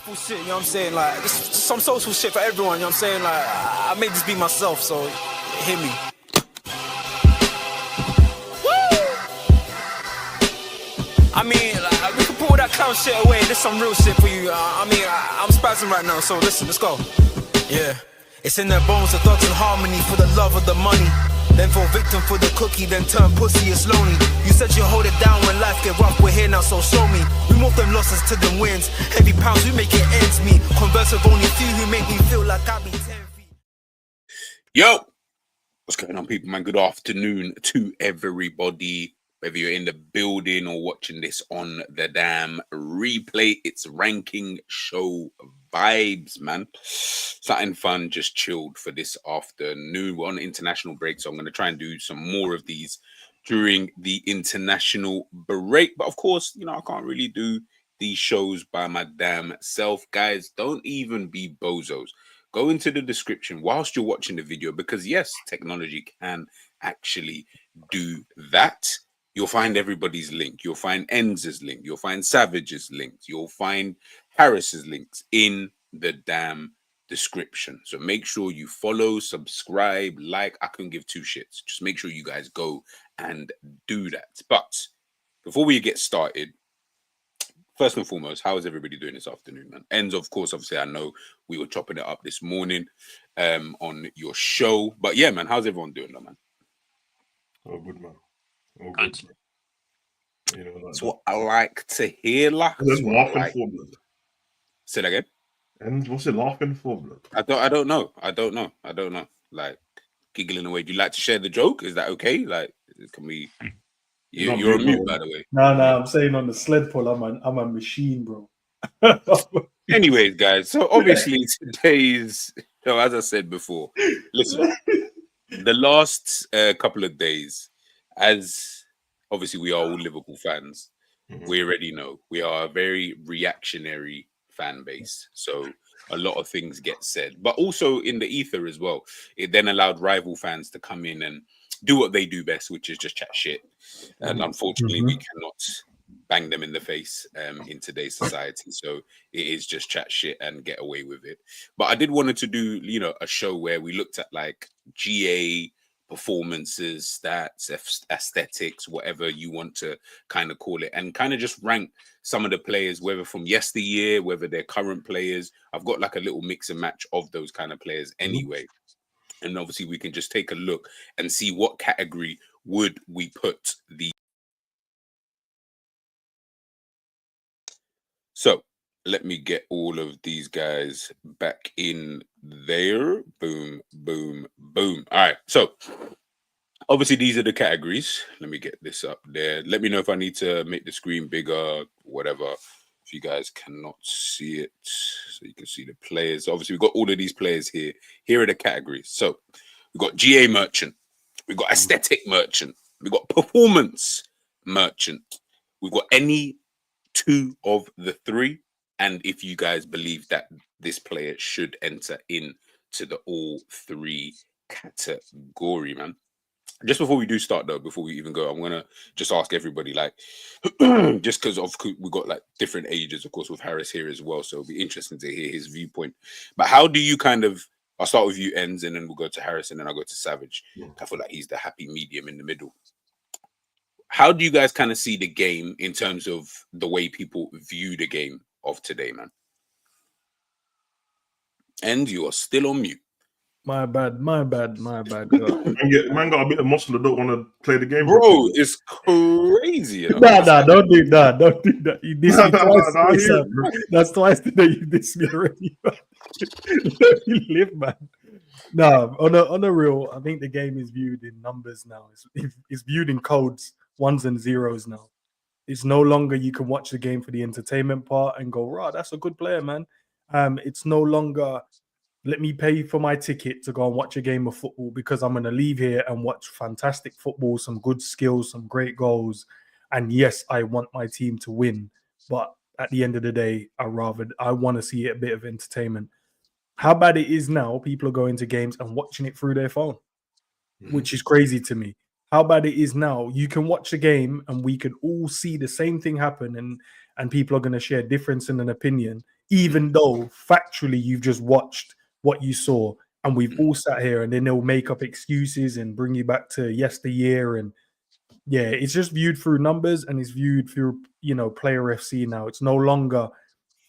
Shit, you know what I'm saying? Like, just some social shit for everyone, you know what I'm saying? Like, I made this be myself, so hit me. Woo! I mean, like, we can pull that clown shit away. There's some real shit for you. I'm spazzing right now, so listen, let's go. Yeah. It's in their bones, the thugs in harmony for the love of the money. Then fall victim for the cookie, then turn pussy, it's lonely. You said you hold it down when life get rough, we're here now, so show me. We move them losses to them wins. Heavy pounds, we make it ends meet. Converse with only few who make me feel like I be 10 feet. Yo, what's going on, people, man? Good afternoon to everybody. Whether you're in the building or watching this on the damn replay, it's ranking show vibes, man. Something fun, just chilled for this afternoon. We're on international break, so I'm going to try and do some more of these during the international break. But of course, you know, I can't really do these shows by my damn self. Guys, don't even be bozos. Go into the description whilst you're watching the video, because yes, technology can actually do that. You'll find everybody's link. You'll find ENDZ's link. You'll find Savage's links. You'll find Harris's links in the damn description. So make sure you follow, subscribe, like. I couldn't give two shits. Just make sure you guys go and do that. But before we get started, first and foremost, how is everybody doing this afternoon, man? ENDZ, of course, obviously, I know we were chopping it up this morning on your show. But yeah, man, how's everyone doing, though, man? Oh, good, man. Oh, good. You know, that's what I like to hear, like. Laughing for, blood. Say that again. And what's it laughing for, blood? I don't know. Like, giggling away. Do you like to share the joke? Is that okay? Like, can we? You're on mute, by the way. No, I'm saying on the sled pull, I'm a machine, bro. Anyways, guys. So obviously today's, as I said before, listen. The last couple of days, as obviously we are all Liverpool fans, we already know we are a very reactionary fan base. So a lot of things get said, but also in the ether as well. It then allowed rival fans to come in and do what they do best, which is just chat shit. And unfortunately, we cannot bang them in the face in today's society. So it is just chat shit and get away with it. But I did wanted to do, you know, a show where we looked at like GA performances, stats, aesthetics, whatever you want to kind of call it, and kind of just rank some of the players, whether from yesteryear, whether they're current players. I've got like a little mix and match of those kind of players anyway. And obviously we can just take a look and see what category would we put the. So let me get all of these guys back in there. Boom, boom, boom. All right. So obviously these are the categories. Let me get this up there. Let me know if I need to make the screen bigger, whatever. If you guys cannot see it, so you can see the players. Obviously, we've got all of these players here. Here are the categories. So we've got GA merchant. We've got aesthetic merchant. We've got performance merchant. We've got any two of the three. And if you guys believe that this player should enter into the all three category, man. Just before we do start, though, before we even go, I'm going to just ask everybody, like, just because we've got, like, different ages, of course, with Harris here as well. So it'll be interesting to hear his viewpoint. But how do you kind of, I'll start with you, ENDZ, and then we'll go to Harris, and then I'll go to Savage. I feel like he's the happy medium in the middle. How do you guys kind of see the game in terms of the way people view the game of today, man? And you are still on mute. My bad. Man got a bit of muscle that don't want to play the game. Bro, it's crazy. You know? Nah, don't do that. Don't do that. You diss me twice. That's twice today you diss me already. Let me live, man. No, on a real, I think the game is viewed in numbers now. It's viewed in codes, ones and zeros now. It's no longer you can watch the game for the entertainment part and go, right, that's a good player, man. It's no longer let me pay for my ticket to go and watch a game of football because I'm going to leave here and watch fantastic football, some good skills, some great goals. And yes, I want my team to win. But at the end of the day, I want to see a bit of entertainment. How bad it is now, people are going to games and watching it through their phone, which is crazy to me. How bad it is now, you can watch a game and we can all see the same thing happen and people are going to share difference in an opinion. even though factually you've just watched what you saw, and we've all sat here, and then they'll make up excuses and bring you back to yesteryear. And yeah, it's just viewed through numbers, and it's viewed through, player FC now. It's no longer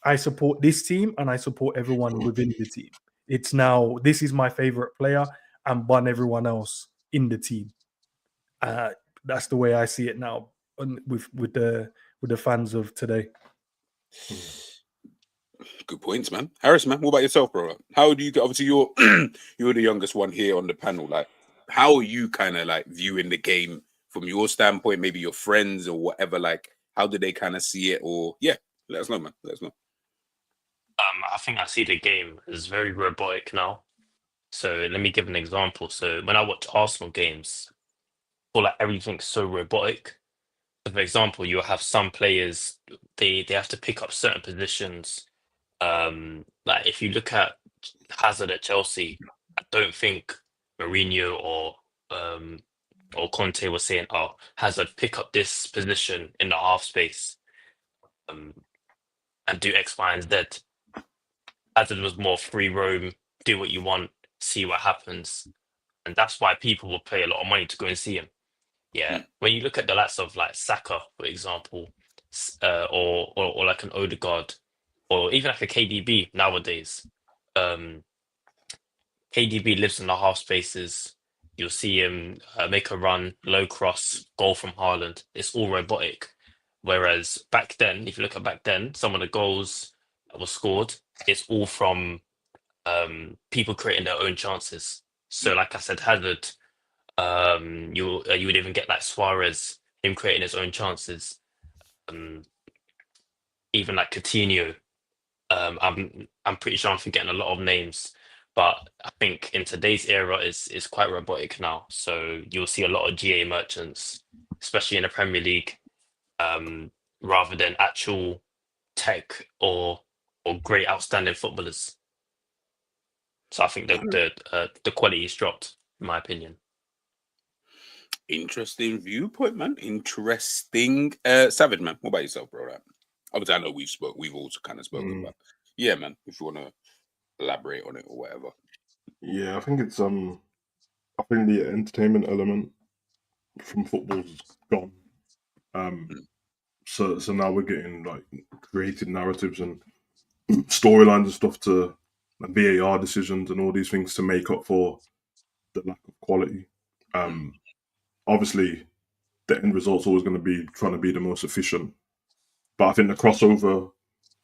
I support this team and I support everyone within the team. It's now, this is my favorite player and bun everyone else in the team. That's the way I see it now with the fans of today. Good points, man. Harris, man, what about yourself, bro? How do you, obviously you're you're the youngest one here on the panel. Like, how are you kind of like viewing the game from your standpoint? Maybe your friends or whatever. Like, how do they kind of see it? Or yeah, let us know, man. Let us know. I think I see the game as very robotic now. So let me give an example. So when I watch Arsenal games, I feel like everything's so robotic. So for example, you'll have some players, they have to pick up certain positions. Like if you look at Hazard at Chelsea, I don't think Mourinho or Conte was saying, "Oh, Hazard, pick up this position in the half space, and do X, Y, and Z." Hazard was more free roam, do what you want, see what happens, and that's why people will pay a lot of money to go and see him. Yeah, when you look at the likes of like Saka, for example, or like an Odegaard, or even like a KDB nowadays. KDB lives in the half spaces. You'll see him make a run, low cross, goal from Haaland. It's all robotic. Whereas back then, if you look at back then, some of the goals that were scored, it's all from people creating their own chances. So, like I said, Hazard, you would even get like Suarez, him creating his own chances. Even like Coutinho. I'm pretty sure I'm forgetting a lot of names, but I think in today's era is quite robotic now. So you'll see a lot of GA merchants, especially in the Premier League, rather than actual tech or great outstanding footballers. So I think the quality has dropped, in my opinion. Interesting viewpoint, man. Interesting. Savage, man. What about yourself, bro? Like, obviously, I know we've also kind of spoken, but yeah, man. If you want to elaborate on it or whatever. Yeah, I think it's I think the entertainment element from football's gone. So now we're getting like creative narratives and storylines and stuff to and VAR decisions and all these things to make up for the lack of quality. Obviously, the end result's always going to be trying to be the most efficient. But I think the crossover,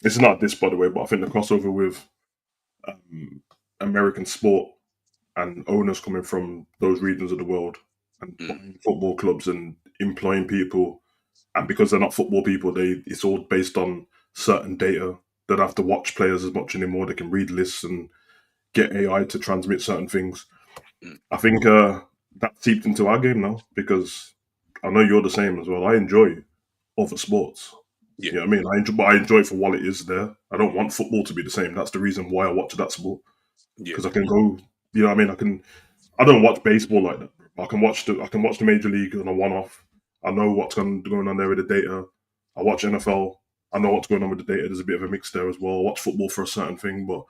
it's not this, by the way, but I think the crossover with American sport and owners coming from those regions of the world and buying football clubs and employing people, and because they're not football people, it's all based on certain data. They don't have to watch players as much anymore. They can read lists and get AI to transmit certain things. I think that seeped into our game now, because I know you're the same as well. I enjoy other sports. Yeah. You know what I mean? I enjoy it for what it is there. I don't want football to be the same. That's the reason why I watch that sport. Because I can go, you know what I mean? I don't watch baseball like that. I can watch the Major League on a one-off. I know what's going on there with the data. I watch NFL. I know what's going on with the data. There's a bit of a mix there as well. I watch football for a certain thing, but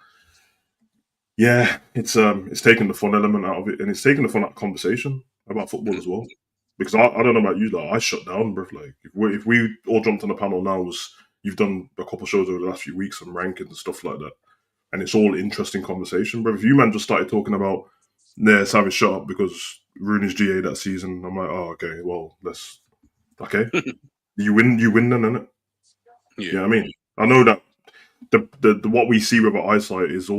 yeah, it's taken the fun element out of it, and it's taken the fun out of conversation about football as well. Because I don't know about you, like, I shut down, bro. Like if we all jumped on the panel now, you've done a couple shows over the last few weeks, some rankings and stuff like that, and it's all interesting conversation, bro. If you man just started talking about, Savage shut up because Rooney's GA that season, I'm like, oh, okay, well, you win then, innit? Yeah, you know what I mean, I know that the what we see with our eyesight is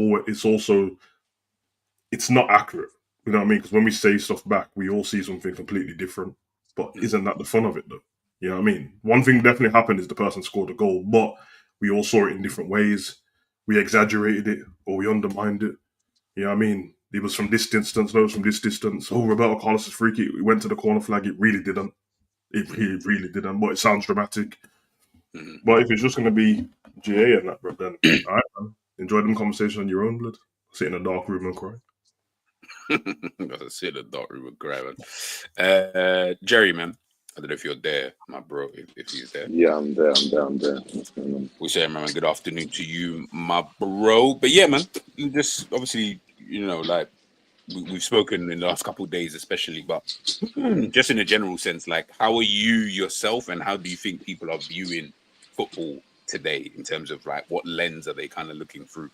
it's not accurate. You know what I mean? Because when we say stuff back, we all see something completely different. But isn't that the fun of it, though? You know what I mean? One thing definitely happened is the person scored a goal, but we all saw it in different ways. We exaggerated it or we undermined it. You know what I mean? It was from this distance, no, it was from this distance. Oh, Roberto Carlos' free kick, we went to the corner flag. It really didn't. It really didn't. But it sounds dramatic. But if it's just going to be GA and that, bro, then all right, man. Enjoy them conversations on your own, blood. Sit in a dark room and cry. Sit in a dark room and cry, man. Jerry, man. I don't know if you're there, my bro, if he's there. Yeah, I'm there. What's going on? We say, man, good afternoon to you, my bro. But yeah, man, just obviously, like we've spoken in the last couple of days, especially, but just in a general sense, like, how are you yourself, and how do you think people are viewing football today in terms of like what lens are they kind of looking through?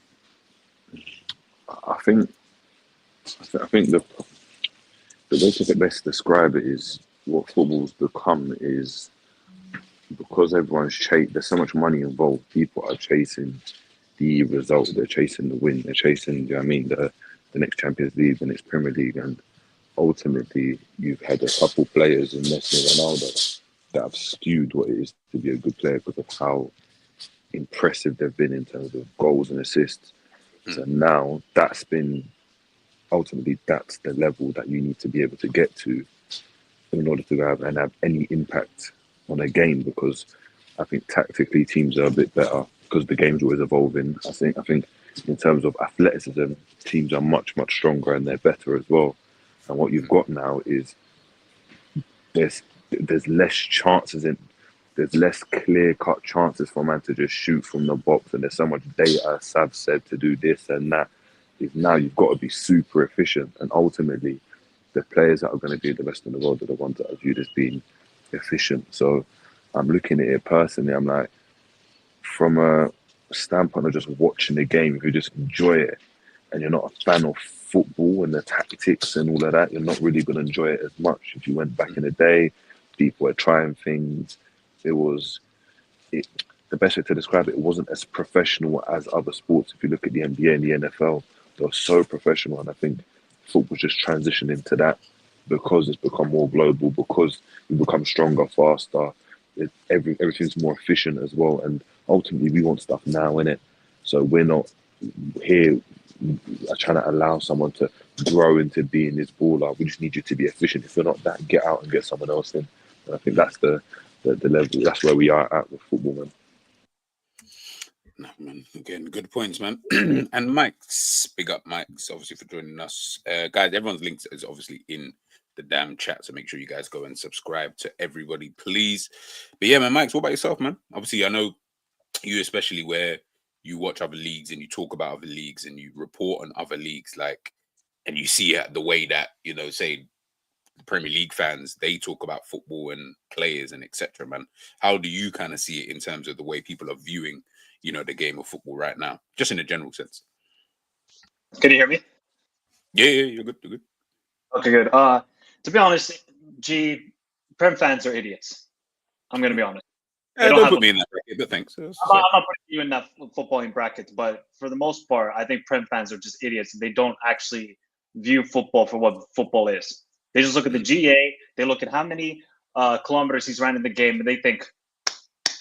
I think the way to best describe it is what football's become is, because everyone's there's so much money involved. People are chasing the result. They're chasing the win. They're chasing, the next Champions League, the next Premier League, and ultimately you've had a couple players in Messi and Ronaldo that have skewed what it is to be a good player because of how impressive they've been in terms of goals and assists. So now that's the level that you need to be able to get to in order to have any impact on a game, because I think tactically teams are a bit better because the game's always evolving. I think in terms of athleticism, teams are much, much stronger and they're better as well. And what you've got now is there's less chances there's less clear-cut chances for a man to just shoot from the box, and there's so much data, as Sav said, to do this and that. Now you've got to be super efficient, and ultimately the players that are going to be the best in the world are the ones that are viewed as being efficient. So I'm looking at it personally, I'm like, from a standpoint of just watching the game, if you just enjoy it and you're not a fan of football and the tactics and all of that, you're not really going to enjoy it as much. If you went back in the day, people were trying things. The best way to describe it wasn't as professional as other sports. If you look at the NBA and the NFL, they're so professional, and I think football's just transitioning to that because it's become more global, because we become stronger, faster. Everything's more efficient as well, and ultimately we want stuff now, innit? So we're not here trying to allow someone to grow into being this baller. We just need you to be efficient. If you're not that, get out and get someone else in. And I think that's the level. That's where we are at with football, man. No, man, again, good points, man. And Mike's, big up Mike's, obviously, for joining us. Guys, everyone's links is obviously in the damn chat, so make sure you guys go and subscribe to everybody, please. But yeah, man, Mike's, what about yourself, man? Obviously, I know you, especially where you watch other leagues and you talk about other leagues and you report on other leagues, like, and you see the way that, say, the Premier League fans, they talk about football and players and etc. Man, how do you kind of see it in terms of the way people are viewing, the game of football right now, just in a general sense? Can you hear me? Yeah, you're good. Okay, good. To be honest, Prem fans are idiots. I'm gonna be honest. Don't put me in that bracket, but thanks. I'm not putting you in that footballing bracket, but for the most part, I think Prem fans are just idiots. They don't actually view football for what football is. They just look at the GA, they look at how many kilometers he's ran in the game, and they think,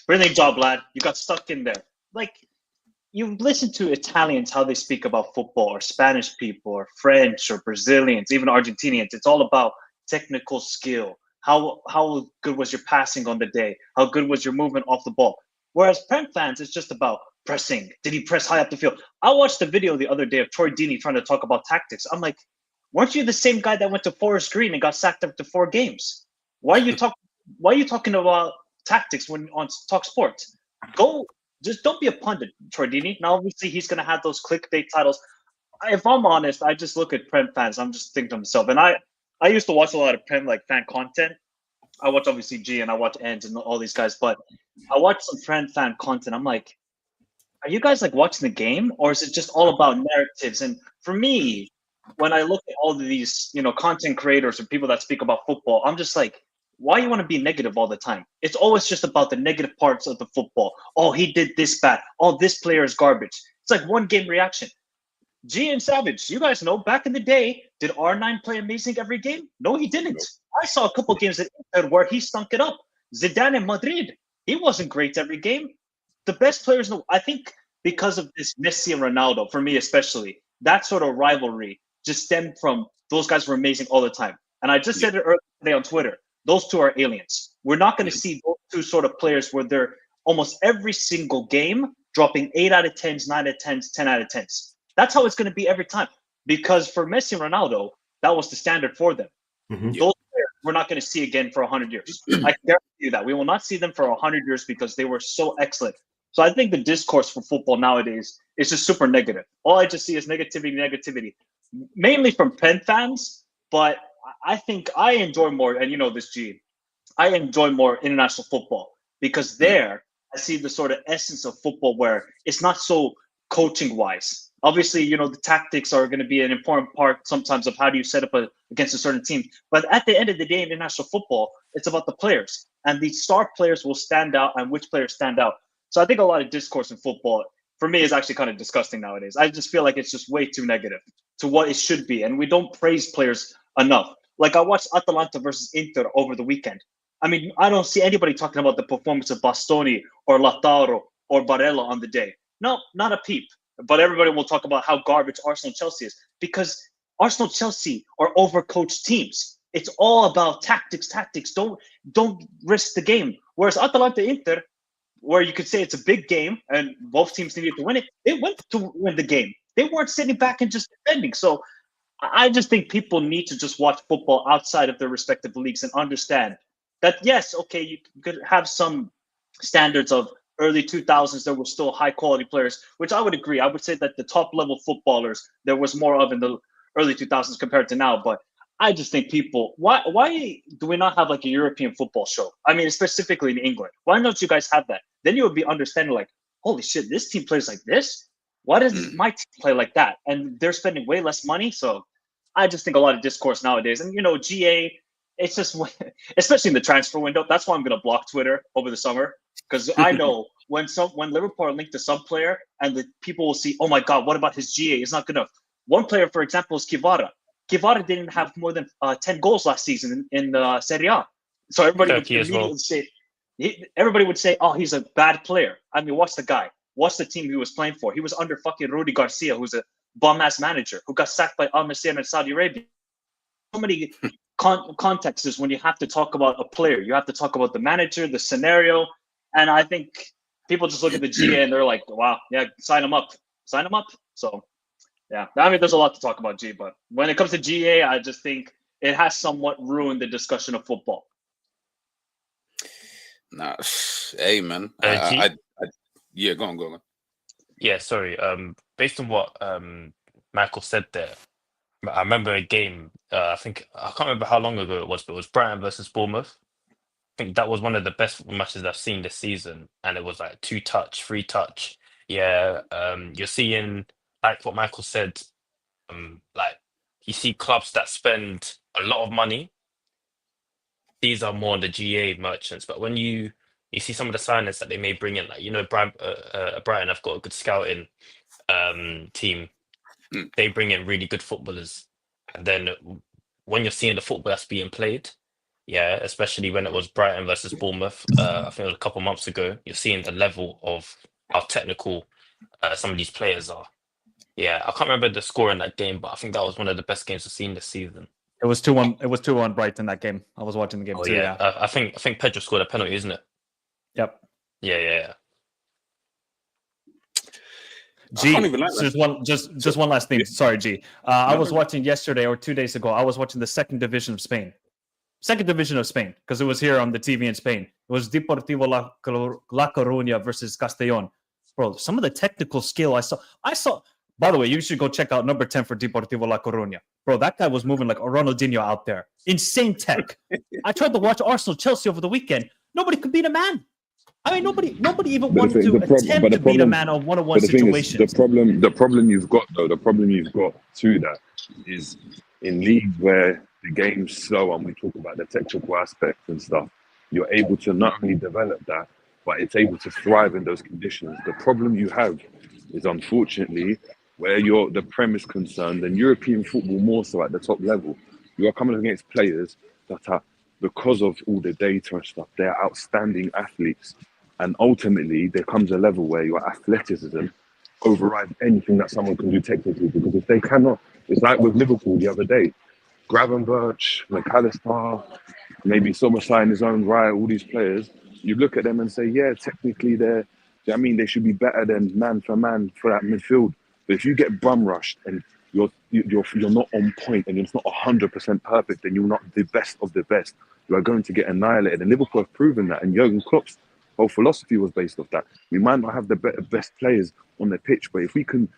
brilliant job, lad. You got stuck in there. Like, you listen to Italians, how they speak about football, or Spanish people, or French, or Brazilians, even Argentinians. It's all about technical skill. How good was your passing on the day? How good was your movement off the ball? Whereas Prem fans, it's just about pressing. Did he press high up the field? I watched a video the other day of Troy Deeney trying to talk about tactics. I'm like, weren't you the same guy that went to Forest Green and got sacked after 4 games? Why are you talking about tactics when on Talk Sports? Just don't be a pundit, Troy Deeney. Now, obviously, he's going to have those clickbait titles. If I'm honest, I just look at Prem fans. I'm just thinking to myself, and I used to watch a lot of Prem fan content. I watch obviously G and I watch ENDZ and all these guys, but I watch some Prem fan content. I'm like, are you guys watching the game, or is it just all about narratives? And for me, when I look at all of these, content creators or people that speak about football, I'm just like, why you want to be negative all the time? It's always just about the negative parts of the football. Oh, he did this bad. Oh, this player is garbage. It's like one game reaction. G and Savage, you guys know, back in the day, did R9 play amazing every game? No, he didn't. I saw a couple games at Inter where he stunk it up. Zidane in Madrid, he wasn't great every game. The best players, I think, because of this Messi and Ronaldo, for me especially, that sort of rivalry just stemmed from those guys were amazing all the time. And I just said it earlier today on Twitter. Those two are aliens. We're not going to see those two sort of players where they're almost every single game dropping 8 out of 10s, 9 out of 10s, 10 out of 10s. That's how it's going to be every time. Because for Messi and Ronaldo, that was the standard for them. Mm-hmm. Those players we're not going to see again for 100 years. I guarantee you that. We will not see them for 100 years because they were so excellent. So I think the discourse for football nowadays is just super negative. All I just see is negativity, mainly from Penn fans. But I think I enjoy more, and you know this, G, I enjoy more international football because there I see the sort of essence of football where it's not so coaching wise. Obviously, you know, the tactics are going to be an important part sometimes of how do you set up against a certain team. But at the end of the day, in international football, it's about the players. And the star players will stand out and which players stand out. So I think a lot of discourse in football, for me, is actually kind of disgusting nowadays. I just feel like it's just way too negative to what it should be. And we don't praise players enough. Like I watched Atalanta versus Inter over the weekend. I mean, I don't see anybody talking about the performance of Bastoni or Lautaro or Barella on the day. No, not a peep. But everybody will talk about how garbage Arsenal Chelsea is because Arsenal Chelsea are overcoached teams. It's all about tactics. Don't risk the game. Whereas Atalanta Inter, where you could say it's a big game and both teams needed to win it, they went to win the game. They weren't sitting back and just defending. So I just think people need to just watch football outside of their respective leagues and understand that, yes, okay, you could have some standards of early 2000s, there were still high quality players, which I would agree. I would say that the top level footballers there was more of in the early 2000s compared to now. But I just think people, why do we not have like a European football show? I mean, specifically in England. Why don't you guys have that? Then you would be understanding like, holy shit, this team plays like this? Why does my team play like that? And they're spending way less money. So I just think a lot of discourse nowadays. And, you know, GA, it's just, especially in the transfer window, that's why I'm going to block Twitter over the summer. Because I know when Liverpool are linked to some player and the people will see, oh my God, what about his GA? It's not good enough. One player, for example, is Kvara. Kvara didn't have more than 10 goals last season in Serie A. So everybody would immediately say, oh, he's a bad player. I mean, watch the guy. Watch the team he was playing for. He was under fucking Rudi Garcia, who's a bum-ass manager, who got sacked by Al Nassr in Saudi Arabia. So many contexts when you have to talk about a player. You have to talk about the manager, the scenario. And I think people just look at the GA and they're like, wow, yeah, sign him up. So, yeah, I mean, there's a lot to talk about G, but when it comes to GA, I just think it has somewhat ruined the discussion of football. Nah, hey, man. Yeah, go on. Yeah, sorry. Based on what Michael said there, I remember a game, I can't remember how long ago it was, but it was Brighton versus Bournemouth. I think that was one of the best matches I've seen this season, and it was like 2-touch, 3-touch. Yeah, you're seeing, like what Michael said, like you see clubs that spend a lot of money. These are more on the GA merchants, but when you see some of the signings that they may bring in, like, you know, Brighton have got a good scouting team. They bring in really good footballers, and then when you're seeing the football that's being played, yeah, especially when it was Brighton versus Bournemouth, I think it was a couple months ago, you're seeing the level of how technical some of these players are. Yeah, I can't remember the score in that game, but I think that was one of the best games I've seen this season. It was 2-1. It was 2-1 Brighton that game. I was watching the game too. Yeah, I think Pedro scored a penalty, isn't it? Yep. Yeah. G, just one last thing. Sorry, G. I was watching yesterday or 2 days ago. I was watching the second division of Spain, because it was here on the TV in Spain. It was Deportivo La Coruña versus Castellón. Bro, some of the technical skill I saw. By the way, you should go check out number 10 for Deportivo La Coruña. Bro, that guy was moving like a Ronaldinho out there. Insane tech. I tried to watch Arsenal Chelsea over the weekend. Nobody could beat a man. I mean, nobody even wanted to attempt to beat a man on one-on-one situations. The problem you've got to that is in leagues where the game's slow and we talk about the technical aspects and stuff, you're able to not only develop that, but it's able to thrive in those conditions. The problem you have is, unfortunately, where the Prem is concerned, and European football more so at the top level, you are coming against players that are, because of all the data and stuff, they're outstanding athletes. And ultimately, there comes a level where your athleticism overrides anything that someone can do technically. Because if they cannot, it's like with Liverpool the other day, Gravenberch, McAllister, maybe Somerset in his own right, all these players, you look at them and say, yeah, technically they should be better than man for that midfield. But if you get bum rushed and you're not on point and it's not 100% perfect, then you're not the best of the best. You are going to get annihilated. And Liverpool have proven that. And Jurgen Klopp's whole philosophy was based off that. We might not have the best players on the pitch, but if we can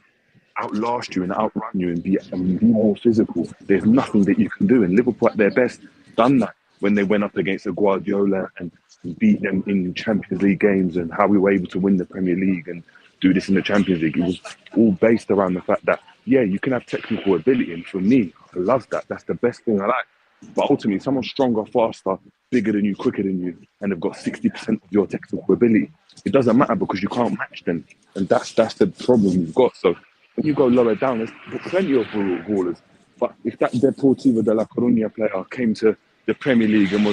outlast you and outrun you and be more physical, there's nothing that you can do. And Liverpool at their best done that when they went up against a Guardiola and beat them in Champions League games, and how we were able to win the Premier League and do this in the Champions League. It was all based around the fact that, yeah, you can have technical ability. And for me, I love that. That's the best thing I like. But ultimately, someone stronger, faster, bigger than you, quicker than you, and they've got 60% of your technical ability, it doesn't matter because you can't match them. And that's the problem you've got. So when you go lower down, there's plenty of ballers. But if that Deportivo de la Coruña player came to the Premier League and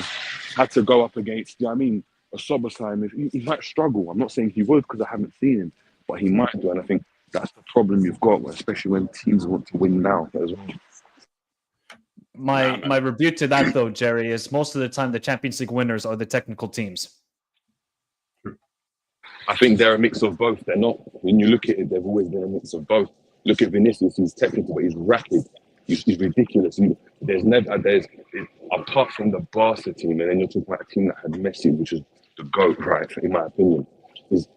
had to go up against, you know what I mean, a Soboslai, he might struggle. I'm not saying he would because I haven't seen him, but he might do. And I think that's the problem you've got, especially when teams want to win now as well. My rebuke to that, though, Jerry, is most of the time the Champions League winners are the technical teams. I think they're a mix of both. They're not, when you look at it, they've always been a mix of both. Look at Vinicius, he's technical, but he's rapid. He's ridiculous. Apart from the Barca team, and then you're talking about a team that had Messi, which is the GOAT, right, in my opinion, is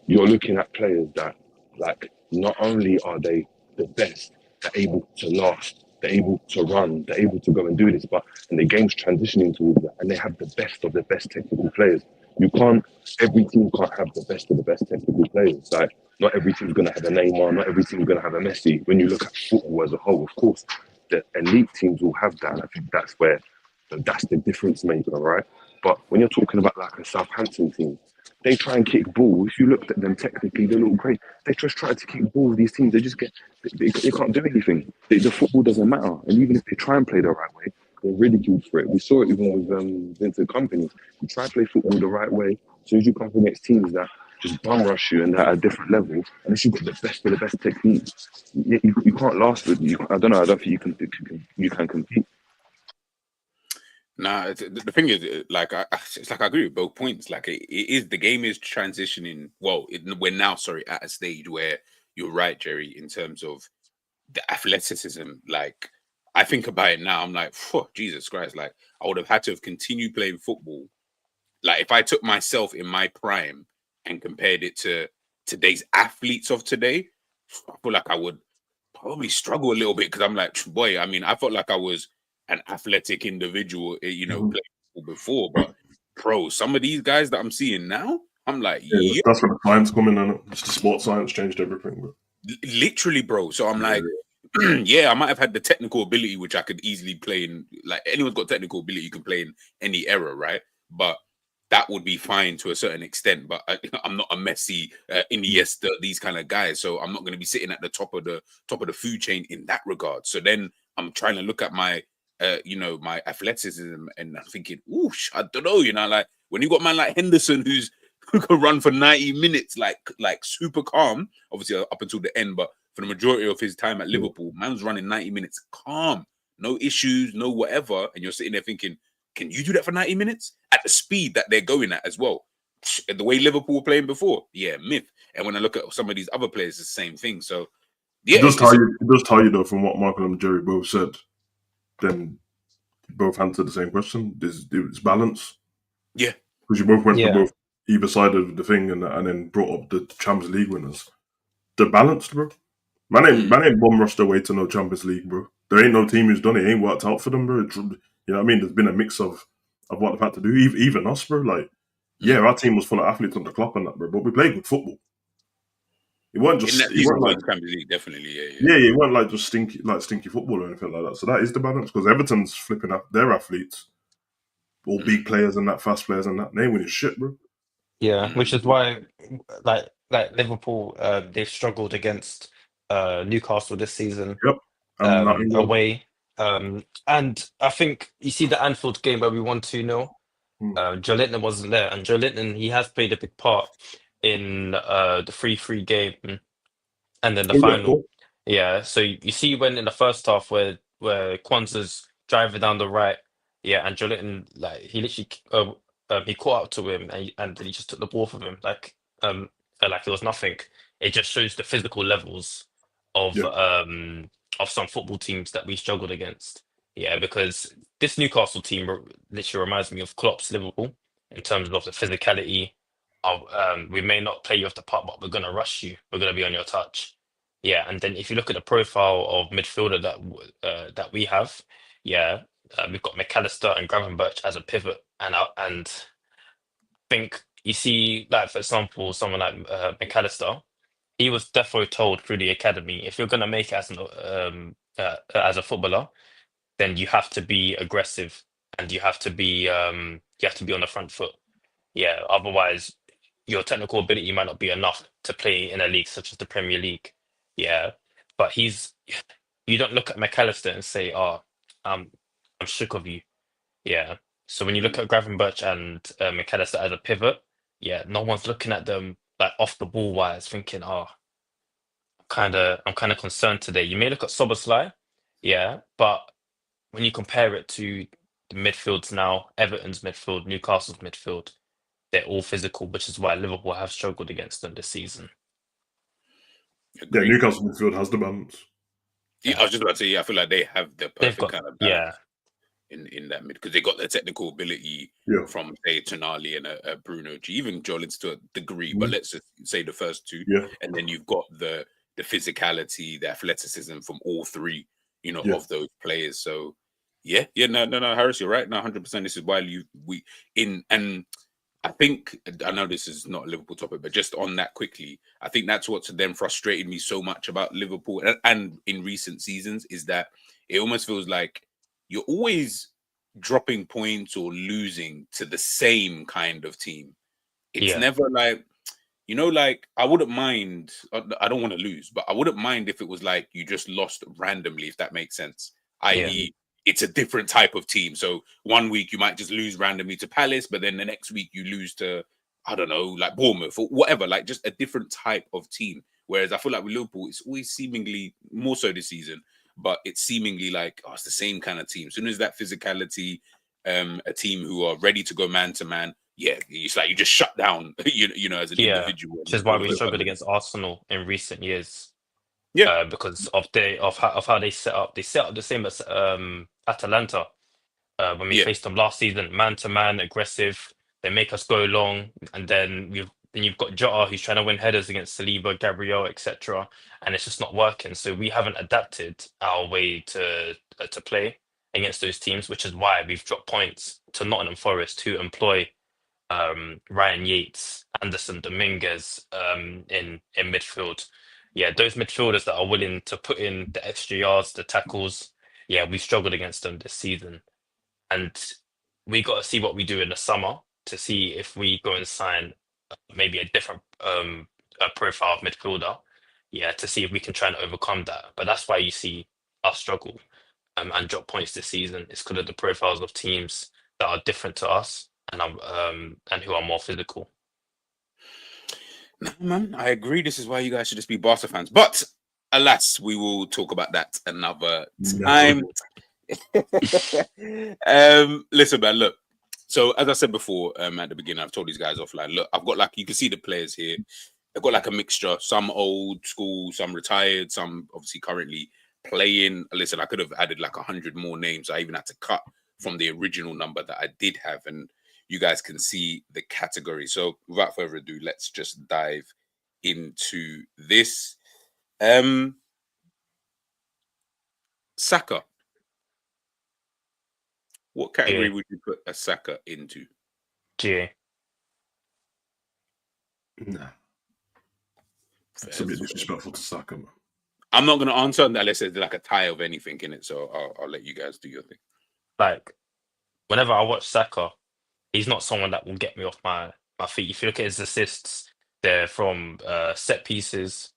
you're looking at players that, like, not only are they the best, they're able to last, they're able to run, they're able to go and do this, and the game's transitioning towards that, and they have the best of the best technical players. Every team can't have the best of the best technical players. Like, not every team's going to have a Neymar, not every team's going to have a Messi. When you look at football as a whole, of course, the elite teams will have that. And I think that's the difference maker, right? But when you're talking about like a Southampton team, they try and kick ball. If you looked at them technically, they look great. They just try to kick ball. These teams, they can't do anything. The football doesn't matter. And even if they try and play the right way, they're ridiculed for it. We saw it even with Vincent Kompany. You try to play football the right way, as soon as you come up against teams that just bum rush you and at a different level, unless you've got the best of the best technique, you can't last with you. I don't think you can compete. Nah, the thing is, like, it's like I agree with both points. Like, the game is transitioning. Well, we're now, at a stage where you're right, Jerry, in terms of the athleticism. Like, I think about it now, I'm like, Jesus Christ! Like, I would have had to have continued playing football. Like, if I took myself in my prime and compared it to today's athletes of today, I feel like I would probably struggle a little bit because I'm like, boy, I mean, I felt like I was an athletic individual, playing football before, but some of these guys that I'm seeing now, I'm like, that's where the science coming in. It's the sports science changed everything, bro. Literally, bro. So I'm like, I might have had the technical ability, which I could easily play in. Like, anyone's got technical ability, you can play in any era, right? But that would be fine to a certain extent. But I'm not a Messi, Iniesta, these kind of guys, so I'm not going to be sitting at the top of the food chain in that regard. So then I'm trying to look at my, my athleticism, and I'm thinking, I don't know, like when you got man like Henderson who can run for 90 minutes, like super calm, obviously up until the end, but for the majority of his time at Liverpool, man's running 90 minutes calm, no issues, no whatever, and you're sitting there thinking, can you do that for 90 minutes at the speed that they're going at as well? The way Liverpool were playing before, myth. And when I look at some of these other players, it's the same thing. So, it does tell you though, from what Michael and Jerry both said, then you both answered the same question. It's balance. Yeah, because you both went for both either side of the thing, and then brought up the Champions League winners. They're balanced, bro. Man ain't bum rushed their way to no Champions League, bro. There ain't no team who's done it. It ain't worked out for them, bro. You know what I mean? There's been a mix of what they've had to do. Even us, bro. Like, our team was full of athletes on the clock and that, bro. But we played good football. It weren't just Champions League, definitely. It weren't like just stinky football or anything like that. So that is the balance, because Everton's flipping up their athletes, all big players and that, fast players and that. They ain't winning shit, bro. Yeah, which is why, like Liverpool, they've struggled against Newcastle this season. Yep. Away. And I think you see the Anfield game where we won 2-0. Joe Linton wasn't there, and Joe Linton, he has played a big part in the 3-3 game and then the final. Yeah, so you see when in the first half where Kwanzaa's driving down the right, and Joe Linton, like, he literally he caught up to him and he just took the ball from him like it was nothing. It just shows the physical levels of some football teams that we struggled against. Yeah, because this Newcastle team literally reminds me of Klopp's Liverpool in terms of the physicality. Of we may not play you off the park, but we're gonna rush you. We're gonna be on your touch. Yeah, and then if you look at the profile of midfielder that we have, yeah, we've got McAllister and Gravenberch as a pivot, and think you see, like for example, someone like McAllister, he was definitely told through the academy, if you're gonna make it as a footballer, then you have to be aggressive and you have to be on the front foot. Yeah, otherwise your technical ability might not be enough to play in a league such as the Premier League. Yeah, but you don't look at McAllister and say, "Oh, I'm shook of you." Yeah. So when you look at Gravenberch and McAllister as a pivot, yeah, no one's looking at them like off the ball wise, thinking, "Oh, I'm kind of concerned today." You may look at Soboslai, yeah, but when you compare it to the midfields now, Everton's midfield, Newcastle's midfield, they're all physical, which is why Liverpool have struggled against them this season. Yeah, Newcastle midfield has the balance. Yeah, I was just about to say, I feel like they have the perfect kind of balance in that mid, because they got the technical ability from, say, Tonali and Bruno G, even Jolins to a degree, but let's just say the first two. Yeah. And then you've got the physicality, the athleticism from all three, of those players. So, no, Harris, you're right. No, 100%. This is why and I think, I know this is not a Liverpool topic, but just on that quickly, I think that's what's then frustrated me so much about Liverpool and in recent seasons, is that it almost feels like you're always dropping points or losing to the same kind of team. It's never like, like, I wouldn't mind, I don't want to lose, but I wouldn't mind if it was like you just lost randomly, if that makes sense. I.e., it's a different type of team. So one week you might just lose randomly to Palace, but then the next week you lose to, I don't know, like Bournemouth or whatever, like just a different type of team. Whereas I feel like with Liverpool, it's always seemingly, more so this season, but it's seemingly like, it's the same kind of team. As soon as that physicality, a team who are ready to go man to man, it's like you just shut down, as an individual. Which is why we struggled against Arsenal in recent years. Yeah, because of how they set up. They set up the same as Atalanta when we faced them last season, man to man, aggressive. They make us go long, and then you've got Jota who's trying to win headers against Saliba, Gabriel, etc., and it's just not working. So we haven't adapted our way to play against those teams, which is why we've dropped points to Nottingham Forest, who employ Ryan Yates, Anderson, Dominguez in midfield. Yeah, those midfielders that are willing to put in the extra yards, the tackles. Yeah, we struggled against them this season, and we got to see what we do in the summer to see if we go and sign maybe a different profile of midfielder. Yeah, to see if we can try and overcome that. But that's why you see us struggle and drop points this season. It's because of the profiles of teams that are different to us and who are more physical. No, man, I agree. This is why you guys should just be Barca fans. But alas, we will talk about that another time. Listen, man, look. So as I said before, at the beginning, I've told these guys offline, look, I've got you can see the players here. I've got like a mixture, some old school, some retired, some obviously currently playing. Listen, I could have added like 100 more names. I even had to cut from the original number that I did have, and you guys can see the category. So without further ado, let's just dive into this. Saka. What category would you put a Saka into? GA. Nah. It's a bit disrespectful to Saka, man. I'm not going to answer unless there's like a tie of anything in it. So I'll let you guys do your thing. Like, whenever I watch Saka, he's not someone that will get me off my feet. If you look at his assists, they're from set pieces,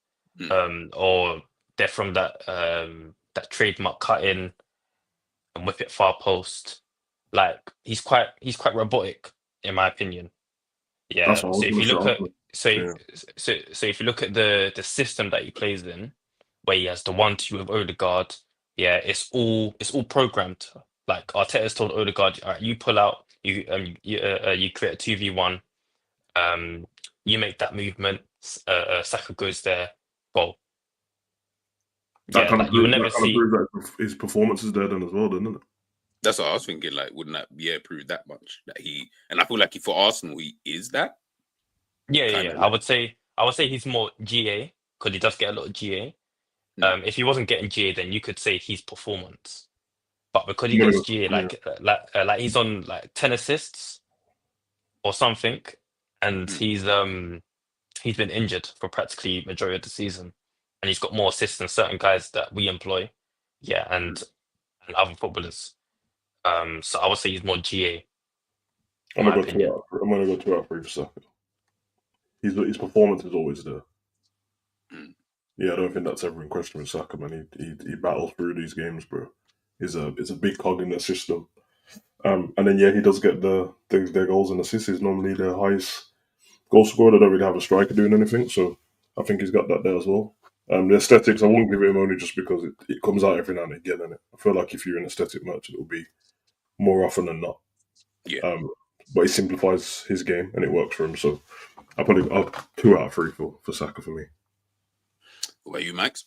or they're from that trademark cut in and whip it far post. Like, he's quite robotic, in my opinion. Yeah. So if you look at if you look at the system that he plays in, where he has the 1-2 with Odegaard, it's all programmed. Like, Arteta's told Odegaard, all right, you pull out, you create a 2v1, you make that movement, Saka goes there, goal. Yeah, like, you will never see. Proves that his performance is there then as well, doesn't it? That's what I was thinking. Like, wouldn't that prove that much that he? And I feel like for Arsenal, he is that. Yeah. I would say he's more GA because he does get a lot of GA. If he wasn't getting GA, then you could say he's performance. But because he gets GA, like he's on like 10 assists or something, and he's been injured for practically majority of the season, and he's got more assists than certain guys that we employ. Yeah, and other footballers. So I would say he's more GA. I'm gonna go 2 out of 3 for Saka. His performance is always there. Yeah, I don't think that's ever in question with Saka, man. He battles through these games, bro. He's a big cog in the system. And then he does get their goals and assists. He's normally the highest goal scorer. They don't really have a striker doing anything, so I think he's got that there as well. The aesthetics, I won't give it him only just because it comes out every now and again, and I feel like if you're an aesthetic merchant, it will be more often than not. Yeah. But he simplifies his game and it works for him. So I'll 2 out of 3 for Saka for me. What about you, Max?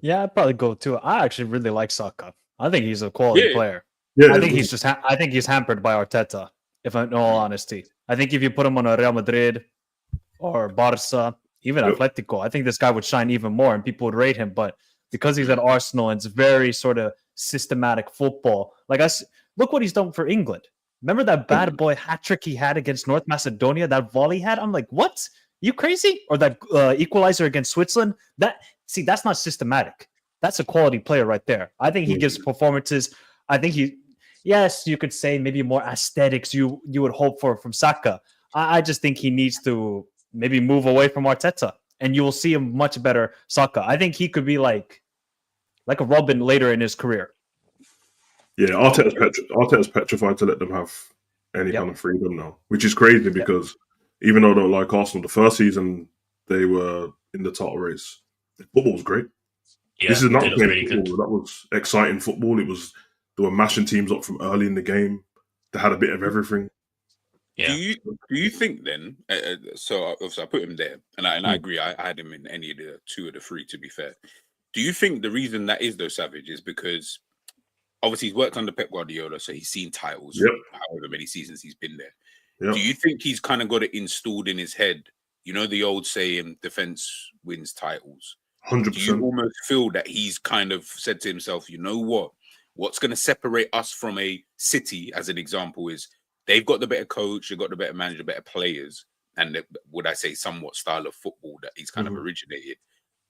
Yeah, I'd probably go 2. I actually really like Saka. I think he's a quality player. Yeah, I think he's hampered by Arteta, if in all honesty. I think if you put him on a Real Madrid or Barca, even Atletico, I think this guy would shine even more and people would rate him. But because he's at Arsenal and it's very sort of systematic football, look what he's done for England. Remember that bad boy hat trick he had against North Macedonia, that volley he had? I'm like, what? You crazy? Or that equalizer against Switzerland? That's not systematic. That's a quality player right there. I think he gives performances. I think you could say maybe more aesthetics you would hope for from Saka. I just think he needs to maybe move away from Arteta, and you will see a much better Saka. I think he could be like a Robin later in his career. Yeah, Arteta's petrified to let them have any kind of freedom now, which is crazy because even though I don't like Arsenal, the first season they were in the title race. The football was great. Yeah, this is not the really football. That was exciting football. They were mashing teams up from early in the game. They had a bit of everything. Yeah. Do you think then? So obviously I put him there, and I agree. I had him in any of the 2 of the 3. To be fair, do you think the reason that is though, Savage, is because obviously he's worked under Pep Guardiola, so he's seen titles, however many seasons he's been there. Yep. Do you think he's kind of got it installed in his head? You know the old saying, defense wins titles. 100%. Do you almost feel that he's kind of said to himself, you know what? What's going to separate us from a City, as an example, is they've got the better coach, they've got the better manager, better players, and would I say somewhat style of football that he's kind of originated.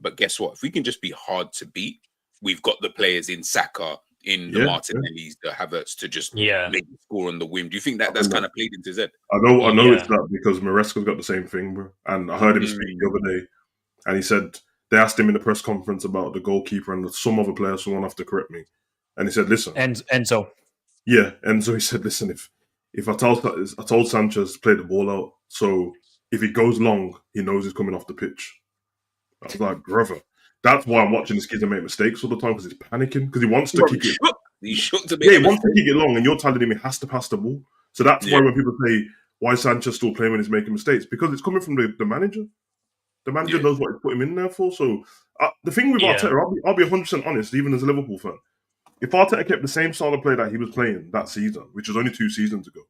But guess what? If we can just be hard to beat, we've got the players in Saka, in the Martinellis, the Havertz to just make the score on the whim. Do you think that's kind of played into his head? I know it's that because Maresca's got the same thing, bro. And I heard him speak the other day, and he said they asked him in the press conference about the goalkeeper and some other players. Someone have to correct me, and he said, "Listen, Enzo." Yeah, Enzo. He said, "Listen, if I told Sanchez to play the ball out, so if he goes long, he knows he's coming off the pitch." I was like, brother. That's why I'm watching this kid make mistakes all the time because he's panicking because he wants to kick it. He's shook to he wants to kick it long, and you're telling him he has to pass the ball. So that's why when people say why is Sanchez still playing when he's making mistakes, because it's coming from the manager. The manager knows what he put him in there for. So the thing with Arteta, I'll be 100% honest, even as a Liverpool fan. If Arteta kept the same style of play that he was playing that season, which was only 2 seasons ago,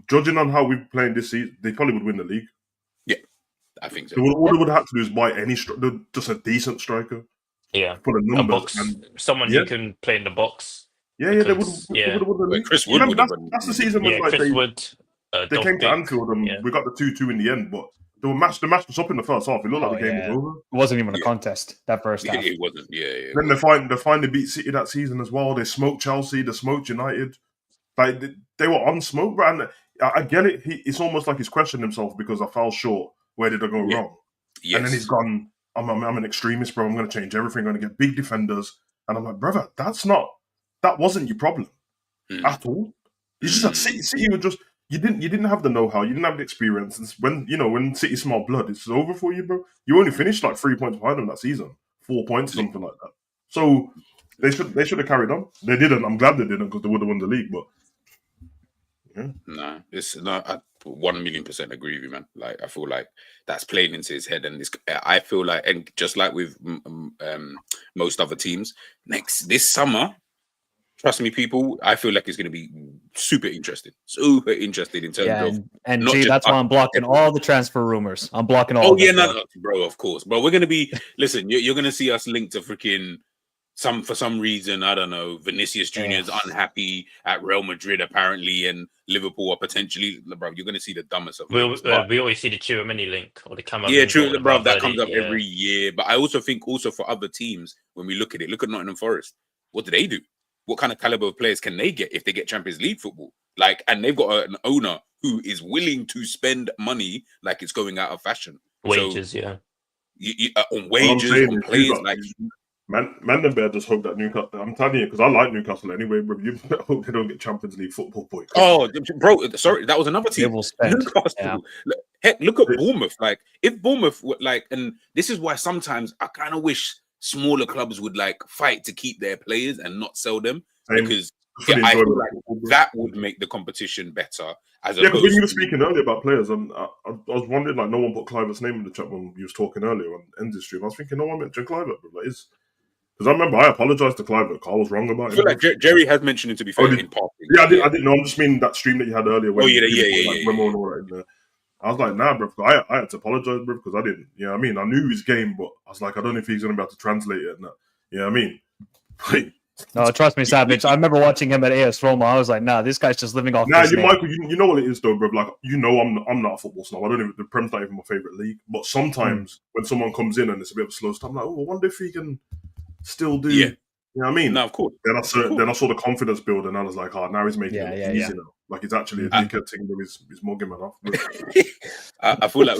judging on how we're playing this season, they probably would win the league. Yeah. I think so. All they would have to do is buy just a decent striker. Yeah. For the numbers. A box, someone who can play in the box. Yeah, they would have won the league. Chris Wood that's the season when they came to Anfield and we got the 2-2 in the end, but the match was up in the first half. It looked like the game was over. It wasn't even a contest that first half. It wasn't. Then they finally beat City that season as well. They smoked Chelsea. They smoked United. Like they were on smoke, bro. And I get it. It's almost like he's questioned himself because I fell short. Where did I go wrong? Yes. And then he's gone, I'm an extremist, bro. I'm going to change everything. I'm going to get big defenders. And I'm like, brother, that wasn't your problem at all. You just had City were just, you didn't have the know-how. You didn't have the experience. And when City smell blood, it's over for you, bro. You only finished like 3 points behind them that season. 4 points, something like that. So they should have carried on. They didn't. I'm glad they didn't because they would have won the league, but 1,000,000% agree with you, man. Like, I feel like that's playing into his head, and I feel like, and just like with most other teams, this summer, trust me, people, I feel like it's going to be super interested in terms of. And not G, just that's why us, I'm blocking everyone. all the transfer rumors. I'm blocking all. Oh of yeah, them, no, bro, of course, bro. We're going to be. Listen, you're going to see us linked to freaking. For some reason, I don't know, Vinicius Jr. is unhappy at Real Madrid apparently, and Liverpool are potentially, bro. You're going to see the dumbest of links. We always see the Tchouaméni link or the Camavinga. Yeah, true, bro. That Valverde, comes up every year. But I also think for other teams, when we look at it, look at Nottingham Forest. What do they do? What kind of caliber of players can they get if they get Champions League football? Like, and they've got an owner who is willing to spend money like it's going out of fashion. Wages, so, on wages, on players, like. Man, them better just hope that Newcastle. I'm telling you, because I like Newcastle anyway, bro. You better hope they don't get Champions League football, boy. Oh, bro, sorry, that was another team. Newcastle. Yeah. Heck, look at Bournemouth. Like, if Bournemouth were like, and this is why sometimes I kind of wish smaller clubs would like fight to keep their players and not sell them, because I feel like that would make the competition better. Because when you were speaking earlier about players, and I was wondering, like, no one put Clivert's name in the chat when you was talking earlier on ENDZ stream. I was thinking, no one mentioned Clivert, bro. Like, because I remember I apologized to Clivert. I was wrong about it. I feel like Jerry has mentioned it, to be fair, in passing. Yeah, I didn't know. I'm just meaning that stream that you had earlier. When yeah. All that in there. I was like, nah, bro. I had to apologize, bro, because I didn't. You know what I mean? I knew his game, but I was like, I don't know if he's going to be able to translate it. And that. You know what I mean? No, trust me, Savage. I remember watching him at AS Roma. I was like, nah, this guy's just living off. Michael, you know what it is, though, bro. Like, I'm not a football snob. The Prem's not even my favorite league. But sometimes when someone comes in and it's a bit of a slow start, I'm like, oh, I wonder if he can still do. Yeah. You know what I mean? No, of course. Then I saw the confidence build, and I was like, now he's making it easy now. Like, he's actually a dickhead thing, but he's mugging man off. I feel like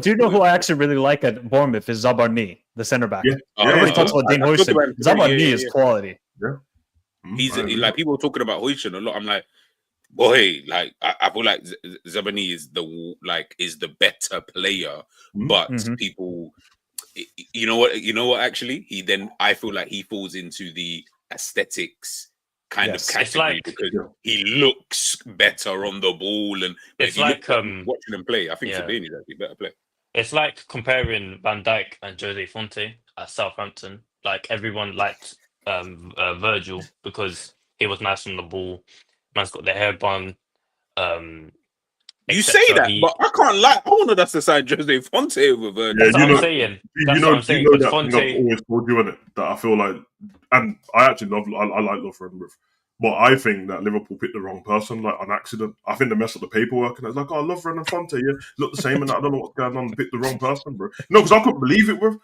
do you know who I actually really like at Bournemouth is Zabarni, the center back. Yeah. Everybody talks about Dean Huijsen. Zabarni is quality. Yeah. He's like, people are talking about Huijsen a lot. I'm like, boy, like I feel like Zabarni is the better player, but people. You know what? Actually, I feel like he falls into the aesthetics kind of category because he looks better on the ball, and it's like watching him play. I think Sabine is actually a better player. It's like comparing Van Dijk and Jose Fonte at Southampton. Like, everyone liked Virgil because he was nice on the ball. Man's got the hair bun. You say that, but I can't lie. I want to that's the side Jose Fonte over Virgil. That's what I'm saying. That's what I'm saying. That Fonte... I've always told you in it that I feel like, and I actually I like Lovren, but I think that Liverpool picked the wrong person, like, on accident. I think they messed up the paperwork, and it's like, oh, Lovren and Fonte, look the same, and I don't know what's going on. Picked the wrong person, bro. No, because I couldn't believe it, bro.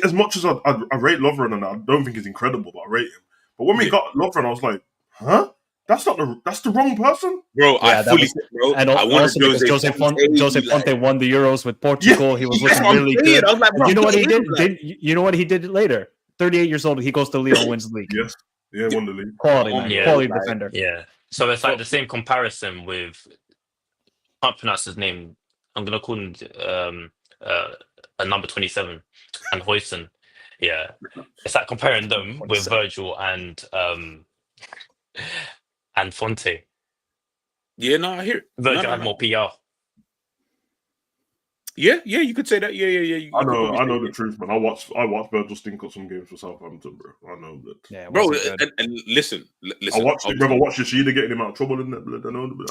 As much as I rate Lovren, and I don't think he's incredible, but I rate him. But when we got Lovren, I was like, huh? That's the wrong person, bro. Yeah, and also because Jose Fonte won the Euros with Portugal. He was looking really good. I was like, bro, you know what he did? You know what he did later? 38 years old, he goes to Lyon, wins the league. Yes, won the league. Quality defender. Yeah. So it's like the same comparison with. I can't pronounce his name. I'm gonna call him a number 27 and Huijsen. Yeah, it's like comparing them with Virgil and Fonte. Yeah, no, I hear it. Virgil had more PR. Yeah, you could say that. Yeah. I know the truth, man. I watched Virgil stink up some games for Southampton, bro. I know that. Yeah, bro. And listen. I watched Yoshida getting him out of trouble in that.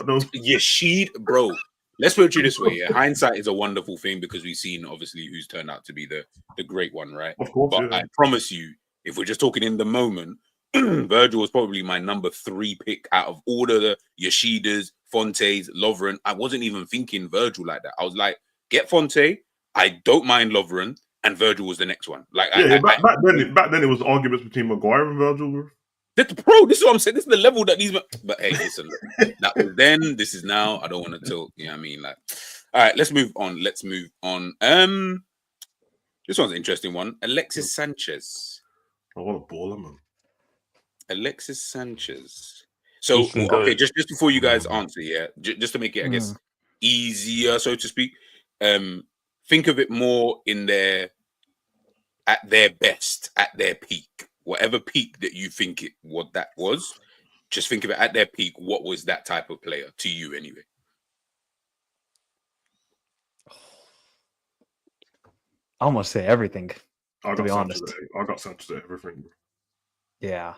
I know. Yoshida, bro. Let's put it this way. Yeah, hindsight is a wonderful thing because we've seen obviously who's turned out to be the great one, right? Of course. But I promise you, if we're just talking in the moment, Virgil was probably my number 3 pick out of all of the Yoshidas, Fontes, Lovren. I wasn't even thinking Virgil like that. I was like, get Fonte. I don't mind Lovren, and Virgil was the next one. Like, back then it was arguments between Maguire and Virgil. Bro, this is what I'm saying. This is the level that these. But hey, listen, that was then. This is now. I don't want to talk. You know what I mean? Like, all right, let's move on. This one's an interesting one. Alexis Sanchez. Oh, what a baller, man. Alexis Sanchez. So, okay, just before you guys answer, just to make it, I guess, easier, so to speak. Think of it more at their best, at their peak. Whatever peak that you think what that was, just think of it at their peak. What was that type of player to you, anyway? I almost say everything. I to be got honest, Sanchez at everything, bro. yeah.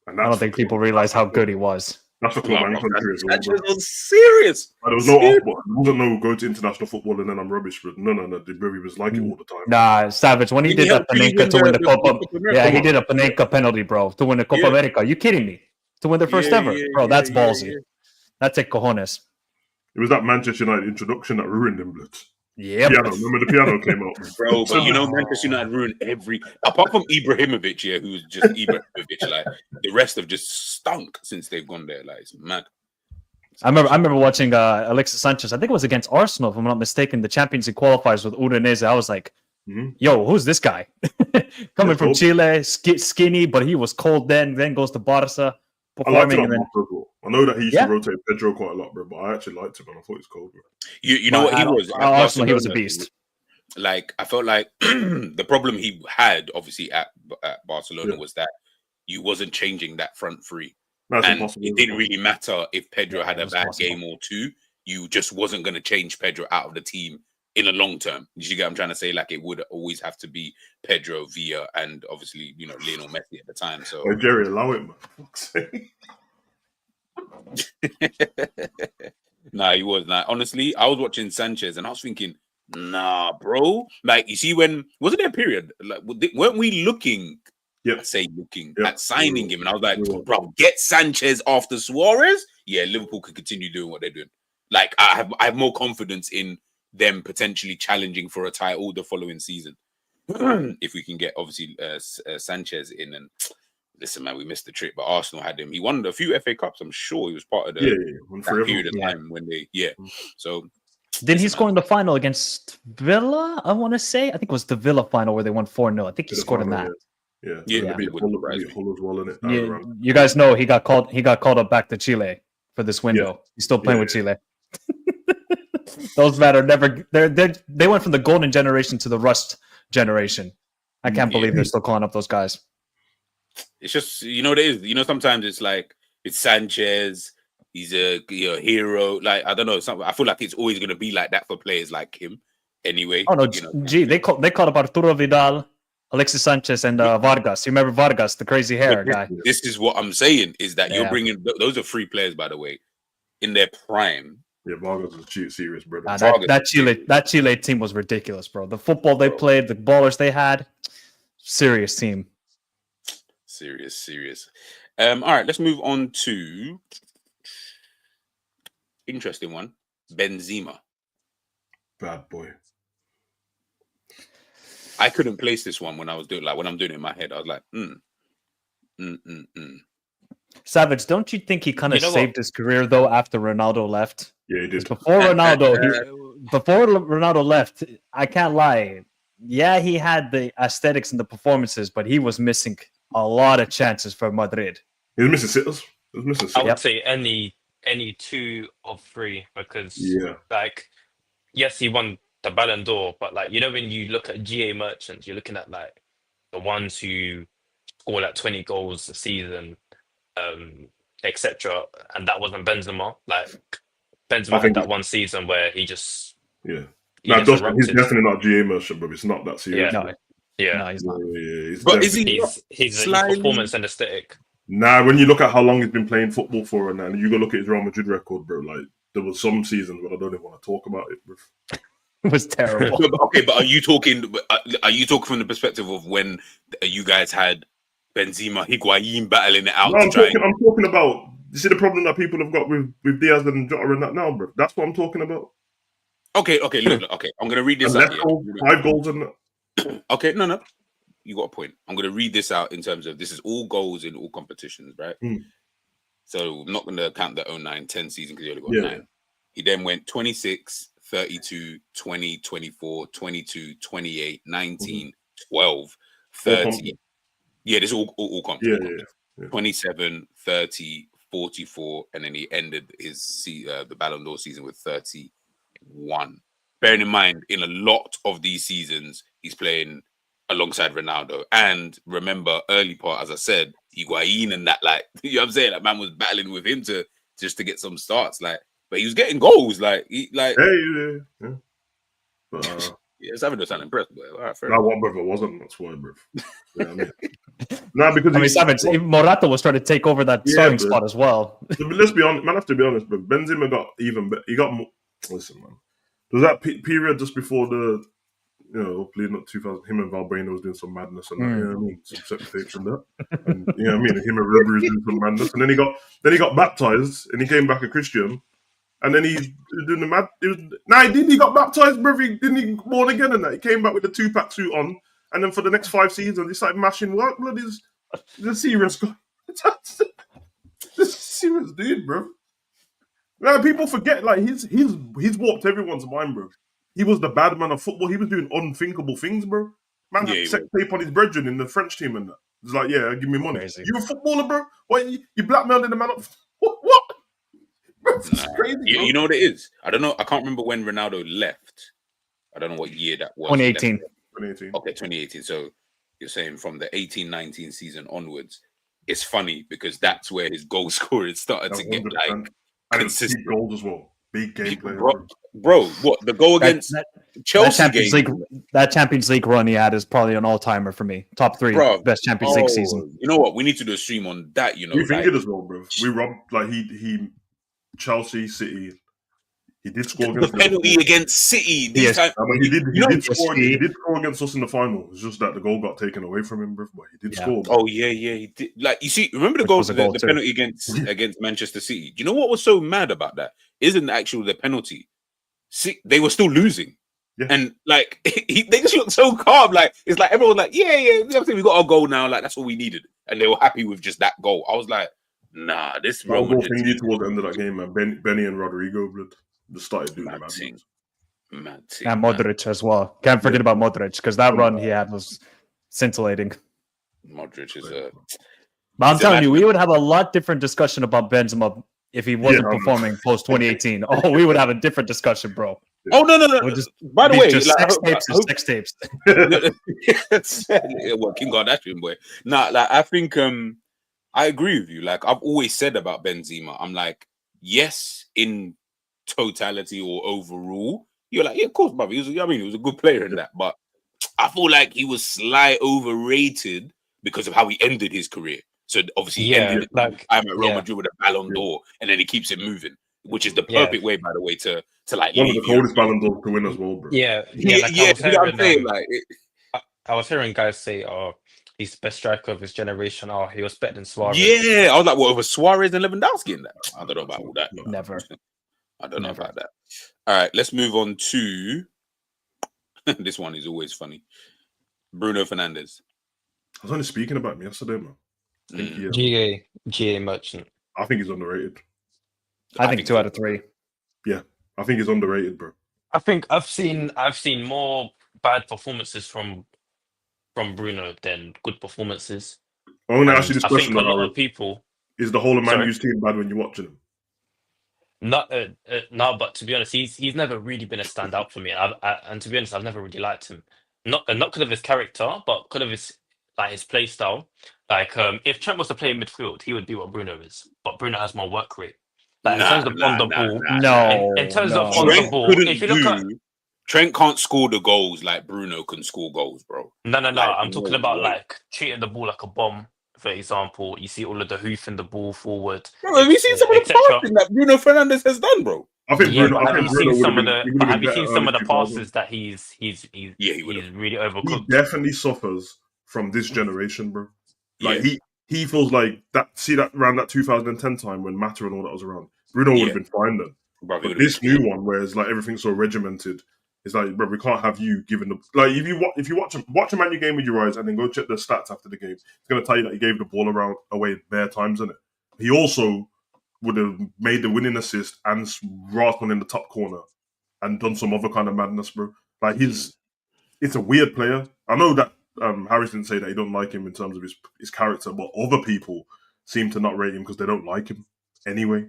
And I that's don't think people realize how good he was. That's for club and country as well, bro. Sanchez was serious. There was no off, there wasn't no go to international football and then I'm rubbish, but no, the bro, he was like it all the time. Nah, Savage, when he did that Panenka to win the Copa, yeah, he did a Panenka penalty, bro, to win the Copa America. Are you kidding me? To win the first ever, bro, that's ballsy. That's a cojones. It was that Manchester United introduction that ruined him, blood. Yeah, remember the piano came out, bro. But you know, Manchester United ruined apart from Ibrahimovic, who's just Ibrahimovic. Like the rest have just stunk since they've gone there. Like it's mad. I remember watching Alexis Sanchez. I think it was against Arsenal, if I'm not mistaken. The Champions League qualifiers with Udinese. I was like, "Yo, who's this guy? Coming from Chile, skinny, but he was cold then. Then goes to Barca, performing." I know that he used to rotate Pedro quite a lot, bro. But I actually liked him, and I thought he was cold, bro. You know what he was? Arsenal, he was a beast. Like I felt like the problem he had, obviously at Barcelona, was that you wasn't changing that front three. That's and impossible. It didn't really matter if Pedro had a bad game or two. You just wasn't going to change Pedro out of the team in the long term. You get what I'm trying to say? Like it would always have to be Pedro, Villa, and obviously Lionel Messi at the time. So Jerry, allow it, man. Fuck's sake. Nah, he was not. Honestly, I was watching Sanchez and I was thinking, nah, bro. Like you see, wasn't there a period? Like weren't we looking? At signing him, and I was like, bro, get Sanchez after Suarez. Yeah, Liverpool could continue doing what they're doing. Like I have more confidence in them potentially challenging for a title the following season if we can get obviously Sanchez in. And listen, man, we missed the trick, but Arsenal had him. He won a few FA Cups. I'm sure he was part of the that period of time when they So did he score in the final against Villa? I want to say I think it was the Villa final where they won 4-0. I think he scored in that. You guys know he got called up back to Chile for this window. He's still playing with Chile. Those men are never. They went from the golden generation to the rust generation. I can't believe they're still calling up those guys. It's just what it is. Sometimes it's like it's Sanchez. He's a hero. Like I don't know. I feel like it's always going to be like that for players like him. Anyway. Oh no, they called up Arturo Vidal, Alexis Sanchez, and Vargas. You remember Vargas, the crazy hair guy? This is what I'm saying, is that you're bringing... Those are free players, by the way, in their prime. Yeah, Vargas is serious, brother. That Chile team was ridiculous, bro. The football they played, the ballers they had, serious team. Serious. All right, let's move on to... Interesting one. Benzema. Bad boy. I couldn't place this one when I was doing when I'm doing it in my head. I was like, Savage, don't you think he kind of saved his career though after Ronaldo left? Yeah, he did. Before Ronaldo left, I can't lie. Yeah, he had the aesthetics and the performances, but he was missing a lot of chances for Madrid. He was missing sitters. I would say any 2 of 3 because yes, he won the Ballon d'Or, but when you look at GA merchants, you're looking at the ones who score 20 goals a season, etc. And that wasn't Benzema. Benzema had that one season where he just he's definitely not GA merchant, but it's not that serious. No, he's not. But he's a performance and aesthetic. Nah, when you look at how long he's been playing football for, and you go look at his Real Madrid record, bro. Like there was some seasons when I don't even want to talk about it, bro. It was terrible. Okay, but are you talking from the perspective of when you guys had Benzema, Higuain battling it out? No, I'm talking about. You see the problem that people have got with Diaz and Jota and that now, bro. That's what I'm talking about. Okay. Look. Okay, I'm gonna read this out. 5 goals in that. Okay, no, you got a point. I'm gonna read this out in terms of this is all goals in all competitions, right? So I'm not gonna count the 09-10 season because he only got 9. He then went 26. 32, 20, 24, 22, 28, 19, 12, 30. Yeah, this is all competitions. 27, 30, 44, and then he ended his the Ballon d'Or season with 31. Bearing in mind, in a lot of these seasons, he's playing alongside Ronaldo. And remember, early part, as I said, Higuain and that, you know what I'm saying? Man was battling with him to get some starts, but he was getting goals, But, Yeah, Savage sound impressed, but all right, fair That enough. one brother wasn't. That's why, bro. You know what I mean? Nah, because I mean, Savage, even Morata was trying to take over that starting bro. spot as well. Let's be honest, man. I have to be honest, but Benzema got even better. He got more. Listen, man. There was that period just before the, leading up to 2000, him and Valbuena was doing some madness and that. You know what I mean? Some sex tapes and that. And you know what I mean? And him and Ribery was doing some madness, and then he got baptized, and he came back a Christian, and then he was doing the mad. He got baptized, bro. Didn't he born again and that? He came back with the 2-pack suit on, and then for the next 5 seasons, he started mashing work. Blood is the serious guy. This serious dude, bro. Now people forget, like he's warped everyone's mind, bro. He was the bad man of football. He was doing unthinkable things, bro. Man had sex tape on his brethren in the French team and that. It's like, yeah, give me money. Crazy. You a footballer, bro? What you blackmailed the man up? What? Bro, it's crazy. Bro. You know what it is? I don't know. I can't remember when Ronaldo left. I don't know what year that was. 2018. 2018. Okay, 2018. So you're saying from the 18-19 season onwards. It's funny because that's where his goal scoring started to get like consistent goals as well. Big game player, bro. What the goal against Chelsea that Champions League run he had is probably an all-timer for me. Top 3 best Champions League season. You know what? We need to do a stream on that. You know, we think it as well, bro. We robbed he Chelsea, City. He did score against the penalty against City. He did score against us in the final. It's just that the goal got taken away from him, bro. But he did score. Oh yeah, he did. Like you see, remember the goal, the penalty against Manchester City. Do you know what was so mad about that? Isn't actually the penalty. See, they were still losing, and like they just looked so calm. Like it's like everyone like, yeah, we got our goal now. Like that's all we needed, and they were happy with just that goal. I was like, nah, this Real Madrid thing towards the end of that game, man. Benny and Rodrigo, blood. Just started doing mad thing. And Modric as well. Can't forget about Modric because that run he had was scintillating. Modric is But I'm telling you, we would have a lot different discussion about Benzema if he wasn't performing post 2018. Oh, we would have a different discussion, bro. Oh no! By the way, just sex tapes. Well, King Kardashian boy. Nah, like I think I agree with you. Like I've always said about Benzema, I'm like, yes, in totality or overall, you're like, yeah, of course, brother. He was a good player in that, but I feel like he was slightly overrated because of how he ended his career. So obviously, he ended like I'm at Real Madrid with a Ballon d'Or, and then he keeps it moving, which is the perfect way, by the way, to like one of the coldest Ballon d'Or to win as well, bro. I was hearing guys say, "Oh, he's the best striker of his generation." Oh, he was better than Suarez. Yeah, I was like, what over Suarez and Lewandowski in that? I don't know about all that. Never. I don't know about that. All right, let's move on to this one is always funny. Bruno Fernandes. I was only speaking about him yesterday, man. GA merchant. I think he's underrated. I think 2 out of 3. Yeah, I think he's underrated, bro. I think I've seen more bad performances from Bruno than good performances. I want to ask you this question. I think a lot of people is the whole of Man U's team bad when you're watching them? No, but to be honest, he's never really been a standout for me. And to be honest, I've never really liked him. Not because of his character, but because of his play style. Like if Trent was to play in midfield, he would be what Bruno is. But Bruno has more work rate. Like in terms of on the ball, in terms of on the ball, if you look at Trent can't score the goals like Bruno can score goals, bro. No. I'm talking about like treating the ball like a bomb. For example, you see all of the hoofing the ball forward. Bro, have you seen some of the passing that Bruno Fernandes has done, bro? I think have you seen some of the passes that he's really overcooked? He definitely suffers from this generation, bro. Like he feels like that. See that around that 2010 time when Mata and all that was around, Bruno would have been fine then. Bro, but this new one, where it's like everything's so regimented, it's like, bro, we can't have you giving the like if you watch a Man U game with your eyes and then go check the stats after the game, it's gonna tell you that he gave the ball away bare times, isn't it? He also would have made the winning assist and rasped one in the top corner and done some other kind of madness, bro. Like it's a weird player. I know that Harris didn't say that he don't like him in terms of his character, but other people seem to not rate him because they don't like him anyway.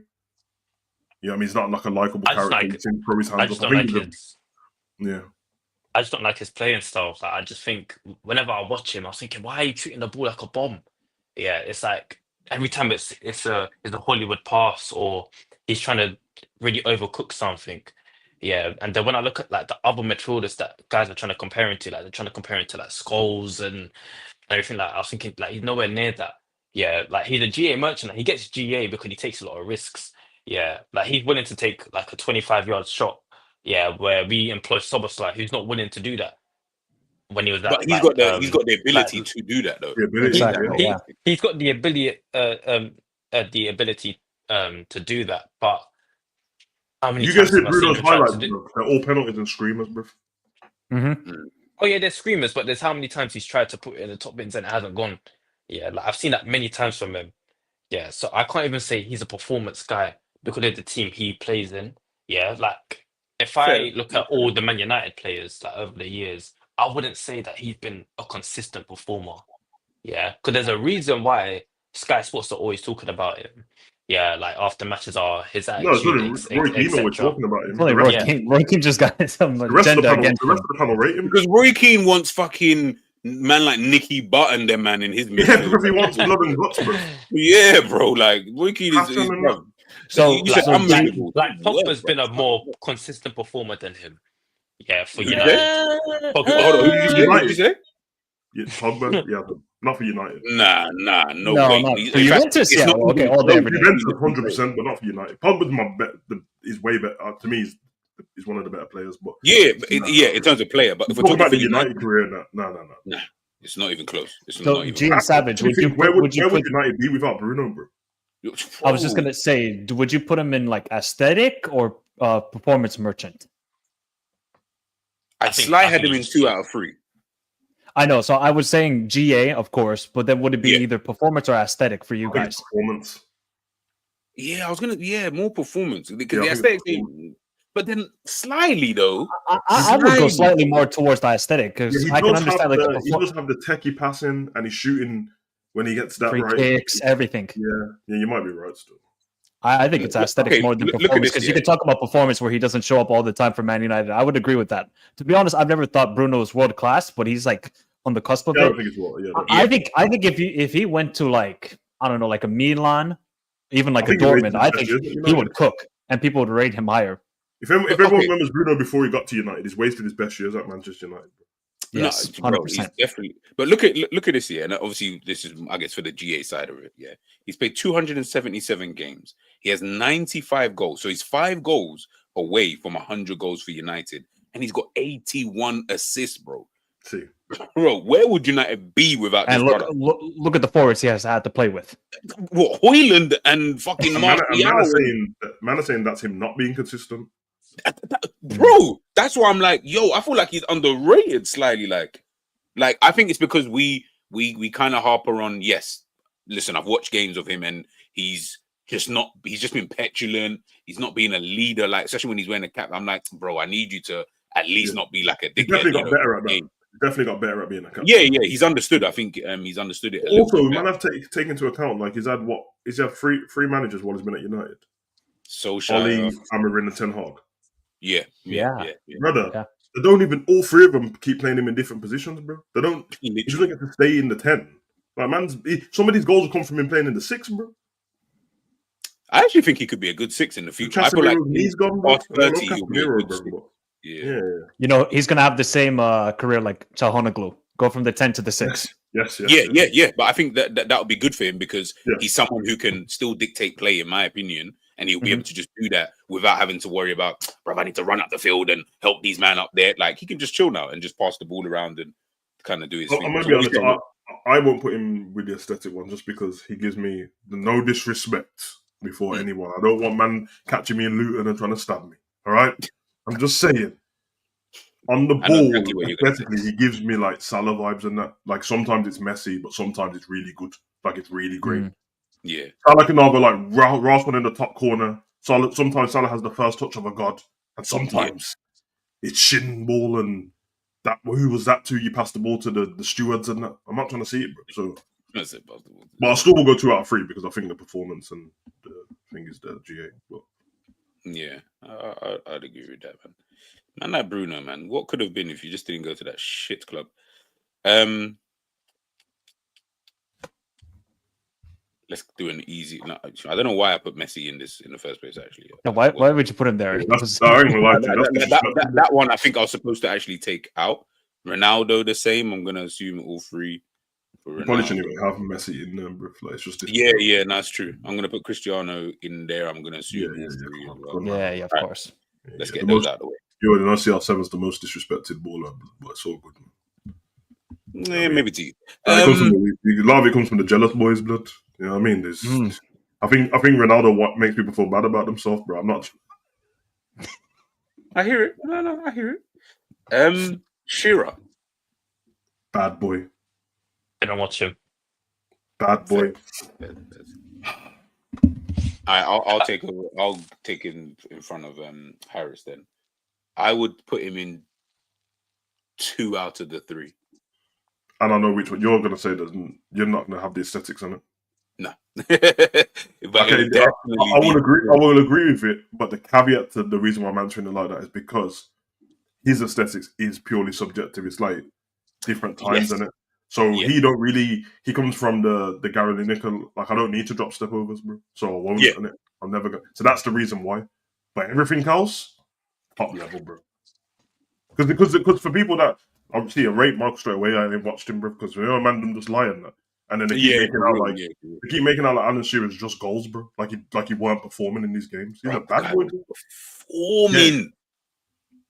You know what I mean? He's not like a likable character. He seems to throw his hands up. Yeah. I just don't like his playing style. Like, I just think whenever I watch him, I was thinking, why are you treating the ball like a bomb? Yeah, it's like every time it's a Hollywood pass or he's trying to really overcook something. Yeah, and then when I look at like the other midfielders that guys are trying to compare him to, like they're trying to compare him to like Scholes and everything. Like I was thinking, like he's nowhere near that. Yeah, like he's a GA merchant. Like, he gets GA because he takes a lot of risks. Yeah, like he's willing to take like a 25-yard shot. Yeah, where we employ Soboslai, who's not willing to do that when he was But at he's got the like ability to do that though. The ability, he, Exactly. yeah. he's got the ability to do that. But how many You guys times see have I seen Bruno's him try to highlights, do? bro. They're all penalties and screamers, bro. Oh yeah, there's screamers, but there's how many times he's tried to put it in the top bins and it hasn't gone. Yeah, like I've seen that many times from him. Yeah, so I can't even say he's a performance guy because of the team he plays in. Yeah, like if I Fair. look at all the Man United players like over the years, I wouldn't say that he's been a consistent performer. Yeah, because there's a reason why Sky Sports are always talking about him. Yeah, like after matches are his No, it's attitude, only Roy Keane we're etc. talking about him. Only The Roy rest, Keane. Roy Keane just got some the rest of the agenda panel, against the rest him. of the panel rate him. Because Roy Keane wants fucking man like Nicky Button, them man in his Yeah, midfield. because he wants blood and guts, bro. Yeah, bro. Like Roy Keane is Passion and bro. So, you said so G, unbelievable. Like Pogba's bro. been a more consistent performer than him. Yeah, for Who you United. say? Pogba. Hold on, who did you say? Who did you say? Yeah, Pogba, yeah, but not for United. Nah, no no, way. no. In For fact, Juventus, it's yeah, not okay, even all day, No, every day. Juventus 100%, but not for United. Pogba's my bet. Is way better to me. Is one of the better players, but in terms of player. But if we're talking talking about for the United career, no. nah, it's not even close. It's So not even G and Savage, would you Where would put? United be without Bruno, bro? close. I was just gonna say, would you put him in like aesthetic or performance merchant? Sly had him in 2 out of 3. I know. So I was saying GA, of course, but then would it be Yeah. either performance or aesthetic for you I think guys? it's performance. Yeah, I was gonna more performance because Yeah, I the think aesthetic thing. But then slyly though, I would go Slightly. slightly more towards the aesthetic Yeah, because he I can does understand have like he does have the techie passing and he's shooting when he gets that free right. kicks, everything. Yeah, you might be right still. I think it's aesthetic Okay, more than look at performance this, because you can talk about performance where he doesn't show up all the time for Man United. I would agree with that. To be honest, I've never thought Bruno was world class, but he's like on the cusp of Yeah, I it. don't think it's what. Yeah, I think if he went to like I don't know like a Milan, even like I a think he raised Dortmund, his I best think years at he United. would cook and people would rate him higher. If everyone remembers Bruno before he got to United, he's wasted his best years at Manchester United. Yes, no, bro, 100%. he's definitely. But look at this here, and obviously this is, I guess, for the GA side of it. Yeah, he's played 277 games. He has 95 goals, so he's 5 goals away from 100 goals for United, and he's got 81 assists, bro. See, Bro, where would United be without this And brother? look at the forwards he has had to play with. What, Hoyland and fucking Martial? Man is saying that's him not being consistent. Bro, that's why I'm like, yo, I feel like he's underrated slightly. Like I think it's because we kind of harper on. Yes, listen, I've watched games of him, and he's just been petulant. He's not being a leader, like especially when he's wearing a cap. I'm like, bro, I need you to at least not be like a He dickhead. definitely got better at that. Definitely got better at being a captain. Yeah, he's understood. I think he's understood it. Also, man, I've taken into account like he's had three managers while he's been at United. Solskjaer, Oli, Amarin, and Ten Hag. Yeah. Brother, Yeah. they don't even. All three of them keep playing him in different positions, bro. They don't. He doesn't get to stay in the 10. Like some of these goals will come from him playing in the 6, bro. I actually think he could be a good 6 in the future. I feel like he's gone, bro. past 30, he'll be a good bro. 6. Yeah. You know, he's gonna have the same career like Çalhanoğlu. Go from the 10 to the 6. Yes. Yeah. But I think that would be good for him because he's someone who can still dictate play, in my opinion, and he'll be able to just do that without having to worry about, bro, I need to run up the field and help these men up there. Like he can just chill now and just pass the ball around and kind of do his thing. I'm gonna be honest. I won't put him with the aesthetic one just because he gives me the no disrespect before anyone. I don't want man catching me in Luton and trying to stab me. All right, I'm just saying. On the ball, aesthetically, he gives me like Salah vibes and that. Like sometimes it's messy, but sometimes it's really good. Like it's really great. Yeah, Salah can either like rasp one in the top corner. Sometimes Salah has the first touch of a god, and sometimes it's shin ball and that. Who was that to? You passed the ball to the stewards and that. I'm not trying to see it, bro. So, but I still will go 2 out of 3 because I think the performance and the thing is the GA. But yeah, I'd agree with that, man. Man, that Bruno, man, what could have been if you just didn't go to that shit club? let's do an easy. No, I don't know why I put Messi in this in the first place. Actually, No, why would you put him there? That one I think I was supposed to actually take out. Ronaldo the same. I'm gonna assume all three. You probably shouldn't even have Messi in there, bro. Like, it's just yeah, that's true. I'm gonna put Cristiano in there. I'm gonna assume all three. Yeah, of course. Let's get those out of the way. Yo, the CR7's the most disrespected baller, but it's all good, man. Yeah, maybe to you. A lot of it comes from the jealous boys' blood. You know what I mean? There's, I think Ronaldo what makes people feel bad about themselves, bro. I'm not. I hear it. No, I hear it. Shearer, bad boy. I don't watch him. Bad boy. I'll take him in front of Harris. Then I would put him in 2 out of the 3. And I know which one you're going to say. You're not going to have the aesthetics on it. No. Okay, I will agree. I will agree with it. But the caveat to the reason why I'm answering it like that is because his aesthetics is purely subjective. It's like different times in it. So he don't really. He comes from the Gary Lineker. Like, I don't need to drop step overs, bro. So I won't. Yeah. I'm never gonna. So that's the reason why. But everything else, top level, bro. Because for people that obviously rate Mark straight away, I ain't watched him, bro. Because man, them just lying that, and then they keep making out like Alan Shearer's just goals, bro. Like he weren't performing in these games. He's a bad boy. Performing. Yeah.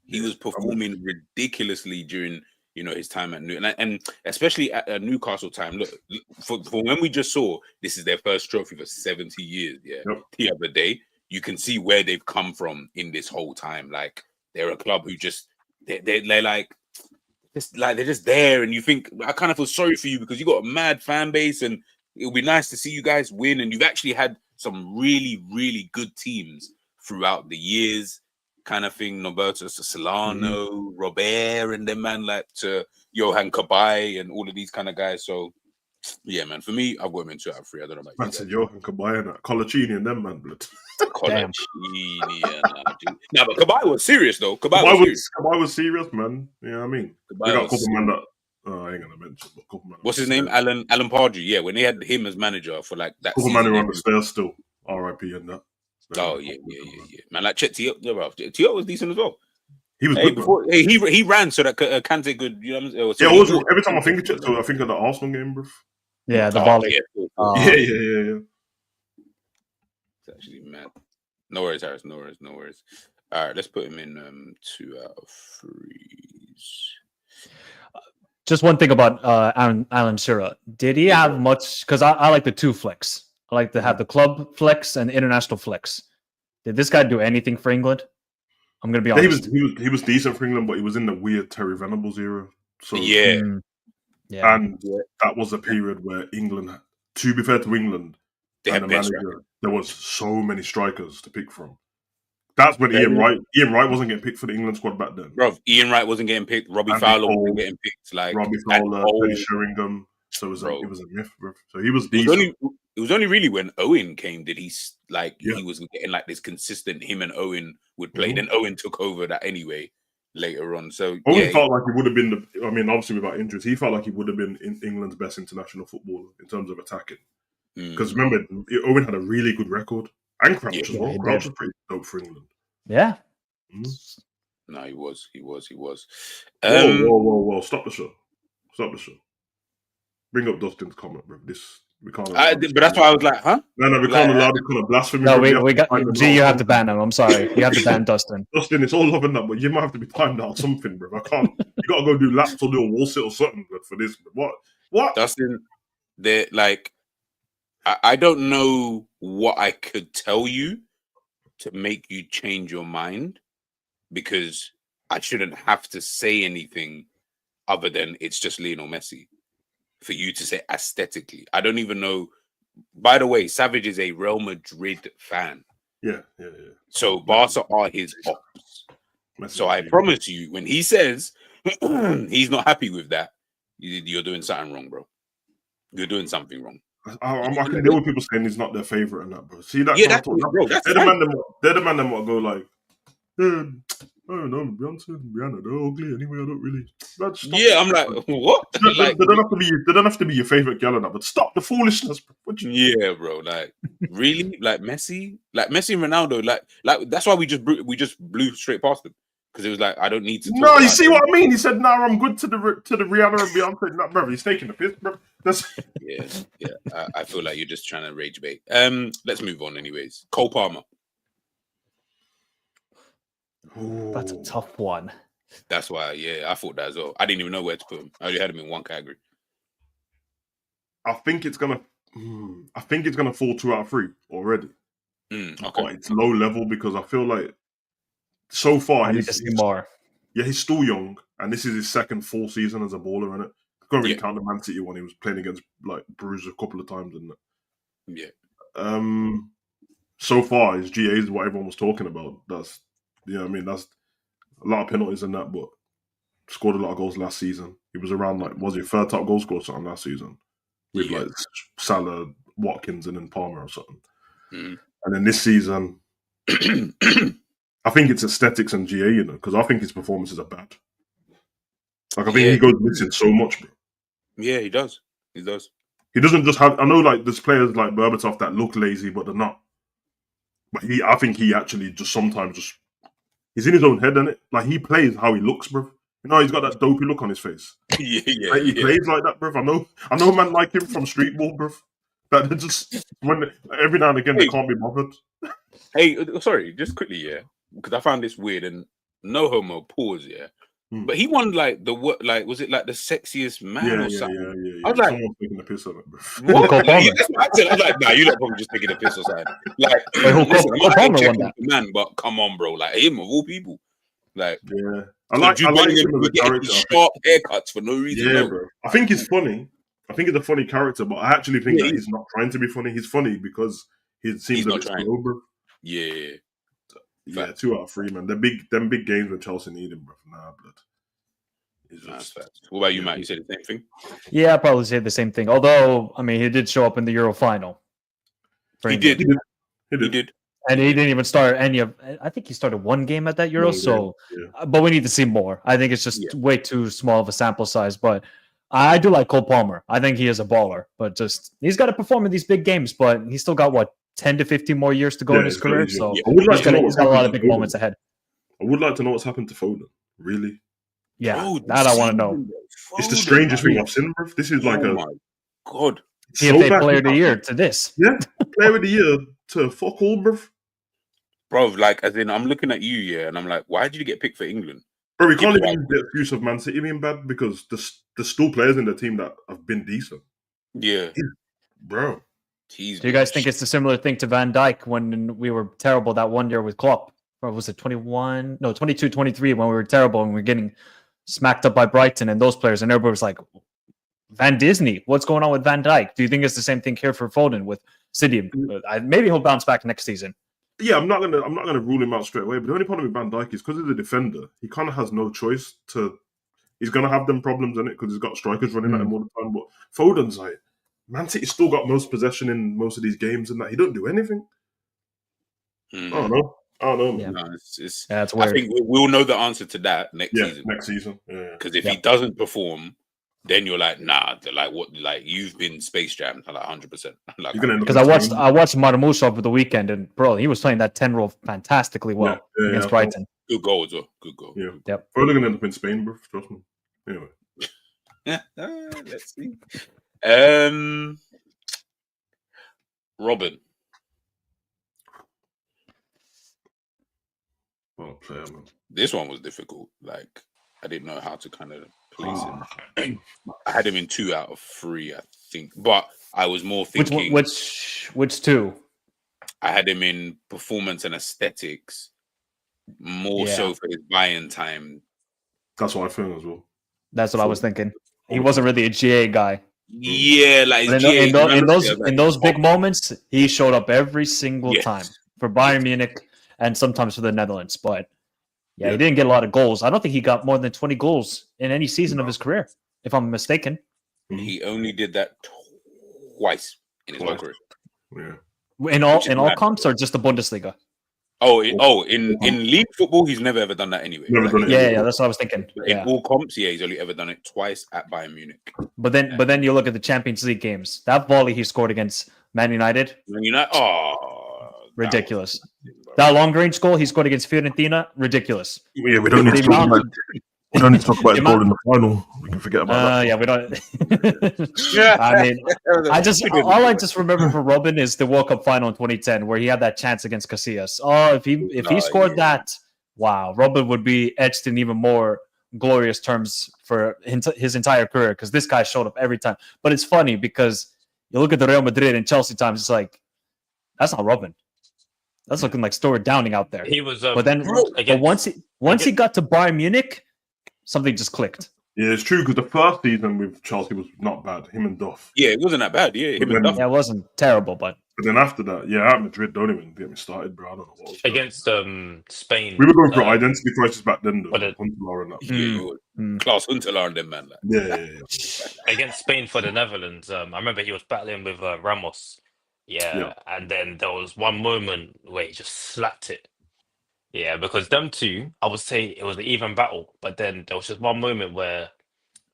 He was performing ridiculously during his time at Newcastle, and especially at Newcastle time. Look, for when we just saw this is their first trophy for 70 years. The other day, you can see where they've come from in this whole time. Like they're a club who just they're like they're just there, and you think I kind of feel sorry for you because you got a mad fan base, and it'll be nice to see you guys win, and you've actually had some really, really good teams throughout the years. Kind of thing, Norberto Solano, Robert, and then man like to Johan Kabay and all of these kind of guys. So yeah, man, for me, I've got him in 2 out of 3. I don't know about you. That's Johan Kabay and Colaccini and them, man, blood. Colaccini, but Kabay was serious though. Kabay was serious, man. You know what I mean? We got a couple man that I ain't gonna mention, but a couple man. What's his name? Alan Pardew. Yeah, when they had him as manager for like that. Couple man who on the stairs still. R.I.P. and that. Oh yeah. Man, like 𝐶𝐄 was decent as well. He was good. Before, he ran so that 𝐾𝐃 could, you know what I'm saying? Every time I think of 𝐶𝐄, I think of the Arsenal game, bro. Yeah, the volley. Yeah. It's actually mad. No worries, Harris. No worries. All right, let's put him in 2 out of 3. Just one thing about Alan Shearer. Did he have much? Because I like the 2 flex. I like to have the club flex and international flex. Did this guy do anything for England? I'm going to be honest. He was decent for England, but he was in the weird Terry Venables era. So and that was a period where England, to be fair to England, and the manager, there was so many strikers to pick from. That's when Ian Wright wasn't getting picked for the England squad back then. Bro, Ian Wright wasn't getting picked. Robbie Fowler wasn't getting picked. Like Robbie Fowler, Teddy Sheringham. So it was a myth, bro. So he was decent. It was only really when Owen came did he was getting like this consistent. Him and Owen would play. Then Owen took over that anyway later on. So Owen felt like he would have been obviously without injuries, he felt like he would have been in England's best international footballer in terms of attacking. Because remember, Owen had a really good record and Crouch as well. Crouch was pretty dope for England. Yeah. No, he was. Whoa! Stop the show. Bring up Dustin's comment, bro. We can't. But that's why I was like, huh? No, we can't allow this kind of blasphemy. No, we got G. You have to ban him. I'm sorry, you have to ban Dustin. Dustin, it's all love and that, but you might have to be timed out something, bro. I can't. You got to go do laps or do a wall sit or something, bro, for this. Bro. What? Dustin, they're like, I don't know what I could tell you to make you change your mind, because I shouldn't have to say anything other than it's just Lionel Messi for you to say aesthetically. I don't even know. By the way, Savage is a Real Madrid fan. Yeah. So Barca are his ops. So I promise you, when he says he's not happy with that, you're doing something wrong, bro. You're doing something wrong. I can deal with people saying he's not their favorite and that, bro. See that? Yeah, bro. They're the man that go like, don't know, Beyonce and Rihanna, they're ugly anyway. I don't really. Man, stop. Yeah, I'm like, what? Like, they don't have to be. They don't have to be your favorite girl and that. But stop the foolishness. yeah, bro. Like, really? Like Messi? Like Messi and Ronaldo? Like that's why we just blew straight past them because it was like I don't need to. No, you see what I mean? He said, "Nah, I'm good to the Rihanna and Beyonce." Nah, bro, he's taking the piss, bro. That's yeah. I feel like you're just trying to rage bait. Let's move on, anyways. Cole Palmer. That's a tough one. That's why, yeah, I thought that as well. I didn't even know where to put him. I only had him in one category. I think it's gonna fall 2 out of 3 already. Okay, but it's low level because I feel like so far he's more. Yeah, he's still young, and this is his second full season as a baller, innit? Can't really count the Man City when he was playing against like Bruges a couple of times, and so far his GA is what everyone was talking about. That's I mean that's a lot of penalties and that, but scored a lot of goals last season. He was around like was he third top goal scorer or something last season with like Salah, Watkins, and then Palmer or something. And then this season, I think it's aesthetics and GA, because I think his performances are bad. Like I think he goes missing so much, bro. Yeah, he does. He does. He doesn't just have. I know, like there's players like Berbatov that look lazy, but they're not. But I think he actually just sometimes he's in his own head, innit? Like he plays how he looks, bro. He's got that dopey look on his face. He plays like that, bro. I know, man, like him from street ball, bro. That they just every now and again they can't be bothered. Hey, sorry, just quickly, because I found this weird and no homo. Pause, But he won like was it like the sexiest man or something? Yeah. I was like, someone's taking the piss on it, bro. What? I was like, nah, you're not probably just taking a piss or something. Like, listen, I'm not checking the man, but come on, bro. Like him of all people. Like, I like him as a character. Sharp haircuts for no reason. Yeah, bro. I think he's funny. I think he's a funny character, but I actually think that he's not trying to be funny. He's funny because he seems a bit slow, bro. Yeah. 2 out of 3, man. Them big games when Chelsea need him, bro. Nah, blood. What about you, Matt? You said the same thing? Yeah, I probably say the same thing. Although, I mean, he did show up in the Euro final. He did. And he didn't even start any of. I think he started one game at that Euro. But we need to see more. I think it's just way too small of a sample size. But I do like Cole Palmer. I think he is a baller. But he's got to perform in these big games. But he's still got 10 to 15 more years to go in his career. So he's got a lot of big moments ahead. I would like to know what's happened to Foden. Really? Yeah, that I want to know. It's the strangest thing I've seen, bro. This is like my God. PFA Player of the Year to this. Yeah, Player of the Year to fuck all, bro. Bro, like, as in, I'm looking at you, and I'm like, why did you get picked for England? Bro, we can't even use the excuse of Man City being bad because there's still players in the team that have been decent. Yeah. Bro. Do you guys think it's a similar thing to Van Dijk when we were terrible that one year with Klopp? Or was it 21? No, 22, 23 when we were terrible and we were getting smacked up by Brighton and those players. And everybody was like, Van Disney, what's going on with Van Dijk? Do you think it's the same thing here for Foden with City? Maybe he'll bounce back next season. Yeah, I'm not gonna rule him out straight away. But the only problem with Van Dijk is because he's a defender, he kind of has no choice to. He's gonna have them problems in it because he's got strikers running at him all the time. But Foden's like, Man City's still got most possession in most of these games, and that he don't do anything. I don't know. Yeah. No, it's that's weird. I think we'll know the answer to that next season. Next season. Because if he doesn't perform, then you're like, nah. They're like, what? Like you've been space jammed. I'm like 100%. Because I watched Marmoush over the weekend, and bro, he was playing that 10 role fantastically well against Brighton. Good goal as well. Good goal. Yeah. Yep. Probably gonna end up in Spain, bro. Trust me. Anyway. Let's see. Robin. Oh, player, man. This one was difficult. Like I didn't know how to kind of place him. I had him in 2 out of 3, I think, but I was more thinking which two. I had him in performance and aesthetics, more so for his buy-in time. That's what I feel as well. That's what I was thinking. He wasn't really a GA guy. Yeah, like in those big moments, he showed up every single time for Bayern Munich and sometimes for the Netherlands. But he didn't get a lot of goals. I don't think he got more than 20 goals in any season of his career, if I'm mistaken. He only did that twice in his whole career. Yeah. In all comps or just the Bundesliga? In league football, he's never ever done that anyway. Never done it. Yeah, that's what I was thinking. But in all comps, he's only ever done it twice at Bayern Munich. But then you look at the Champions League games. That volley he scored against Man United. Ridiculous. That long range goal he scored against Fiorentina, ridiculous. Yeah, we don't need to talk about. We don't need to talk about his goal in the final. We can forget about that. Yeah, we don't. I mean, all I just remember for Robin is the World Cup final in 2010, where he had that chance against Casillas. Oh, if he scored that, wow, Robin would be etched in even more glorious terms for his entire career, because this guy showed up every time. But it's funny because you look at the Real Madrid and Chelsea times, it's like, that's not Robin. That's looking like Stuart Downing out there. He was, but once he got to Bayern Munich, something just clicked. Yeah, it's true, because the first season with Chelsea was not bad. Him and Duff. Yeah, it wasn't that bad. Yeah, it wasn't terrible, but then after that, at Madrid, don't even get me started, bro. I don't know what was against Spain. We were going through identity crisis back then, though. Klaus Huntelaar and them, man. Yeah. Against Spain for the Netherlands, I remember he was battling with Ramos. Yeah, and then there was one moment where he just slapped it. Yeah, because them two, I would say it was an even battle. But then there was just one moment where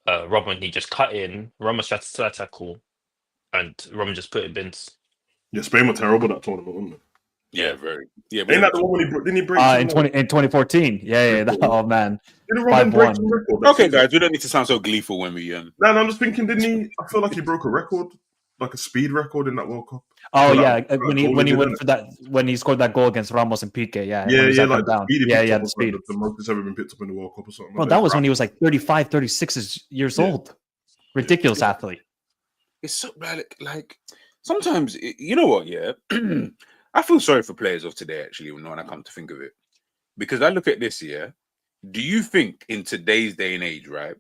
Robin, he just cut in, Ramos tried to tackle, and Robin just put it bins. Yeah, Spain were terrible that tournament, wasn't it? Yeah, very. Yeah, ain't that the one when didn't he break? In 2014. Yeah. Oh man. Didn't Robin break some record? Okay, guys, we don't need to sound so gleeful when we No, I'm just thinking, didn't he? I feel like he broke a record, like a speed record in that World Cup. Oh yeah, when he went for that, when he scored that goal against Ramos and Piqué, like down. The speed. The most that's ever been picked up in the World Cup or something. Well, that was when he was like 35, 36 years old. Ridiculous athlete. It's so like sometimes you know what? Yeah, I feel sorry for players of today. Actually, when I come to think of it, because I look at this. Yeah, do you think in today's day and age, right,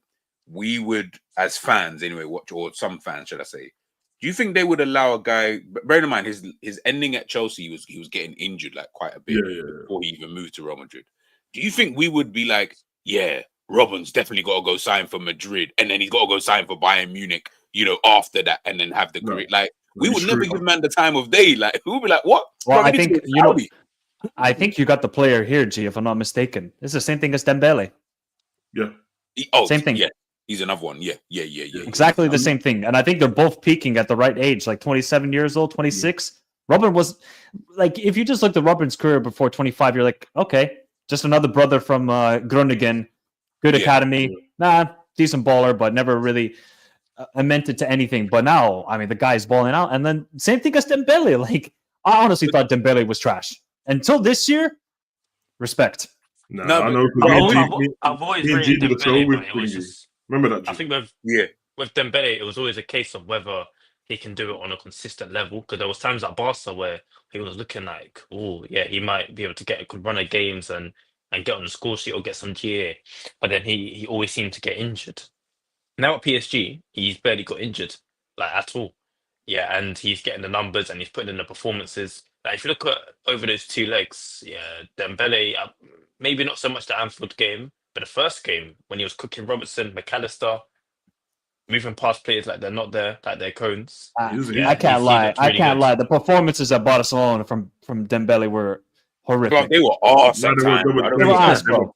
we would, as fans anyway, or some fans, should I say? Do you think they would allow a guy? Bear in mind, his ending at Chelsea he was getting injured like quite a bit before he even moved to Real Madrid. Do you think we would be like, yeah, Robin's definitely got to go sign for Madrid, and then he's got to go sign for Bayern Munich, after that, and then have the career? Like we would never give man the time of day. Like we would be like, what? Well, I think I think you got the player here, G, if I'm not mistaken. It's the same thing as Dembele. Yeah. Same thing. Yeah. He's another one. Yeah. Exactly the same thing. And I think they're both peaking at the right age, like 27 years old, 26. Robin was like, if you just looked at Robin's career before 25, you're like, okay, just another brother from Groningen, good academy. Nah, decent baller, but never really amounted to anything. But now, I mean, the guy's balling out. And then same thing as Dembele. Like, I honestly thought Dembele was trash. Until this year, respect. No, I know. I've always rated Dembele, but it was just... Remember that? I think with Dembele, it was always a case of whether he can do it on a consistent level. Because there was times at Barca where he was looking like, oh yeah, he might be able to get a good run of games and get on the score sheet or get some GA. But then he always seemed to get injured. Now at PSG, he's barely got injured, like at all. Yeah, and he's getting the numbers and he's putting in the performances. Like, if you look at over those two legs, Dembele, maybe not so much the Anfield game, but the first game when he was cooking Robertson, McAllister, moving past players like they're not there, like they're cones. I can't lie. The performances at Barcelona from Dembele were horrific. Bro, they were awesome. They were awesome, bro.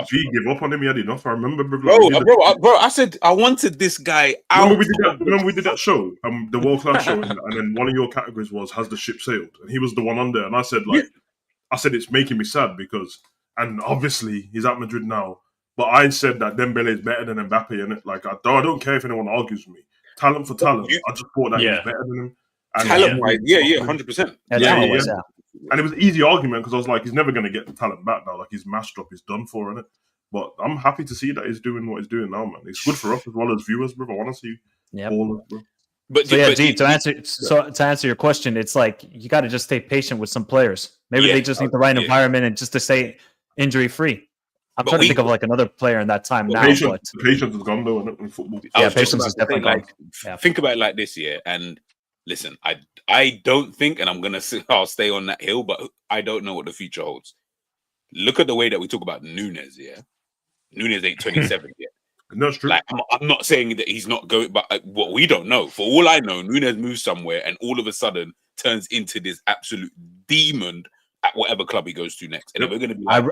G gave up on him. He had enough. I remember, bro. I said I wanted this guy out. Remember we did that show, the World Class show, and then one of your categories was "Has the ship sailed?" And he was the one on there, and I said it's making me sad because. And obviously, he's at Madrid now. But I said that Dembele is better than Mbappe, innit? Like, I don't care if anyone argues with me. Talent for talent. I just thought that he was better than him. Talent-wise, 100%. And it was an easy argument because I was like, he's never going to get the talent back now. Like, he's mashed up, he's done for, innit? But I'm happy to see that he's doing what he's doing now, man. It's good for us as well as viewers, bro. I want to see ballers, bro. To answer your question, it's like you got to just stay patient with some players. Maybe they just need the right environment and just to stay injury free. I'm trying to think of like another player in that time now. Patience is gone though in football. Patience is definitely gone. Think about it like this, and listen, I don't think, and I'll stay on that hill, but I don't know what the future holds. Look at the way that we talk about Nunes. Nunes ain't 27 yet. That's true. Like, I'm not saying that he's not going, but what we don't know. For all I know, Nunes moves somewhere and all of a sudden turns into this absolute demon at whatever club he goes to next. And if we're going to be like,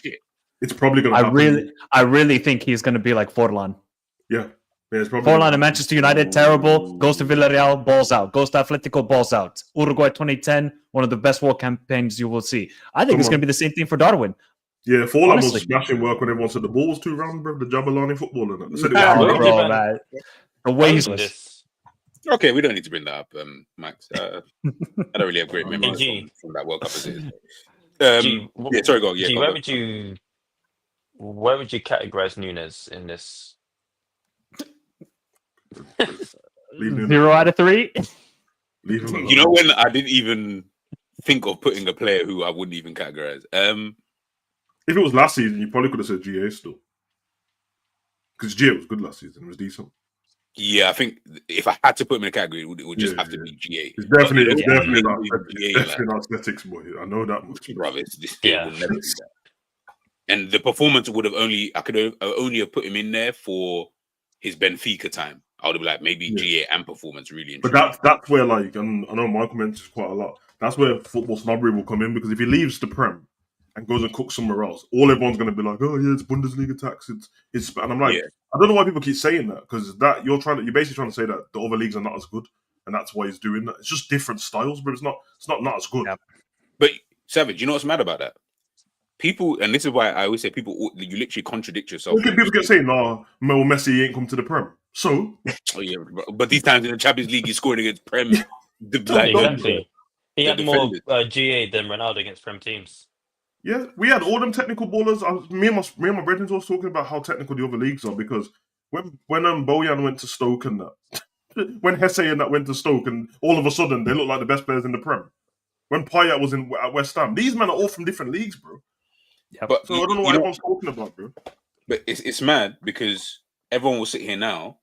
shit. It's probably going to happen. I really think he's going to be like Forlan. Yeah. It's probably Forlan at Manchester United, terrible. Goes to Villarreal, balls out. Goes to Atletico, balls out. Uruguay 2010, one of the best world campaigns you will see. I think it's going to be the same thing for Darwin. Yeah, Forlan was smashing work when everyone said the ball was too round, bro. The Jabulani football and that. Bro, man. The way he's okay, we don't need to bring that up, Max. I don't really have great memories from that World Cup as it is. Yeah, sorry, go on. Yeah, where would you categorize Nunes in this? 0 out of 3. You know when I didn't even think of putting a player who I wouldn't even categorize. If it was last season, you probably could have said 𝐒𝐄 still, because 𝐒𝐄 was good last season. It was decent. Yeah, I think if I had to put him in a category, it would just have to be 𝐒𝐄. It's definitely not aesthetics, boy. I know that much, brother. Will never do that. And the performance would have I could have only have put him in there for his Benfica time. I would have like maybe 𝐒𝐄 and performance really. But that's where like, and I know Michael mentions quite a lot. That's where football snobbery will come in, because if he leaves the Prem and goes and cooks somewhere else, all everyone's going to be like, oh yeah, it's Bundesliga tax. It's and I'm like, I don't know why people keep saying that, because that you're basically trying to say that the other leagues are not as good, and that's why he's doing that. It's just different styles, but it's not as good. Yeah. But Savage, you know what's mad about that? People, and this is why I always say you literally contradict yourself. People get saying, no, Messi ain't come to the Prem. So, oh yeah, but these times in the Champions League, he's scoring against Prem. Exactly. He had more 𝐒𝐄 than Ronaldo against Prem teams. Yeah, we had all them technical ballers. Me and my brethren was talking about how technical the other leagues are, because when Bojan went to Stoke and that, when Hesse and that went to Stoke, and all of a sudden they look like the best players in the Prem. When Payet was at West Ham, these men are all from different leagues, bro. Yeah, but so I don't know what everyone's talking about, bro. But it's mad because everyone will sit here now,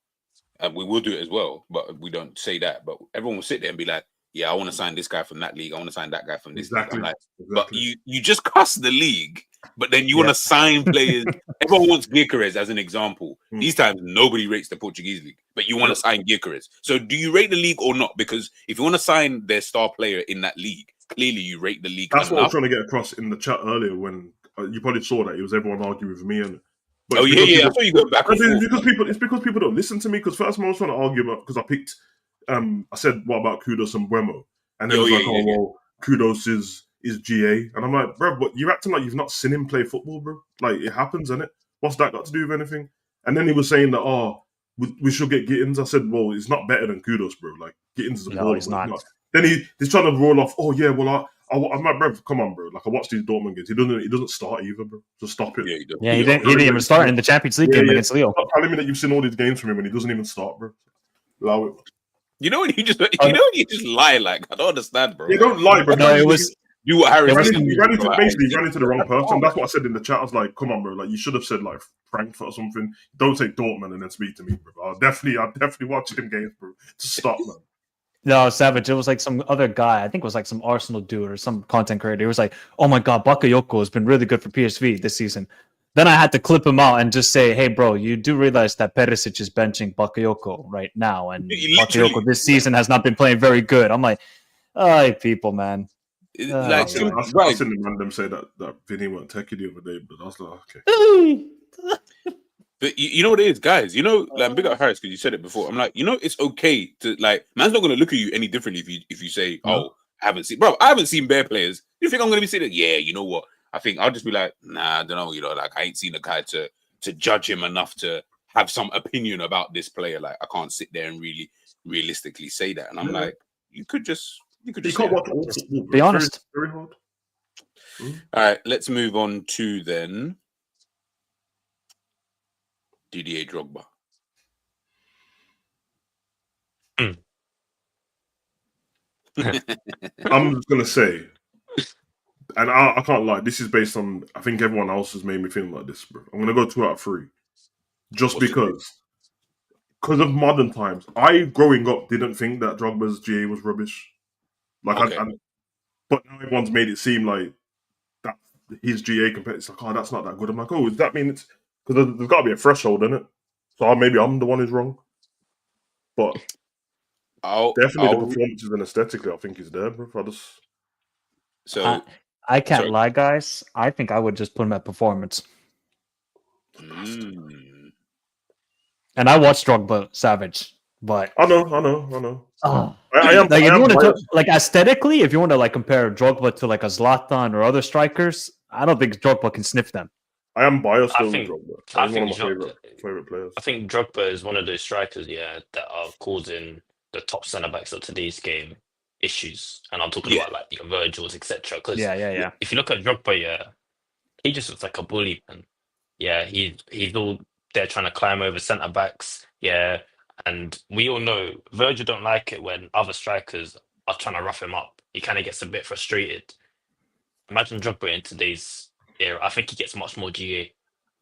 and we will do it as well, but we don't say that. But everyone will sit there and be like, yeah, I want to sign this guy from that league. I want to sign that guy from this league. I'm like, but you just cuss the league, but then you want to sign players. Everyone wants 𝐒𝐃 as an example. These times, nobody rates the Portuguese league, but you want to sign 𝐒𝐃. So do you rate the league or not? Because if you want to sign their star player in that league, clearly you rate the league. That's what I was trying to get across in the chat earlier when you probably saw that it was everyone arguing with me. But I saw you go back and forth. It's because people don't listen to me. Because first I was trying to argue about, because I picked. I said, what about Kudus and Buemo? And then it was well, Kudus is 𝐒𝐄. And I'm like, bro, but you're acting like you've not seen him play football, bro. Like, it happens, innit? What's that got to do with anything? And then he was saying that, we should get Gittins. I said, well, he's not better than Kudus, bro. Like, Gittins is a baller. He's not. Then he's trying to roll off, oh, yeah, well, I'm like, bro, come on, bro. Like, I watched these Dortmund games. He doesn't start either, bro. Just stop it. Yeah, he didn't even start in the Champions League game against Leo. Stop telling me that you've seen all these games from him and he doesn't even start, bro. Allow it. You know when you just lie, like, I don't understand, bro. You don't lie, bro. No, it was do what Harry ran into the wrong person. That's what I said in the chat. I was like, come on, bro. Like, you should have said like Frankfurt or something. Don't say Dortmund and then speak to me, bro. I'll definitely watch them games, bro. To stop, man. No, Savage. It was like some other guy. I think it was like some Arsenal dude or some content creator. He was like, "Oh my God, Bakayoko has been really good for PSV this season." Then I had to clip him out and just say, "Hey, bro, you do realize that Perisic is benching Bakayoko right now, and Bakayoko this season has not been playing very good." I'm like, "Oh, people, man." I seen the random say that Vinny won't take it the other day, but I was like, okay. But you know what it is, guys? You know, like, big up Harris because you said it before. I'm like, you know, it's okay to, like, man's not going to look at you any differently if you say, oh, I haven't seen bare players. You think I'm going to be saying, yeah, you know what? I think I'll just be like, nah, I don't know, you know, like, I ain't seen a guy to judge him enough to have some opinion about this player. Like, I can't sit there and really realistically say that. And I'm like, you could just be honest. Very hard. All right, let's move on to then Didier Drogba. I'm just gonna say, and I can't lie. This is based on, I think everyone else has made me feel like this, bro. I'm gonna go 2 out of 3, just because of modern times. I, growing up, didn't think that Drogba's 𝐒𝐄 was rubbish. Like, but now everyone's made it seem like that his 𝐒𝐄 compared. It's like, oh, that's not that good. I'm like, oh, does that mean it's because there's got to be a threshold in it? So maybe I'm the one who's wrong. But definitely the performances and aesthetically, I think he's there, bro. I can't Sorry. lie, guys. I think I would just put him at performance. Mm. And I watched Drogba Savage, but I know. oh, I am. like I if you am want to talk, biased. like aesthetically, if you want to like compare Drogba to like a Zlatan or other strikers, I don't think Drogba can sniff them. I am biased I though with think- Drogba. I He's one of think my Drogba- favorite players. I think Drogba is one of those strikers, that are causing the top centre backs of today's game issues. And I'm talking about like your Virgils, etc. Because Yeah. if you look at Drogba, he just looks like a bully, man. Yeah, he's all there trying to climb over centre backs. Yeah, and we all know Virgil don't like it when other strikers are trying to rough him up. He kind of gets a bit frustrated. Imagine Drogba in today's era. I think he gets much more GA.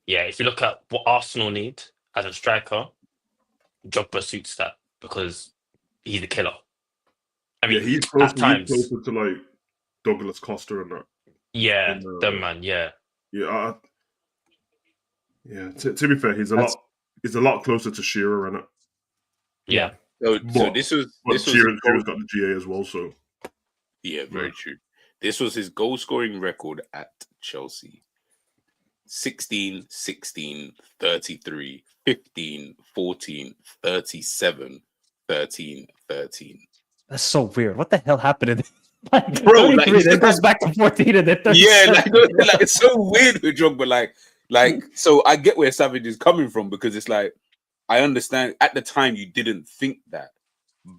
Yeah, if you look at what Arsenal need as a striker, Drogba suits that because he's a killer. I mean, he's at times, closer to like Douglas Costa and that. yeah, them man, yeah. Yeah, to be fair, he's a lot closer to Shearer, isn't it? Yeah. So this was Shearer's got the GA as well. So yeah, very true. This was his goal scoring record at Chelsea. 16, 16, 33, 15, 14, 37, 13, 13. That's so weird. What the hell happened in like, Bro, like, it goes back to 14 and then 37. Yeah, like it's so weird with Drogba. Like, so I get where Savage is coming from because it's like I understand at the time you didn't think that,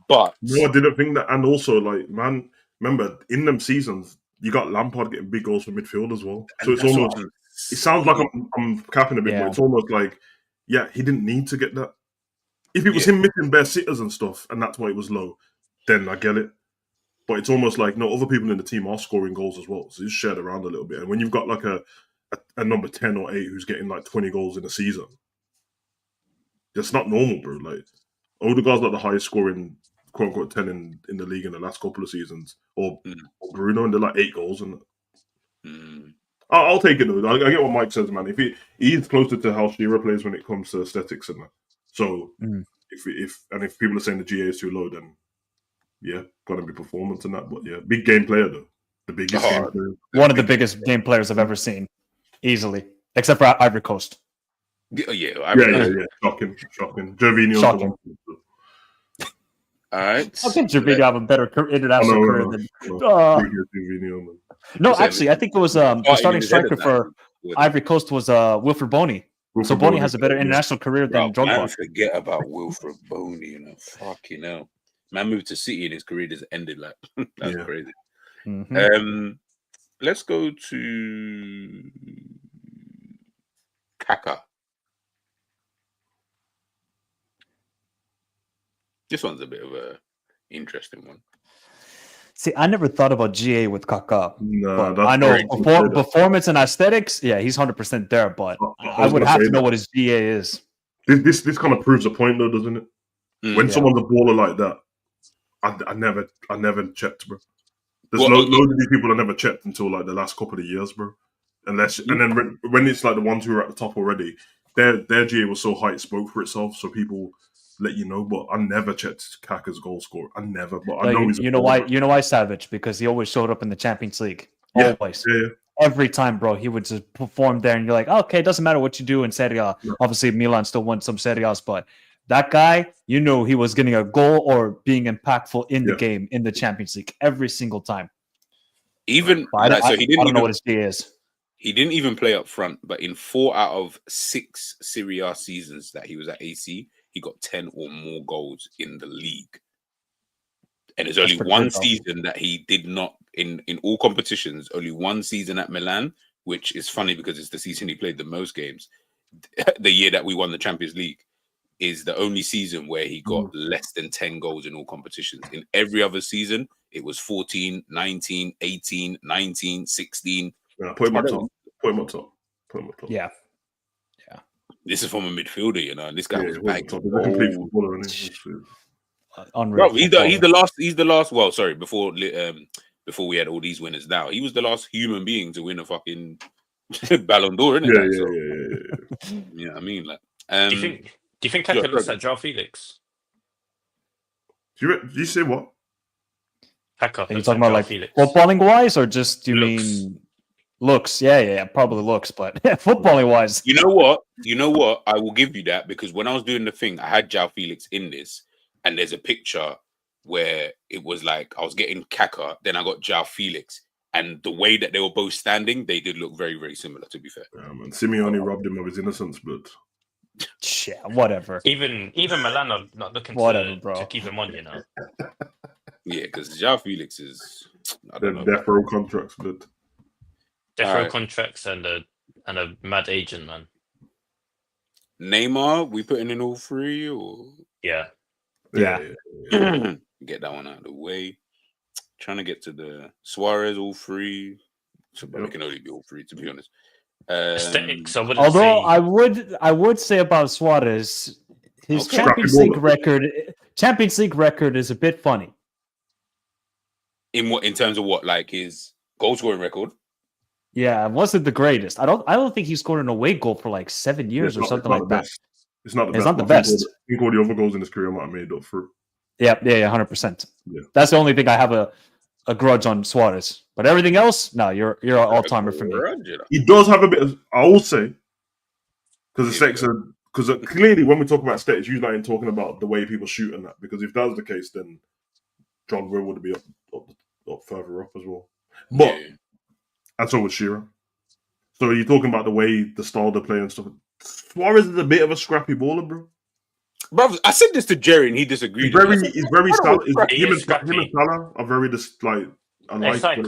but no, I didn't think that. And also, like, man, remember in them seasons you got Lampard getting big goals from midfield as well. So it's almost. It sounds like I'm capping a bit, but it's almost like, he didn't need to get that. If it was him missing bare sitters and stuff, and that's why it was low, then I get it. But it's almost like, no, other people in the team are scoring goals as well. So it's shared around a little bit. And when you've got like a number 10 or 8 who's getting like 20 goals in a season, that's not normal, bro. Like, Odegaard's not the highest scoring, quote unquote, 10 in the league in the last couple of seasons. Or Bruno, and they're like 8 goals. And I'll take it though. I get what Mike says, man. If he's closer to how Shearer plays when it comes to aesthetics and that. So if people are saying the GA is too low, then gotta be performance and that. But big game player though. The biggest game player. One of the biggest game players I've ever seen, easily, except for Ivory Coast. Yeah. Shocking. Gervinho. Shocking. All right. How can Gervinho have a better international career than? No, actually, I think it was the starting striker for Ivory Coast was Wilfred Boney. So Boney has a better international career than Drogba. Man, forget about Wilfred Boney. Fucking hell. Man moved to City and his career just ended. Like that's crazy. Let's go to Kaka. This one's a bit of a interesting one. See, I never thought about GA with Kaká. No, I know performance and aesthetics. Yeah, he's 100% there, but I would have to know what his GA is. This kind of proves a point, though, doesn't it? When someone's a baller like that, I never checked, bro. There's loads of these people I never checked until like the last couple of years, bro. And then when it's like the ones who are at the top already, their GA was so high it spoke for itself, so people let you know. But I never checked Kaka's goal score. I never. But I know he's. You know why? You know why Savage? Because he always showed up in the Champions League. Always. Yeah. Every time, bro, he would just perform there, and you're like, okay, it doesn't matter what you do in Serie A. Yeah. Obviously, Milan still won some Serie A's, but that guy, you know, he was getting a goal or being impactful in the game in the Champions League every single time. Even I don't know what his GA is. He didn't even play up front, but in 4 out of 6 Serie A seasons that he was at AC, he got 10 or more goals in the league. And there's only one season that he did not, in all competitions, only one season at Milan, which is funny because it's the season he played the most games. The year that we won the Champions League is the only season where he got less than 10 goals in all competitions. In every other season, it was 14, 19, 18, 19, 16. Yeah, put him up top. Yeah. This is from a midfielder, you know, and this guy was bagged. He's a complete footballer, isn't he? Bro, he's the last. Well, sorry, before we had all these winners. Now he was the last human being to win a fucking Ballon d'Or, isn't it? Yeah, I mean, like, do you think Kaka looks like João Felix? Do you say what? Packer. Are you talking about like footballing wise, or just you mean looks? Yeah, probably looks, but footballing wise. You know what? I will give you that because when I was doing the thing, I had João Felix in this, and there's a picture where it was like I was getting 𝐒𝐃, then I got João Felix, and the way that they were both standing, they did look very, very similar. To be fair, yeah, man. Simeone robbed him of his innocence, but yeah, whatever. Even Milan are not looking to keep him on, you know. Yeah, because João Felix is death row contracts, but death row contracts and a mad agent, man. Neymar, we putting in all three, or yeah. Get that one out of the way. Trying to get to the Suarez, all three. So, but it can only be all three, to be honest. Aesthetics, although I would say about Suarez, his Champions League record is a bit funny. In terms of what, like his goal scoring record? Yeah, wasn't the greatest. I don't think he scored an away goal for like 7 years or something like that. It's not the best. It's not the best. I think all the other goals in his career might have made up for it. Yeah, 100%. Yeah. That's the only thing I have a grudge on Suarez. But everything else, no, you're an all-timer for me. He does have a bit of, I will say, because aesthetics are, because clearly when we talk about aesthetics, usually I'm talking about the way people shoot and that, because if that was the case, then Drogba would be up further up as well. But, and so was Shearer. So you're talking about the way, the style they play and stuff. Suarez is a bit of a scrappy baller, bro. Bro, I said this to Jerry and he disagreed. He's very style. Him and Salah are very just like. It's like you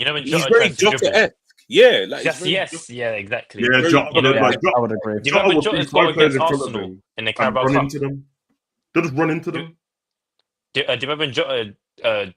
know when he's very Jota-esque. Yeah, like yeah, exactly. Yeah, I would agree. Do you remember Jota's goal against Arsenal in the Carabao Cup? They just run into them. Do you remember when Jota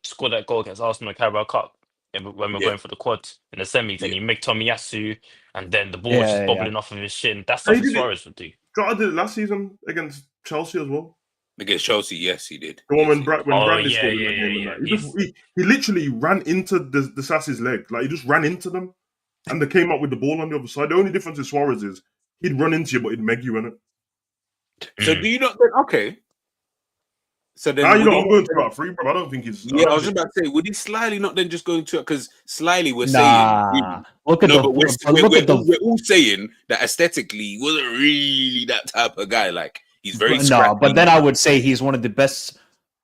scored that goal against Arsenal in the Carabao Cup when we're going for the quad in the semis, and he made Tomiyasu, and then the ball was just bobbling off of his shin? That's something Suarez would do. Jota did it last season against Chelsea as well. Against Chelsea, yes, he did. The one when Bradley scored in that game. He literally ran into the Sassi's leg. Like, he just ran into them, and they came up with the ball on the other side. The only difference with Suarez is he'd run into you, but he'd meg you in it. So do you not? Okay. So then, I'm going to about free, bro. I don't think he's. Yeah, I was just about to say, would he slyly not then just go into it? Because slyly we're saying, we're all saying that aesthetically he wasn't really that type of guy. Like, he's very scrappy. But then I would say he's one of the best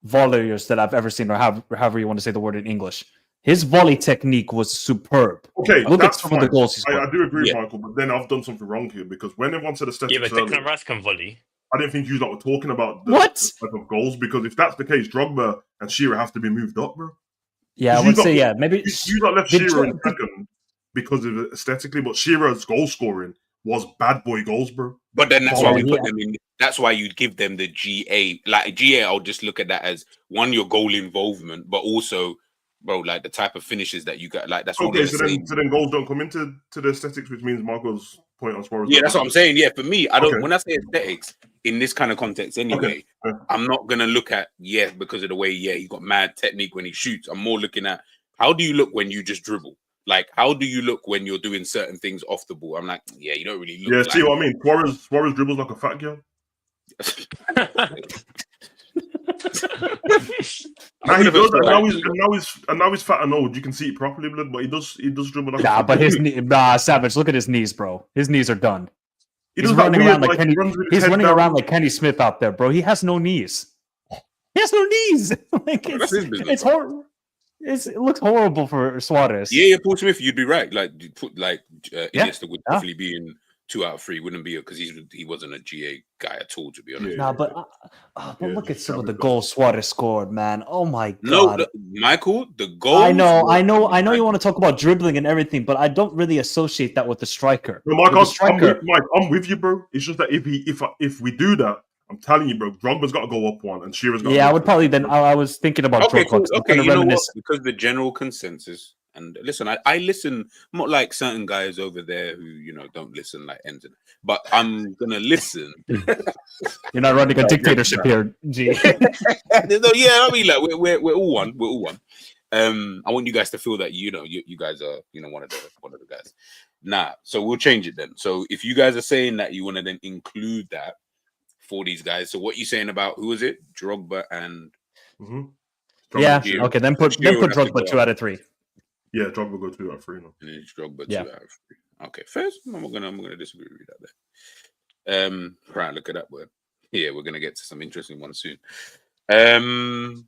volleyers that I've ever seen, or however you want to say the word in English. His volley technique was superb. Okay, look at some of the goals he scored. I do agree, Michael, but then I've done something wrong here because when everyone said aesthetics, yeah, but Declan Rice can volley. I didn't think you lot were talking about the type of goals, because if that's the case, Drogba and Shearer have to be moved up, bro. Yeah, I would say, maybe you not left Shearer in second because of it aesthetically, but Shearer's goal scoring was bad boy goals, bro. But then that's why we put them in. That's why you give them the GA. Like GA, I'll just look at that as one, your goal involvement, but also, bro, like the type of finishes that you got. Like that's okay. So then goals don't come into the aesthetics, which means Marco's point on Suarez. Yeah, that's what I'm saying. Yeah, for me, I don't. When I say aesthetics in this kind of context, anyway, I'm not gonna look at because of the way he got mad technique when he shoots. I'm more looking at how do you look when you just dribble. Like, how do you look when you're doing certain things off the ball? I'm like, you don't really look. Yeah, see what I mean? Suarez dribbles like a fat girl. Now he does that. Now he's fat and old. You can see it properly, blood. But he does dribble like. Nah, but his Savage. Look at his knees, bro. His knees are done. He's running around like Kenny Smith out there, bro. He has no knees. He has no knees. Like it's horrible. It looks horrible for Suarez. Yeah, Paul Smith, you'd be right. Like, Iniesta would definitely be in 2 out of 3. Wouldn't be because he wasn't a GA guy at all, to be honest. But look at some of the goals Suarez scored, man. Oh my god, Michael, the goal. I know. You want to talk about dribbling and everything, but I don't really associate that with the striker. No, I'm with you, bro. It's just that if we do that, I'm telling you, bro, Drogba's got to go up one, and Shearer's got to go I would probably then. I was thinking about Drogba. Cool. Okay, you know what? Because the general consensus, and listen, I listen, not like certain guys over there who don't listen like ENDZ, but I'm gonna listen. You're not running a dictatorship here, G. No, I mean, like we're all one. We're all one. I want you guys to feel that you guys are one of the guys. Nah, so we'll change it then. So if you guys are saying that you want to then include that for these guys, so what you saying about who is it? Drogba and Yeah. Drogba, Okay. Then put Shearer would have to Drogba go 2 out of 3. Yeah, Drogba go 2 out of 3 now. And then Drogba Yeah. 2 out of 3. Okay, first, I'm gonna disagree with that there. Right, look at that word. Yeah, we're gonna get to some interesting ones soon. Haaland.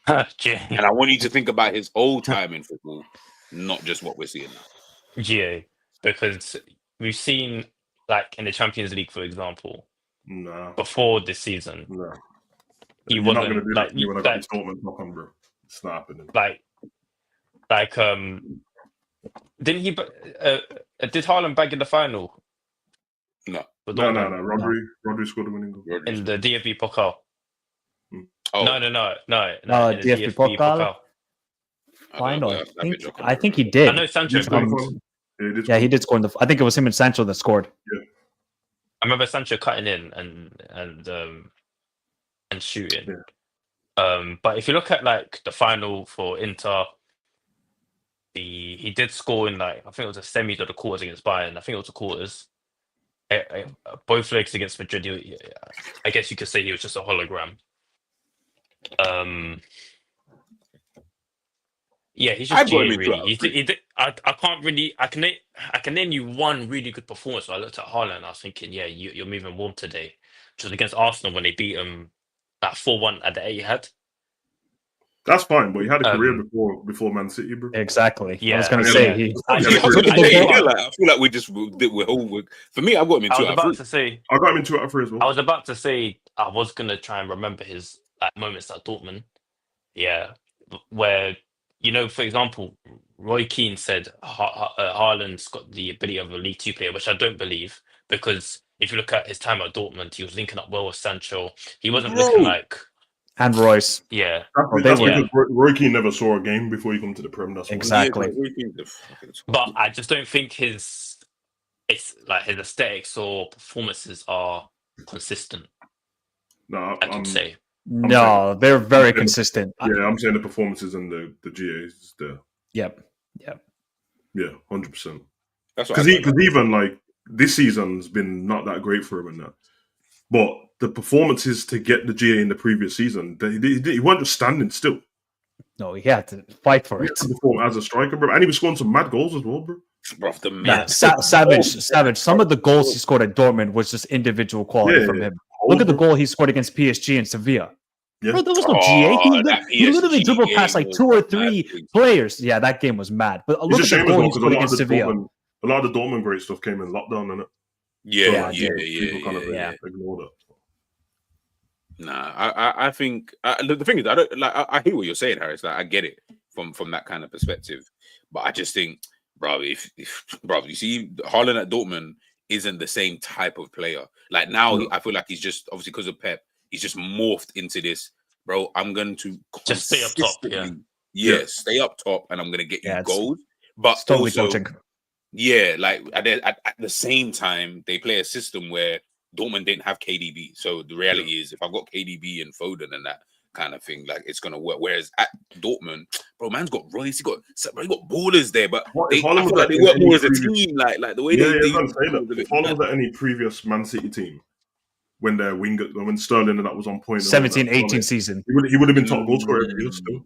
And I want you to think about his old time in football, not just what we're seeing now. GA, because we've seen, like, in the Champions League, for example, Nah, before this season, nah. he You're not wasn't gonna do like, that. You want to got Dortmund knock on, bro. It's not happening. didn't he? Did Haaland bag in the final? No. For No. Dortmund? Rodri scored the winning goal. In the DFB Pokal. Oh, No. No, in the DFB Pokal? Final. I think he did. I know Sancho. Yeah, he did score in the. I think it was him and Sancho that scored. Yeah. I remember Sancho cutting in and shooting. Yeah. But if you look at like the final for Inter, he did score in, like, I think it was a semis or the quarters against Bayern. I think it was the quarters. Both legs against Madrid. I guess you could say he was just a hologram. Yeah, he's just GA, really. I can't really. I can name you one really good performance. So I looked at Haaland and I was thinking, yeah, you're moving warm today, which was against Arsenal when they beat him like 4-1 at the Etihad. That's fine, but he had a career before Man City, bro. Exactly. Yeah, I was going to say I feel like we're all. For me, I got him in 2 out of 3. I got him in 2 out of 3 as well. I was about to say I was gonna try and remember his like moments at Dortmund. Yeah, where, you know, for example, Roy Keane said Haaland's got the ability of a League 2 player, which I don't believe, because if you look at his time at Dortmund, he was linking up well with Sancho. He wasn't looking like. And Royce. Yeah. That's because Roy Keane never saw a game before he come to the Prem. That's exactly. But I just don't think his aesthetics or performances are consistent. No, I can say. No, they're very consistent. Yeah, I'm saying the performances and the GAs is there. Yep. Yeah, 100%. That's because even like this season's been not that great for him and that, but the performances to get the GA in the previous season, he wasn't just standing still. No, he had to fight for it. To perform as a striker, bro, and he was scoring some mad goals as well, bro. Savage. Some of the goals he scored at Dortmund was just individual quality from him. Look at the goal he scored against PSG in Sevilla. Yeah. Bro, there was no GA. He literally dribbled past like 2 or 3 players. Yeah, that game was mad. But look at the goal he scored against Sevilla. A lot of the Dortmund great stuff came in lockdown, innit? People kind of ignore that. Nah, I think the thing is, I don't like. I hear what you're saying, Harris. Like, I get it from that kind of perspective, but I just think, bro, if you see Haaland at Dortmund isn't the same type of player. Like now, I feel like he's just obviously because of Pep, he's just morphed into this, bro. I'm going to just stay up top, stay up top, and I'm going to get you goals. But totally also, coaching. Yeah, like at the same time, they play a system where Dortmund didn't have KDB. So the reality is, if I've got KDB and Foden and that kind of thing, like it's gonna work. Whereas at Dortmund, bro, man's got Royce, he got ballers there, but I feel like they work more as a team. Like the way they if Haaland was at any previous Man City team when their winger, when Sterling and that was on point, 17-18 season, he would have been top goal scorer every year still.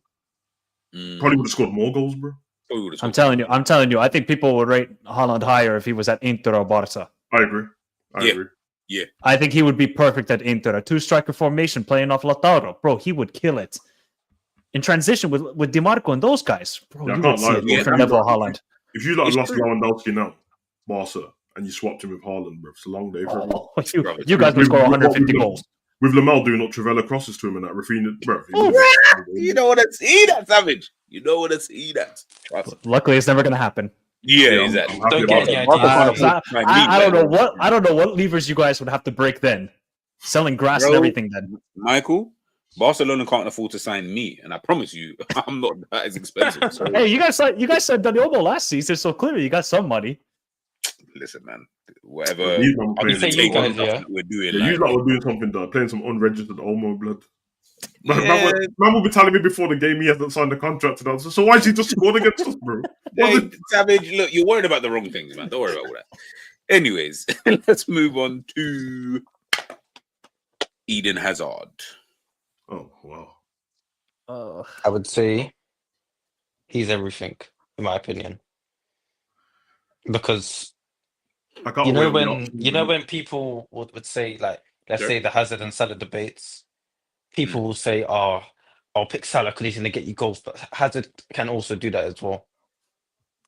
Probably would have scored more goals, bro. I'm telling you. I think people would rate Haaland higher if he was at Inter or Barca. I agree. Yeah. I think he would be perfect at Inter. A 2-striker formation playing off Lautaro. Bro, he would kill it. In transition with Di Marco and those guys. Bro, you would see a different level of Haaland. If you lost Lewandowski now, Barca, and you swapped him with Haaland, bro, it's a long day for him. You guys would score 150 goals. With Lamel doing Trivela crosses to him and that, Rafinha, bro. You know what I see that, Savage. You know what I see that. Luckily, it's never going to happen. Yeah, exactly. I don't know what levers you guys would have to break then. Selling grass and everything then. Michael, Barcelona can't afford to sign me, and I promise you, I'm not that as expensive. So. Hey, you guys said Dani Olmo last season, so clearly you got some money. Listen, man, whatever. We're doing. You lot were doing something, though, playing some unregistered Olmo blood. Man will be telling me before the game he hasn't signed the contract to that. So why is he just scored against us, bro? Hey, Savage, look, you're worried about the wrong things, man. Don't worry about all that. Anyways, let's move on to Eden Hazard. Oh wow. I would say he's everything, in my opinion. Because I can't wait on the options, when people would say, like, let's Sure. say the Hazard and Salah debates, people will say, "Oh, I'll pick Salah because he's going to get you goals," but Hazard can also do that as well,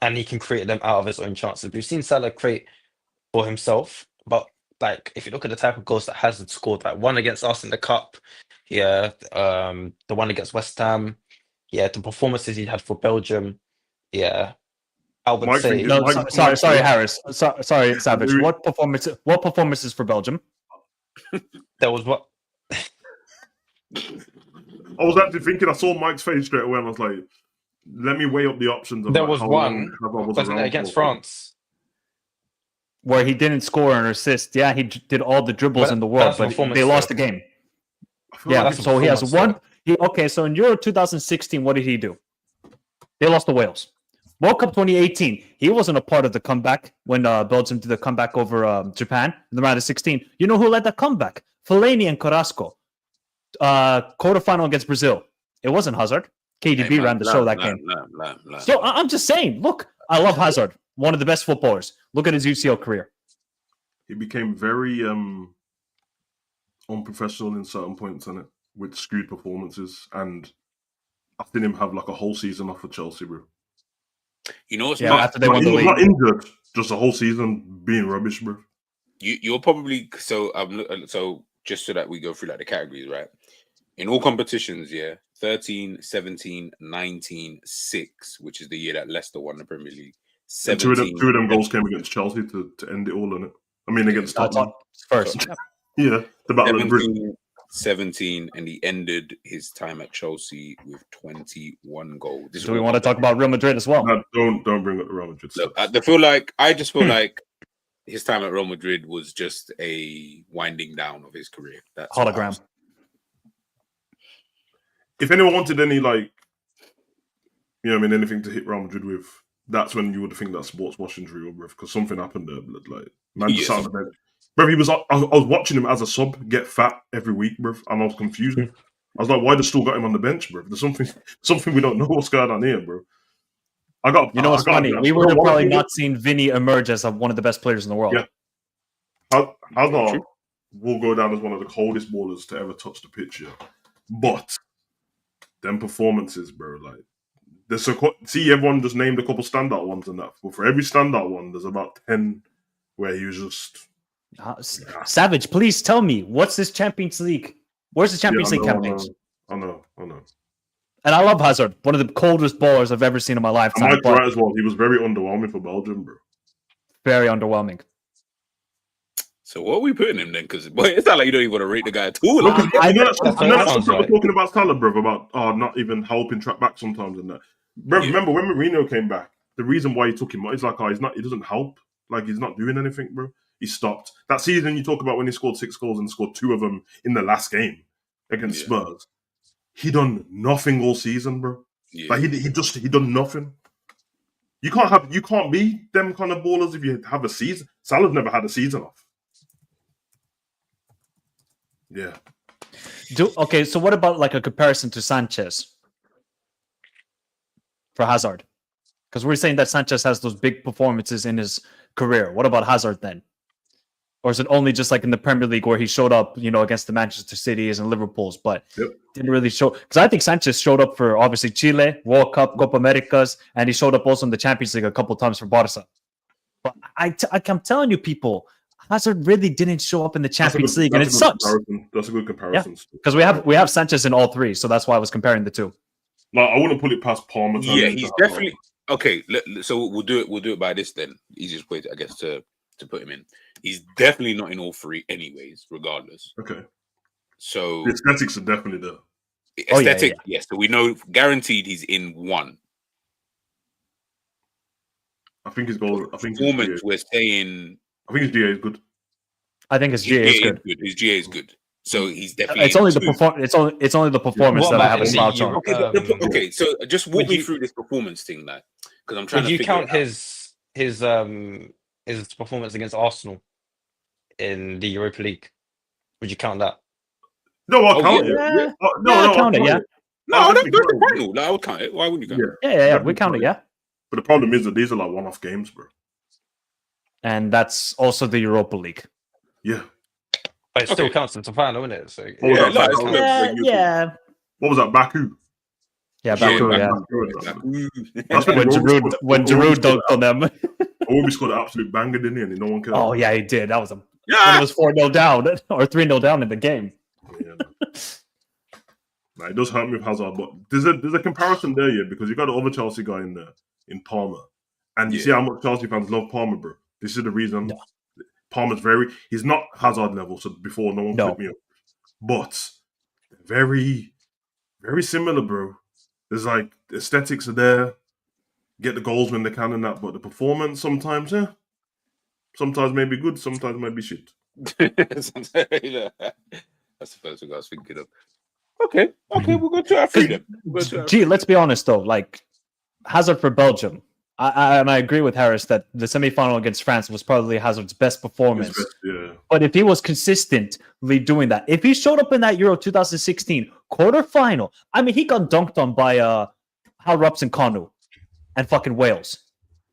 and he can create them out of his own chances. We've seen Salah create for himself, but like if you look at the type of goals that Hazard scored, like one against us in the cup, the one against West Ham, the performances he had for Belgium, I would Mike, say No, Mike- sorry, Harris. Sorry, Savage. What performances for Belgium? there was what. I was actually thinking. I saw Mike's face straight away, and I was like, "Let me weigh up the options." Of There like was how one, long Hazard was wasn't it, around against for. France? Where he didn't score an assist. Yeah, he did all the dribbles But in the world, that's a but performance they lost though. the game. I feel Yeah, like that's a so he has performance one. Okay, so in Euro 2016, what did he do? They lost to Wales. World Cup 2018, he wasn't a part of the comeback when Belgium did the comeback over Japan in the round of 16. You know who led that comeback? Fellaini and Carrasco. Quarterfinal against Brazil. It wasn't Hazard. KDB ran the show that game. So I'm just saying, look, I love Hazard. One of the best footballers. Look at his UCL career. He became very unprofessional in certain points on it with skewed performances, and I've seen him have like a whole season off for Chelsea, bro. You know what's Yeah, not, after they won the league. Not injured, just a whole season being rubbish, bro. you're probably so just so that we go through like the categories, right? In all competitions, 13, 17, 19, 6, which is the year that Leicester won the Premier League. 17, Two of them goals came against Chelsea to end it all, innit? I mean, against Tottenham. First. Yeah, the battle of the Bridge. 17, and he ended his time at Chelsea with 21 goals. Do we want to talk about Real Madrid as well? No, don't bring up the Real Madrid stuff. Look, I just feel like his time at Real Madrid was just a winding down of his career. That's hologram. If anyone wanted any, like, anything to hit Real Madrid with, that's when you would think that sports washing's real, bro. Because something happened there, like, man just sat on the bench. Bro, I was watching him as a sub get fat every week, bro, and I was confused. I was like, why they still got him on the bench, bro? There's something we don't know what's going on here, bro. What's funny? We would have probably not seen Vinny emerge as one of the best players in the world. Yeah. Hazard will go down as one of the coldest ballers to ever touch the pitch, but them performances, bro, like, everyone just named a couple standout ones and that. But for every standout one, there's about 10 where he was just... Savage, please tell me, what's this Champions League? Where's the Champions League campaigns? I know. And I love Hazard, one of the coldest ballers I've ever seen in my lifetime. Mike's right as well. He was very underwhelming for Belgium, bro. Very underwhelming. So what are we putting him then? Because it's not like you don't even want to rate the guy at all. I know that's what we're talking about Salah, bro, about not even helping track back sometimes and that. Bro, remember when Mourinho came back, the reason why he took him, it's like, he doesn't help. Like, he's not doing anything, bro. He stopped. That season you talk about when he scored 6 goals and scored 2 of them in the last game against Spurs. He done nothing all season, bro. Yeah. Like he done nothing. You can't be them kind of ballers if you have a season. Salah's never had a season off. Yeah. Okay, so what about like a comparison to Sanchez for Hazard? Because we're saying that Sanchez has those big performances in his career. What about Hazard then? Or is it only just like in the Premier League where he showed up, against the Manchester Cities and Liverpools, but didn't really show? Because I think Sanchez showed up for obviously Chile, World Cup, Copa Americas, and he showed up also in the Champions League a couple of times for Barca. But I'm telling you, people, Hazard really didn't show up in the Champions League, and it sucks. That's a good comparison. Because we have Sanchez in all 3, so that's why I was comparing the 2. Like, I wouldn't put it past Palmer. Yeah, he's definitely okay. So we'll do it by this then. Easiest way, I guess, to put him in. He's definitely not in all 3, anyways. Regardless. Okay. So the aesthetics are definitely there. Aesthetic, yes. So we know guaranteed he's in 1. I think his goal. I think performance. We're saying. I think his GA is good. I think his GA is good. His GA is good. So he's definitely. It's only the It's only the performance that I have a slouch on. Okay, so just walk me through this performance thing, now, because I'm trying to. Would you count his performance against Arsenal in the Europa League? Would you count that? No, I'll Oh, count yeah, it. Yeah, No, yeah, no, I count it. Yeah, No, I'll that's definitely the count it. final. Like, I would count it. Why wouldn't you count it? yeah. We Definitely count it. Yeah, But the problem is that these are like one-off games, bro. and that's also the Europa League. Yeah. But it still Okay. counts as a final, isn't it? So What was Yeah, that? no, Baku? it's still Yeah, like you- yeah, What was that? Baku. yeah. Baku, yeah. That's When Giroud dunked on them. Obi scored an absolute banger, didn't he? And no one cared. Oh yeah, he did. That was when Yeah. it was 4-0 down or 3-0 down in the game. Yeah, nah, it does hurt me with Hazard, but there's a comparison there, yeah, because you got the other Chelsea guy in there, in Palmer, and you see how much Chelsea fans love Palmer, bro. This is the reason. No. Palmer's he's not Hazard level, so before no one picked me up, but very, very similar, bro. There's like the aesthetics are there, get the goals when they can and that, but the performance sometimes, sometimes may be good, sometimes might be shit. That's the first thing I was thinking of. Okay, we'll go to our freedom. Let's be honest though. Like Hazard for Belgium, I agree with Harris that the semi-final against France was probably Hazard's best performance. Yeah. But if he was consistently doing that, if he showed up in that Euro 2016 quarterfinal, I mean, he got dunked on by Hal Robson-Kanu and fucking Wales.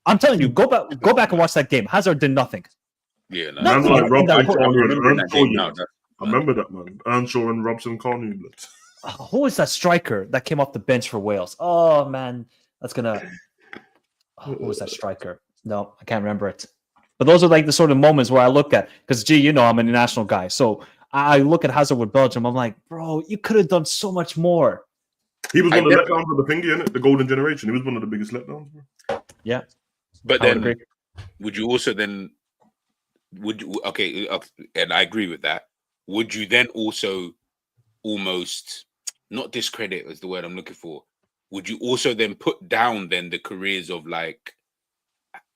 I'm telling you, go back and watch that game. Hazard did nothing. Yeah, no. Nothing Like in Rob that and quarter- Earnshaw, I remember that, man. Earnshaw and Robson-Kanu. Who was that striker that came off the bench for Wales? Oh man, that's gonna. Who was that striker? No, I can't remember it. But those are like the sort of moments where I look at, because you know I'm an international guy, so I look at Hazard with Belgium. I'm like, bro, you could have done so much more. He was one of the letdowns of the thingy, innit? The golden generation. He was one of the biggest letdowns, bro. Yeah, but then would you also then and I agree with that. Would you then also almost not discredit is the word I'm looking for? Would you also then put down then the careers of like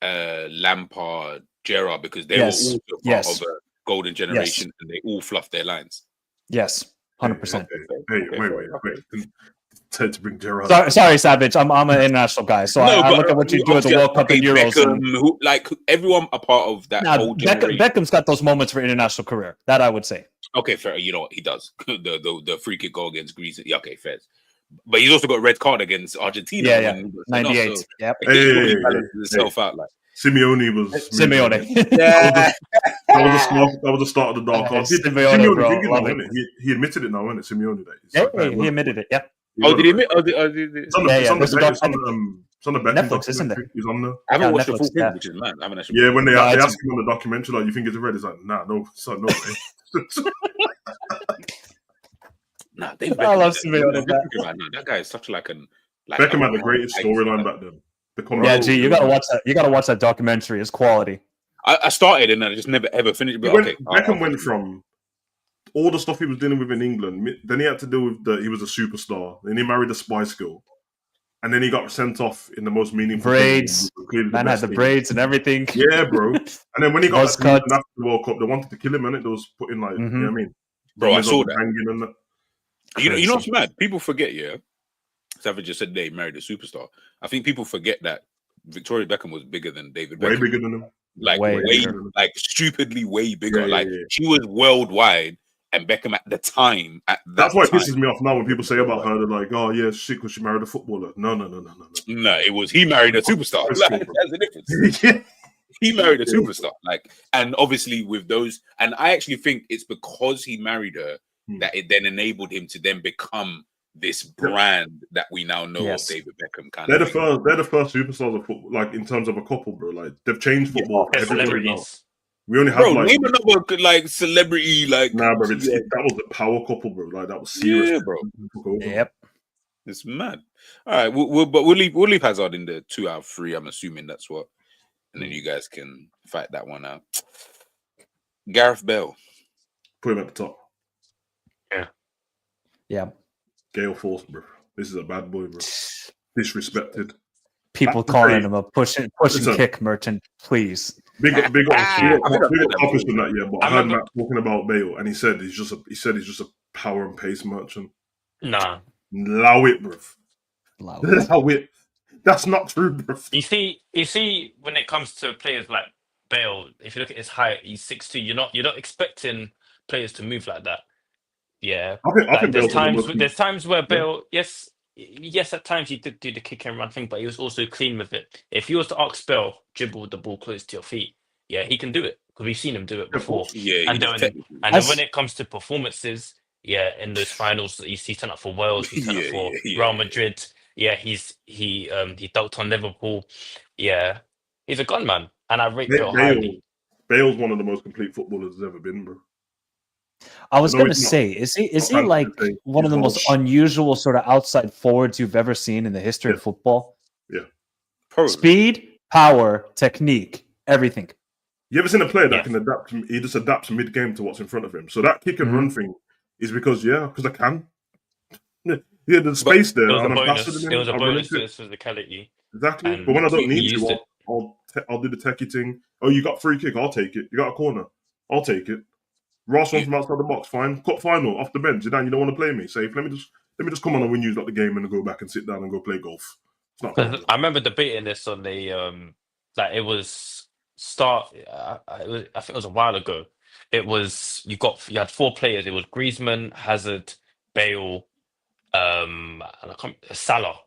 Lampard, Gerrard, because they were also part of a golden generation and they all fluffed their lines? Yes, 100%. Hey, wait. To bring Gerrard. Sorry, Savage. I'm an international guy, so I look at what you do at the World Cup and Euros. Beckham, like everyone a part of that whole generation. Beckham's got those moments for international career. That I would say. Okay, fair. You know what he does? the free kick goal against Greece. Yeah, okay, fair. But he's also got a red card against Argentina. Yeah. 98. So yep. He balances himself out like. Simeone was. Yeah. That was the start of the dark horse. Simeone, bro. He admitted it now, isn't it? Simeone. He admitted it. Yeah. Oh, did he admit? It's on the Netflix, isn't it? He's on there. I haven't watched the full thing, which is mad. I haven't actually. Yeah, when they ask him on the documentary, like, you think it's red? He's like, nah, no, son, no way. Nah, I love Simeone. That guy is such like an. Beckham had the greatest storyline back then. Yeah, G, you gotta watch that. You gotta watch that documentary. It's quality. I started and I just never ever finished. But Beckham went from all the stuff he was dealing with in England. Then he had to deal with he was a superstar. Then he married a Spice Girl, and then he got sent off in the most meaningful braids. Man had the braids and everything. Yeah, bro. And then when he got after the World Cup, they wanted to kill him, and it was putting like, you know what I mean? Bro, I saw that. And that. You know what's mad? People forget, Savage just said they married a superstar. I think people forget that Victoria Beckham was bigger than David Beckham. Way bigger than him. Like way like stupidly way bigger. She was worldwide, and Beckham at the time. That's why it pisses me off now when people say about her. They're like, "Oh yeah, shit, because she married a footballer." No. No, it was he married a superstar. Like, that's the difference. He married a superstar. Like, and obviously with those, and I actually think it's because he married her that it then enabled him to then become this brand that we now know of David Beckham. They're the first superstars of football, like in terms of a couple, bro. Like they've changed football. Celebrities. We only have name another like celebrity like. Nah, bro, that was the power couple, bro. Like that was serious, bro. Yep, it's mad. All right, we'll leave Hazard in the 2 out of 3. I'm assuming that's what, and then you guys can fight that one out. Gareth Bale, put him at the top. Yeah. Gale Force, bro. This is a bad boy, bro. Disrespected. People calling him a pushing kick merchant, please. Big up Office than that, yeah. But I heard Matt talking about Bale, and he said he's just a power and pace merchant. Nah. Allow it, bro. Allow it. That's not true, bro. You see, when it comes to players like Bale, if you look at his height, he's 6'2". You're not expecting players to move like that. Yeah, I think there's Bale's one of the times most. there's times where Yeah. Bale, yes, at times he did do the kick and run thing, but he was also clean with it. If you was to ask Bale, dribble the ball close to your feet, yeah, he can do it because we've seen him do it Of before. course. Yeah, And he's then technical. and then when it comes to performances, yeah, in those finals, he's turned up for Wales, he's turned up for Real Madrid. Yeah, he dunked on Liverpool. Yeah, he's a gunman, and I rate Bale highly. Bale's one of the most complete footballers there's ever been, bro. I was know gonna he's not- say, is he not fancy like to say one of he's the not most unusual sort of outside forwards you've ever seen in the history of football? Yeah. Probably. Speed, power, technique, everything. You ever seen a player that Yes. can adapt? He just adapts mid game to what's in front of him. So that kick and run thing is because I can. Yeah, there's space there, It was a and I'm bonus. faster than It him. was a I'm running bonus to to it. his physicality. Exactly. And But when I don't he need used to, it. I'll do the techie thing. Oh, you got free kick? I'll take it. You got a corner? I'll take it. Ross one from outside the box, fine. Cup final, off the bench. You don't want to play me? Safe. Let me just come on and win you the game and then go back and sit down and go play golf. It's not a problem. I remember debating this on the like it was I think it was a while ago. It was you had four players. It was Griezmann, Hazard, Bale, and Salah,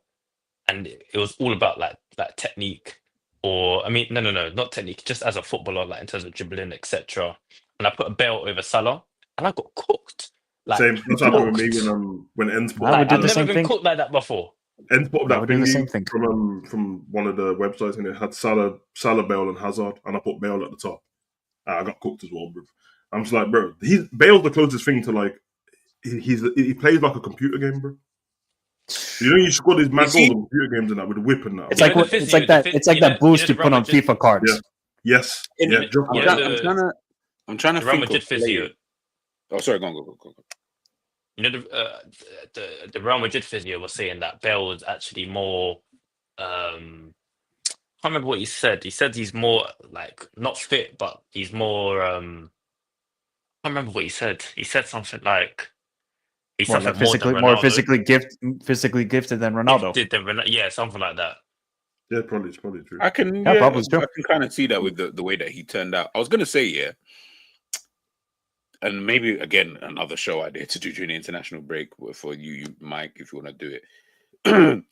and it was all about like technique, or I mean, no, not technique, just as a footballer, like in terms of dribbling, etc. And I put a Bale over Salah, and I got cooked. Like, Same. That's happened with me cooked. when Ends put I would do I've the never same been thing. cooked like that before. Ends put up I that would do the same thing thing. from one of the websites, and it had Salah, Bale, and Hazard, and I put Bale at the top. I got cooked as well, bro. I'm just like, bro, Bale's the closest thing to like he plays like a computer game, bro. You know, you score these mad goals on computer games and that with a whip and that. It's like that boost you put on FIFA cards. Yeah. Yes. Yeah. I'm trying to Real think Madrid of physio. Oh, sorry, go. You know, the Real Madrid physio was saying that Bale was actually more. I can't remember what he said. He said he's more like not fit, but he's more. I can't remember what he said. He said something like he's More something like physically gifted than Ronaldo. Yeah, something like that. Yeah, it's probably true. I can kind of see that with the way that he turned out. I was gonna say, and maybe again another show idea to do during the international break for you, Mike, if you want to do it.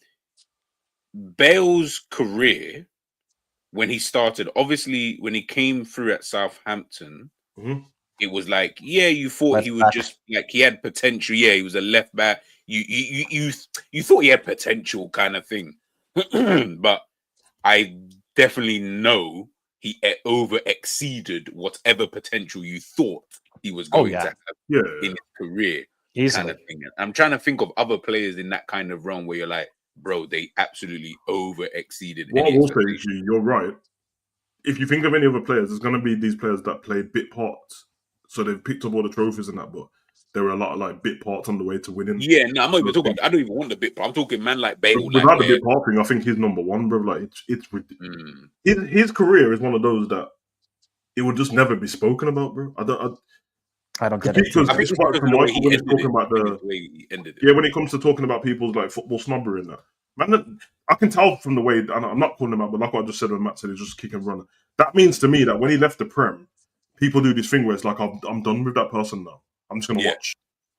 Bale's career when he started, obviously when he came through at Southampton, it was like, you thought left he would back. just like he had potential. Yeah, he was a left back. You thought he had potential kind of thing, but I definitely know he over exceeded whatever potential you thought he was going to have in his career. Kind of thing. I'm trying to think of other players in that kind of realm where you're like, bro, they absolutely over exceeded. What I will say is, you're right. If you think of any other players, there's going to be these players that played bit parts. So they've picked up all the trophies and that, but there were a lot of like bit parts on the way to winning. Yeah, no, I'm not even talking. I don't even want the bit part. I'm talking man like Bale. Without the bit part thing, I think he's number one, bro. Like it's ridiculous. His career is one of those that it would just never be spoken about, bro. I don't get it. Because it's quite Michael when he's talking about when it comes to talking about people's like football snobbery and that. Man, I can tell from the way, and I'm not calling him out, but like what I just said when Matt said he's just kick and run. That means to me that when he left the Prem, people do this thing where it's like, I'm done with that person now. I'm just going to watch.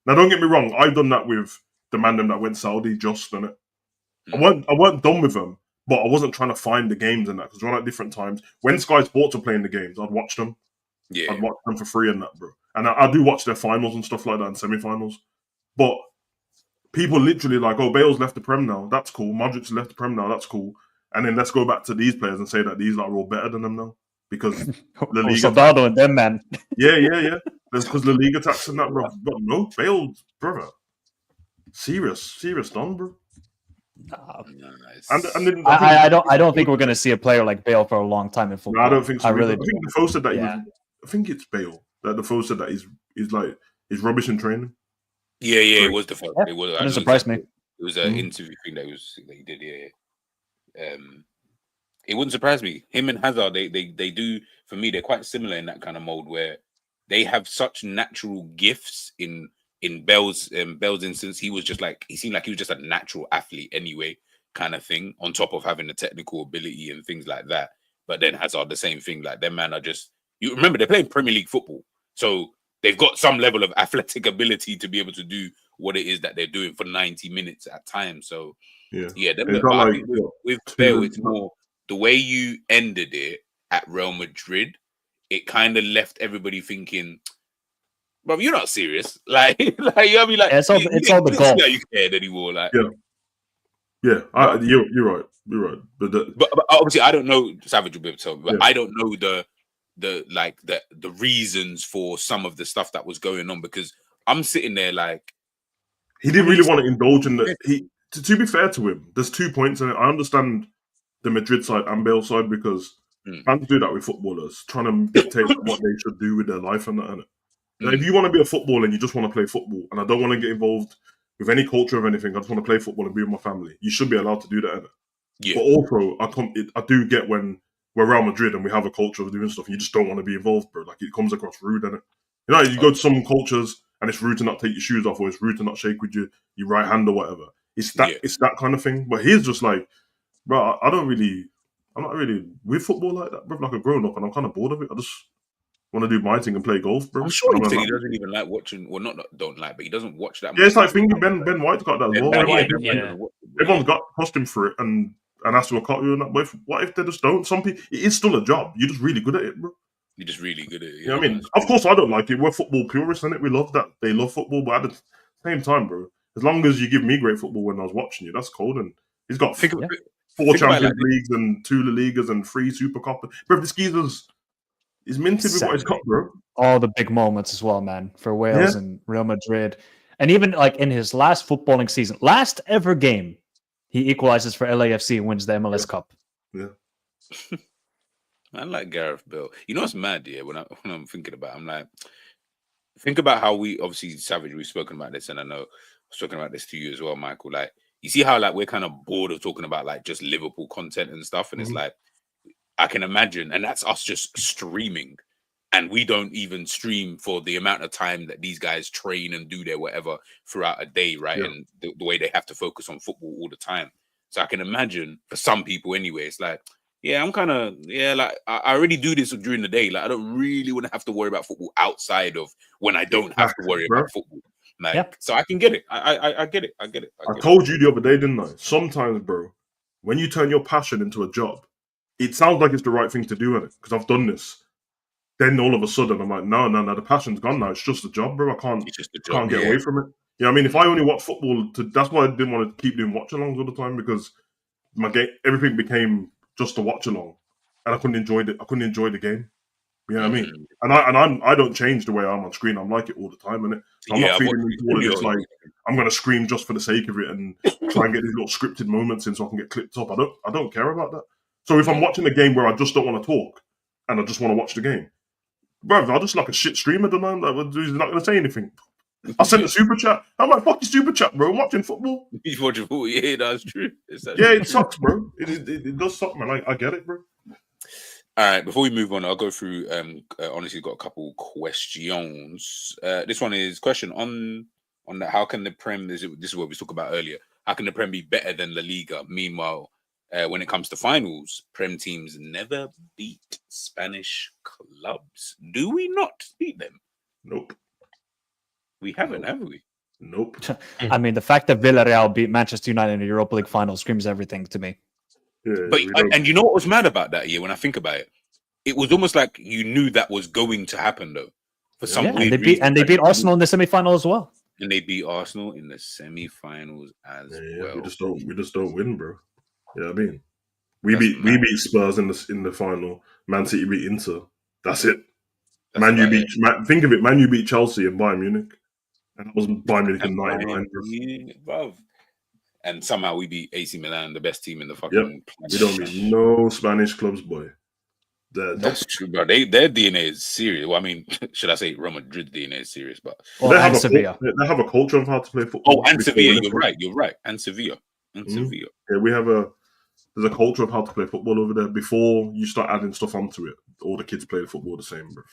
Now, don't get me wrong. I've done that with the man that went Saudi, just done it. I weren't done with them, but I wasn't trying to find the games and that because we're at different times. When Sky Sports are playing the games, I'd watch them. Yeah. I'd watch them for free and that, bro. And I do watch their finals and stuff like that and semi-finals. But people literally like, oh, Bale's left the Prem now. That's cool. Modric's left the Prem now. That's cool. And then let's go back to these players and say that these are all better than them now. Because La Liga... Soldado and them, man. Yeah. That's because La Liga tax and that, bro. But no, Bale, brother. Serious done, bro. Nice. And then, I don't think we're going to see a player like Bale for a long time in football. No, I don't think so. I really think Defoe said that he was... I think it's Bale. That Defoe said that he's rubbish in training. Yeah, it was Defoe. Yeah, it was. It surprised me. It was an interview thing that he did. Yeah. It wouldn't surprise me. Him and Hazard, they do, for me, they're quite similar in that kind of mode where they have such natural gifts. In Bale's instance, he seemed like he was just a natural athlete anyway, kind of thing, on top of having the technical ability and things like that. But then Hazard, the same thing. Like, them man are just, you remember, they're playing Premier League football. So they've got some level of athletic ability to be able to do what it is that they're doing for 90 minutes at time. So yeah, but I think with Bale, it's more the way you ended it at Real Madrid. It kind of left everybody thinking, bro, you're not serious. Like you know what I mean? Like it's all the goal. You cared anymore. Like you're right. You're right. But obviously, I don't know. Savage will be able to tell me, but I don't know the reasons for some of the stuff that was going on, because I'm sitting there like he didn't really want to indulge in the. To be fair to him, there's 2 points in it. I understand the Madrid side and Bale side, because fans do that with footballers, trying to dictate what they should do with their life and that. Now, if you want to be a footballer and you just want to play football, and I don't want to get involved with any culture of anything, I just want to play football and be with my family, you should be allowed to do that. Yeah. But also, I do get when we're Real Madrid and we have a culture of doing stuff, and you just don't want to be involved, bro. Like, it comes across rude, innit? You know, you go to some cultures and it's rude to not take your shoes off, or it's rude to not shake with your right hand or whatever. It's that kind of thing. But he's just like, bro, I'm not really with football like that, bro. Like a grown up, and I'm kind of bored of it. I just want to do my thing and play golf, bro. I'm sure he doesn't even like watching. Well, don't like, but he doesn't watch that much. Yeah, it's like thinking Ben White's got that as well. Everyone's got costume for it and asked to a cut you and that. But what if they just don't? Some people, it is still a job. You're just really good at it, bro. You're just really good at it. You know what I mean? Of course, I don't like it. We're football purists, innit? We love that. They love football, but at the same time, bro, as long as you give me great football when I was watching you, that's cold. And he's got 4 Champions Leagues and 2 La Ligas and 3 Super Cup. Bro, this geezer's is minted with what he's got, bro. All the big moments as well, man, for Wales and Real Madrid. And even like in his last footballing season, last ever game, he equalizes for LAFC and wins the MLS Cup. Yeah. I like Gareth Bale. You know what's mad, when I'm thinking about it, I'm like, think about how we, obviously, Savage, we've spoken about this, and I know I was talking about this to you as well, Michael. Like, you see how like we're kind of bored of talking about like just Liverpool content and stuff, and it's like, I can imagine, and that's us just streaming, and we don't even stream for the amount of time that these guys train and do their whatever throughout a day, right? Yeah. And the way they have to focus on football all the time. So I can imagine for some people anyway, it's like, I'm kind of, like I already do this during the day. Like I don't really want to have to worry about football outside of when I don't have to worry about football. Like, so I can get it. I get it. I get it. I told you the other day, didn't I? Sometimes, bro, when you turn your passion into a job, it sounds like it's the right thing to do, innit? Because I've done this. Then all of a sudden, I'm like, no, the passion's gone now. It's just a job, bro. I can't get away from it. You know what I mean? If I only watch football, that's why I didn't want to keep doing watch-alongs all the time, because everything became just a watch-along, and I couldn't enjoy it. I couldn't enjoy the game. You know what I mean? And I don't change the way I'm on screen. I'm like it all the time, innit? So I'm not feeling into all of this like I'm going to scream just for the sake of it and try and get these little scripted moments in so I can get clipped up. I don't care about that. So if I'm watching a game where I just don't want to talk and I just want to watch the game, bro, I'm just like a shit streamer, don't know. He's not going to say anything. I sent a super chat. I'm like, fuck your super chat, bro. I'm watching football. You're watching football? Yeah, that's true. It sucks, bro. It does suck, man. I get it, bro. All right, before we move on, I'll go through, honestly, got a couple questions. This one is question on that. How can the Prem, this is what we talked about earlier, how can the Prem be better than La Liga? Meanwhile, when it comes to finals, Prem teams never beat Spanish clubs. Do we not beat them? Nope. We haven't, have we? Nope. I mean, the fact that Villarreal beat Manchester United in the Europa League final screams everything to me. Yeah, but and you know what was mad about that year? When I think about it, it was almost like you knew that was going to happen, though. For some weird reason, they beat Arsenal in the semi-final as well. And they beat Arsenal in the semi-finals as well. We just don't win, bro. You know what I mean? We beat Spurs in the final. Man City beat Inter. That's it. Think of it. Man U beat Chelsea and Bayern Munich. And that was Bayern Munich in 99. And somehow we beat AC Milan, the best team in the fucking planet. We don't beat no Spanish clubs, boy. That's true, bro. Their DNA is serious. Well, I mean, should I say Real Madrid DNA is serious, but they have a culture of how to play football. Oh, and Sevilla, you're right. And Sevilla. Sevilla. Yeah, there's a culture of how to play football over there. Before you start adding stuff onto it, all the kids play the football the same, bro.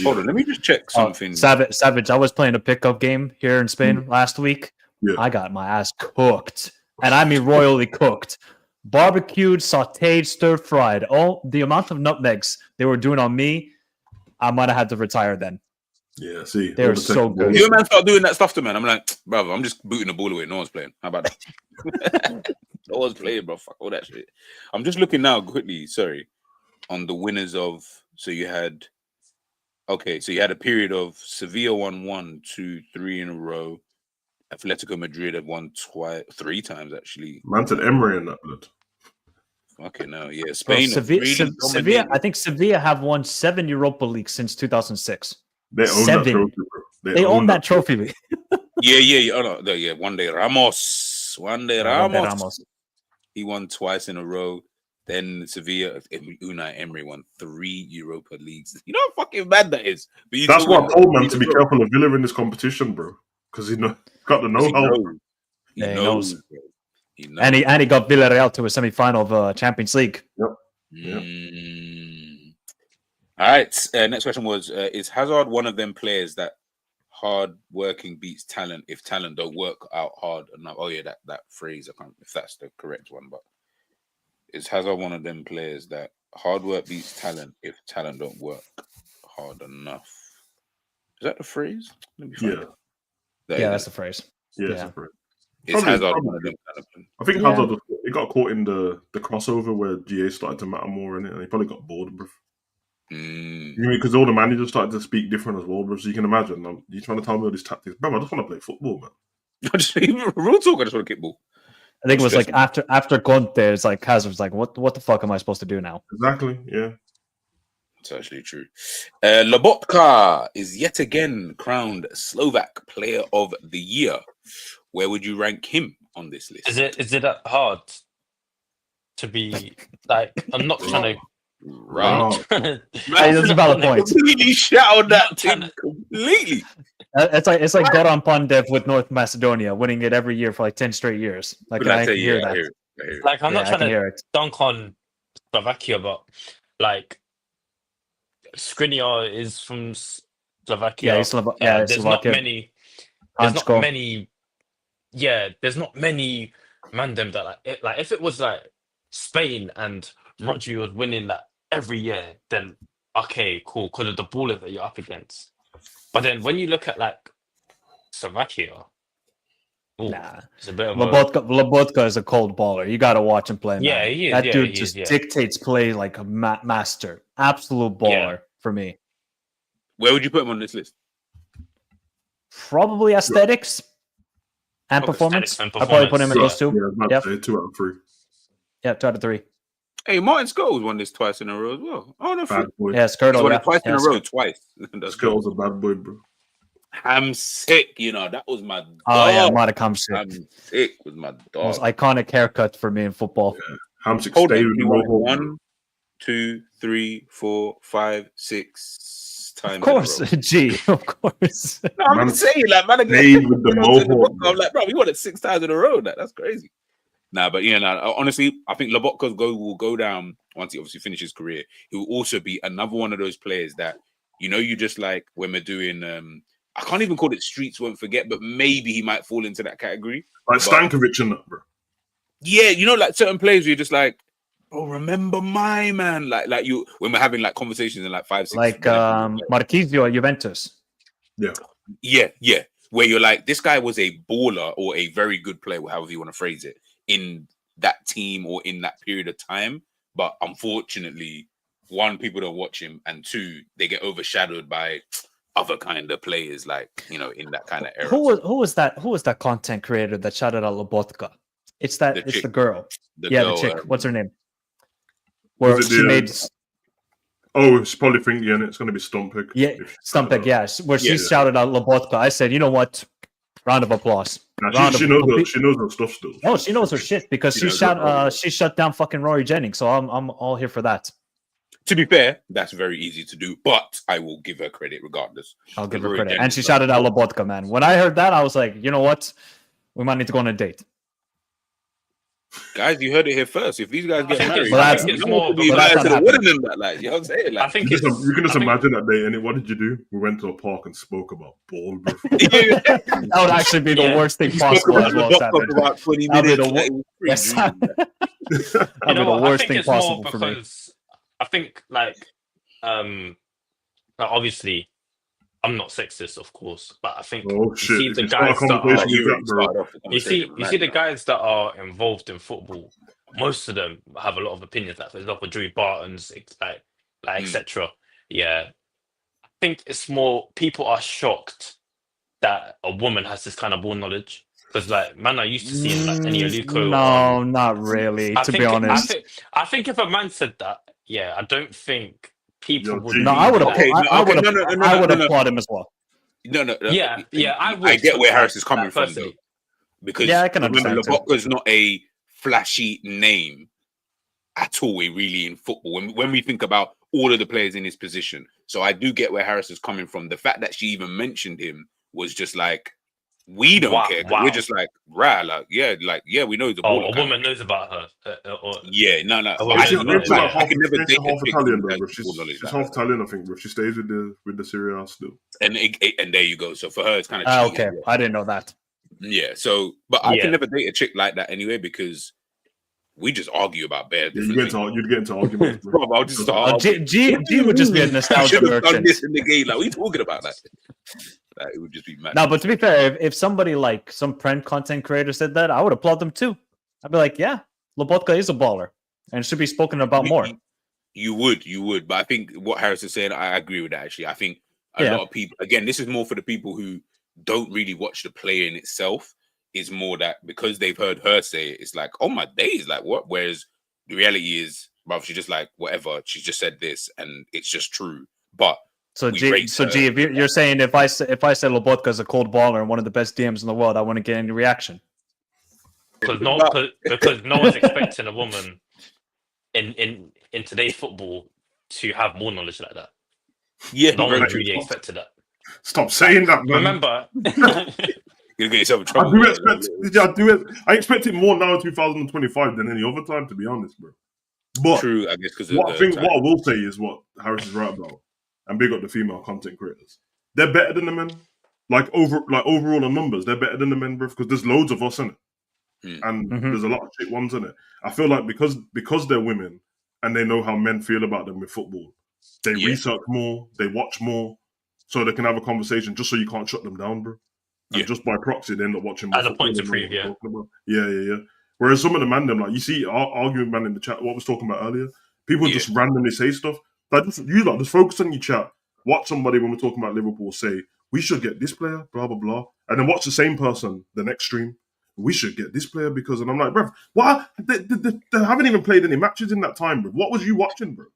Hold on, let me just check something. Savage, I was playing a pickup game here in Spain last week. Yeah. I got my ass cooked, and I mean royally cooked. Barbecued, sautéed, stir-fried. Oh, the amount of nutmegs they were doing on me, I might have had to retire then. Yeah, see, They're so good. You man start doing that stuff to man. I'm like, brother, I'm just booting the ball away. No one's playing. How about that? No one's playing, bro. Fuck all that shit. I'm just looking now quickly. Sorry, on the winners of. So you had a period of Sevilla won 1, 2, 3 in a row. Atletico Madrid have won 3 times actually. Man said Emery in that blood. Okay, no, yeah, Spain. Bro, Sevilla, I think Sevilla have won 7 Europa Leagues since 2006. They own that trophy, bro. They own that trophy. Yeah. Oh, no, yeah. One day Ramos. He won twice in a row. Then Sevilla, Unai Emery won 3 Europa Leagues. You know how fucking bad that is. That's why I told man to be careful of Villa in this competition, bro. Because he's got the know-how. He knows. And he got Villarreal to a semi-final of Champions League. Yep. All right. Next question was: is Hazard one of them players that hard working beats talent if talent don't work out hard enough? Oh yeah, that phrase. I can't if that's the correct one, but is Hazard one of them players that hard work beats talent if talent don't work hard enough? Is that the phrase? Let me find it. That's the phrase. Yeah, that's the phrase. Is Hazard one of them kind of things? I think Hazard he got caught in the crossover where GA started to matter more in it, and he probably got bored, bro. Because all the managers started to speak different as well, bro. So you can imagine, you're trying to tell me all these tactics, bro. I just want to play football, man. Real talk, I just want to kick ball. I think it was like after 𝐒, it's like Hazard's like, what the fuck am I supposed to do now? Exactly, yeah. It's actually true. Lobotka is yet again crowned Slovak Player of the Year. Where would you rank him on this list? Is it that hard to be like? I'm not trying to. Right. That's a valid point. Completely shouted that thing completely. It's like Goran Pandev with North Macedonia, winning it every year for like 10 straight years. Like I can hear that. Like I'm not trying to dunk on Slovakia, but like Skriniar is from Slovakia. There's Slovakia. Not many. There's not Hansko. many. Yeah, there's not many mandem that like if it was like Spain and Rodri was winning that every year, then okay, cool, because of the baller that you're up against. But then when you look at like Slovakia, it's a bit of Lobotka is a cold baller. You got to watch him play. Man. Yeah, he is. That dude just dictates play like a master. Absolute baller for me. Where would you put him on this list? Probably aesthetics and performance. I'd probably put him in those two. Yeah, 2 out of 3. Yeah, 2 out of 3. Hey, Martin Scholes won this twice in a row as well. Oh no, yeah, Skirtle won it twice in a row, twice. Skirtle's a bad boy, bro. I'm sick, that was my dog. Oh yeah, Hamsik. I'm sick with my dog. Most iconic haircut for me in football. Yeah. Hamsik stayed with the mohawk. 1, 2, 3, 4, 5, 6 times. Of course, G. Of course. No, I'm saying like man, stayed with the mohawk. I'm like, bro, we won it 6 times in a row. That's crazy. Nah, but honestly, I think Lobotka's will go down once he obviously finishes his career. He will also be another one of those players that, you just like when we're doing, I can't even call it streets won't forget, but maybe he might fall into that category. Like Stankovic and that, bro. Yeah, like certain players where you're just like, oh, remember my man. Like you, when we're having like conversations in like 5, 6. Like Marquinhos at Juventus. Yeah. Yeah. Where you're like, this guy was a baller or a very good player, however you want to phrase it, in that team or in that period of time, but unfortunately, 1, people don't watch him, and 2, they get overshadowed by other kind of players, like in that kind of era. Who was that content creator that shouted out Lobotka? It's the girl. The chick. What's her name? Where she made. Oh, it's probably thinking it's going to be Stumpig. Yeah, Stumpig. Yeah, where she shouted out Lobotka. I said, you know what? Round of applause. She knows her stuff still. Oh, she knows her shit because she shut down fucking Rory Jennings. So I'm all here for that. To be fair, that's very easy to do, but I will give her credit regardless. I'll give her credit. And she shouted out Lobotka, man. When I heard that, I was like, you know what? We might need to go on a date. Guys, you heard it here first. If these guys get married, it's more be invited to the wedding and that, like, you know what I'm saying? Like, I think you can just imagine that day. And what did you do? We went to a park and spoke about ball, bro. That would actually be the worst thing possible as well. About 20 minutes. That'd be the worst thing possible for me. I think like obviously I'm not sexist, of course, but I think Oh you shit! see If the you start a guys that are conversation with that, bro. you see the guys that are involved in football. Most of them have a lot of opinions. Like for example, Drew Barton's, like etc. Yeah, I think it's more people are shocked that a woman has this kind of ball knowledge because like man, I used to seeing like Ennny Aluko No, on. not really. I To be honest, I think if a man said that, yeah, I don't think people would. G. no, I would. Okay, I would. no, I would applaud him as well. No, Yeah, I would. I get where Harris is coming like, from, though. personally. Because Yeah, I can remember, understand too. Lobotka's not a flashy name at all, really, in football. When we think about all of the players in his position. So I do get where Harris is coming from. The fact that she even mentioned him was just like, we don't care. Wow. We're just like, right, yeah, we know he's a baller. A woman knows about her. Yeah, no. I can never date a chick Italian, who bro. has ball knowledge She's like half that. Italian, I think, bro. She stays with the Serie A still. And there you go. So for her, it's kind of Okay, I didn't know that. Yeah. So, but I can never date a chick like that anyway because we just argue about bad. Yeah, you'd get into arguments, bro. Bro, I'll just start. G would just be a nostalgia should have done merchant. this in the game. Like, we talking about that? Like, it would just be mad. No, but to be fair, if somebody like some print content creator said that, I would applaud them too. I'd be like, yeah, Lobotka is a baller and should be spoken about more. You would. But I think what Harris is saying, I agree with that, actually. I think a lot of people, again, this is more for the people who don't really watch the player in itself, is more that because they've heard her say it, it's like, oh my days, like what? Whereas the reality is, bruv, she's just like, whatever, she just said this and it's just true. But So G, if you're saying if I say Lobotka is a cold baller and one of the best DMs in the world, I wouldn't get any reaction. Because no one's expecting a woman in today's football to have more knowledge like that. Yeah, no one really expected that. Stop saying that, man. Remember, you're gonna get yourself in trouble. I expect it more now in 2025 than any other time, to be honest, bro. But true, I guess because what I will say is what Harris is right about, and big up the female content creators. They're better than the men. Overall in numbers, they're better than the men, bro. Because there's loads of us in it, and there's a lot of shit ones in it. I feel like because they're women and they know how men feel about them with football, they research more, they watch more, so they can have a conversation. Just so you can't shut them down, bro. And just by proxy, they end up watching more. As a point to prove, yeah. Whereas some of the man, them like you see, arguing man in the chat, what I was talking about earlier, people just randomly say stuff. Like just focus on your chat. Watch somebody when we're talking about Liverpool say we should get this player, blah blah blah, and then watch the same person the next stream. We should get this player because, and I'm like, bro, what? They haven't even played any matches in that time, bro. What was you watching, bro?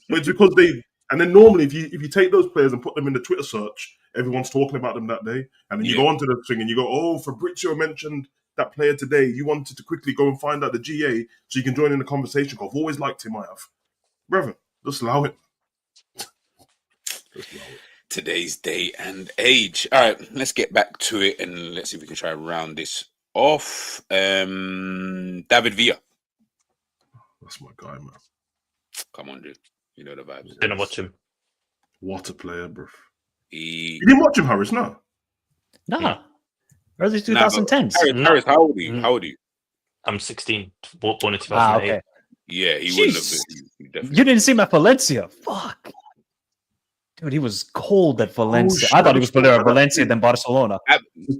But it's because they. And then normally, if you take those players and put them in the Twitter search, everyone's talking about them that day. And then you go onto the thing and you go, oh, Fabrizio mentioned that player today. You wanted to quickly go and find out the GA so you can join in the conversation. I've always liked him, I have. Brother, just allow it. Today's day and age. All right, let's get back to it and let's see if we can try and round this off. David Villa. That's my guy, man. Come on, dude. You know the vibes. Didn't watch him. What a player, bro. You didn't watch him, Harris? No. Nah. Early 2010s. Harris, how old are you? How old are you? I'm 16. Born in 2008. Okay. Yeah, he wouldn't have been. You didn't see him at Valencia. Fuck. Dude, he was cold at Valencia. I thought he was better at Valencia than Barcelona.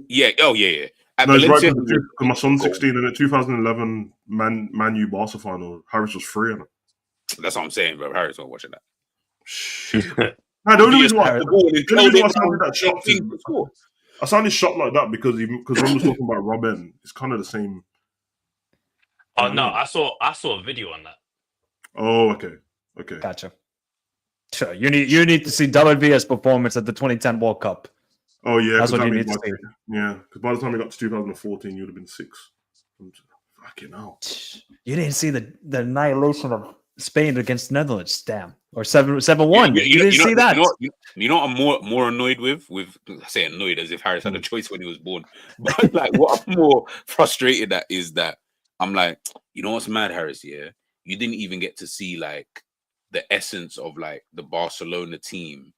Yeah. At no, Valencia, it's right because my son's 16 and in 2011 Man U Barca final, Harris was free in it. That's what I'm saying, bro. Harris not watching that. No, the only reason why I sounded that shocked is I sounded shocked like that because when we was talking about Robin, it's kind of the same. Oh no, I saw a video on that. Oh, okay. Gotcha. Sure, you need to see WVS performance at the 2010 World Cup. Oh yeah, that's what you need to see. Yeah, because by the time we got to 2014, you'd have been 6. Fucking hell. You didn't see the annihilation of Spain against Netherlands, damn, or 7-1. You didn't see that. You know what I'm more annoyed with. I say annoyed as if Harris had a choice when he was born. But like, what I'm more frustrated at is that I'm like, you know what's mad, Harris? Yeah, you didn't even get to see like the essence of like the Barcelona team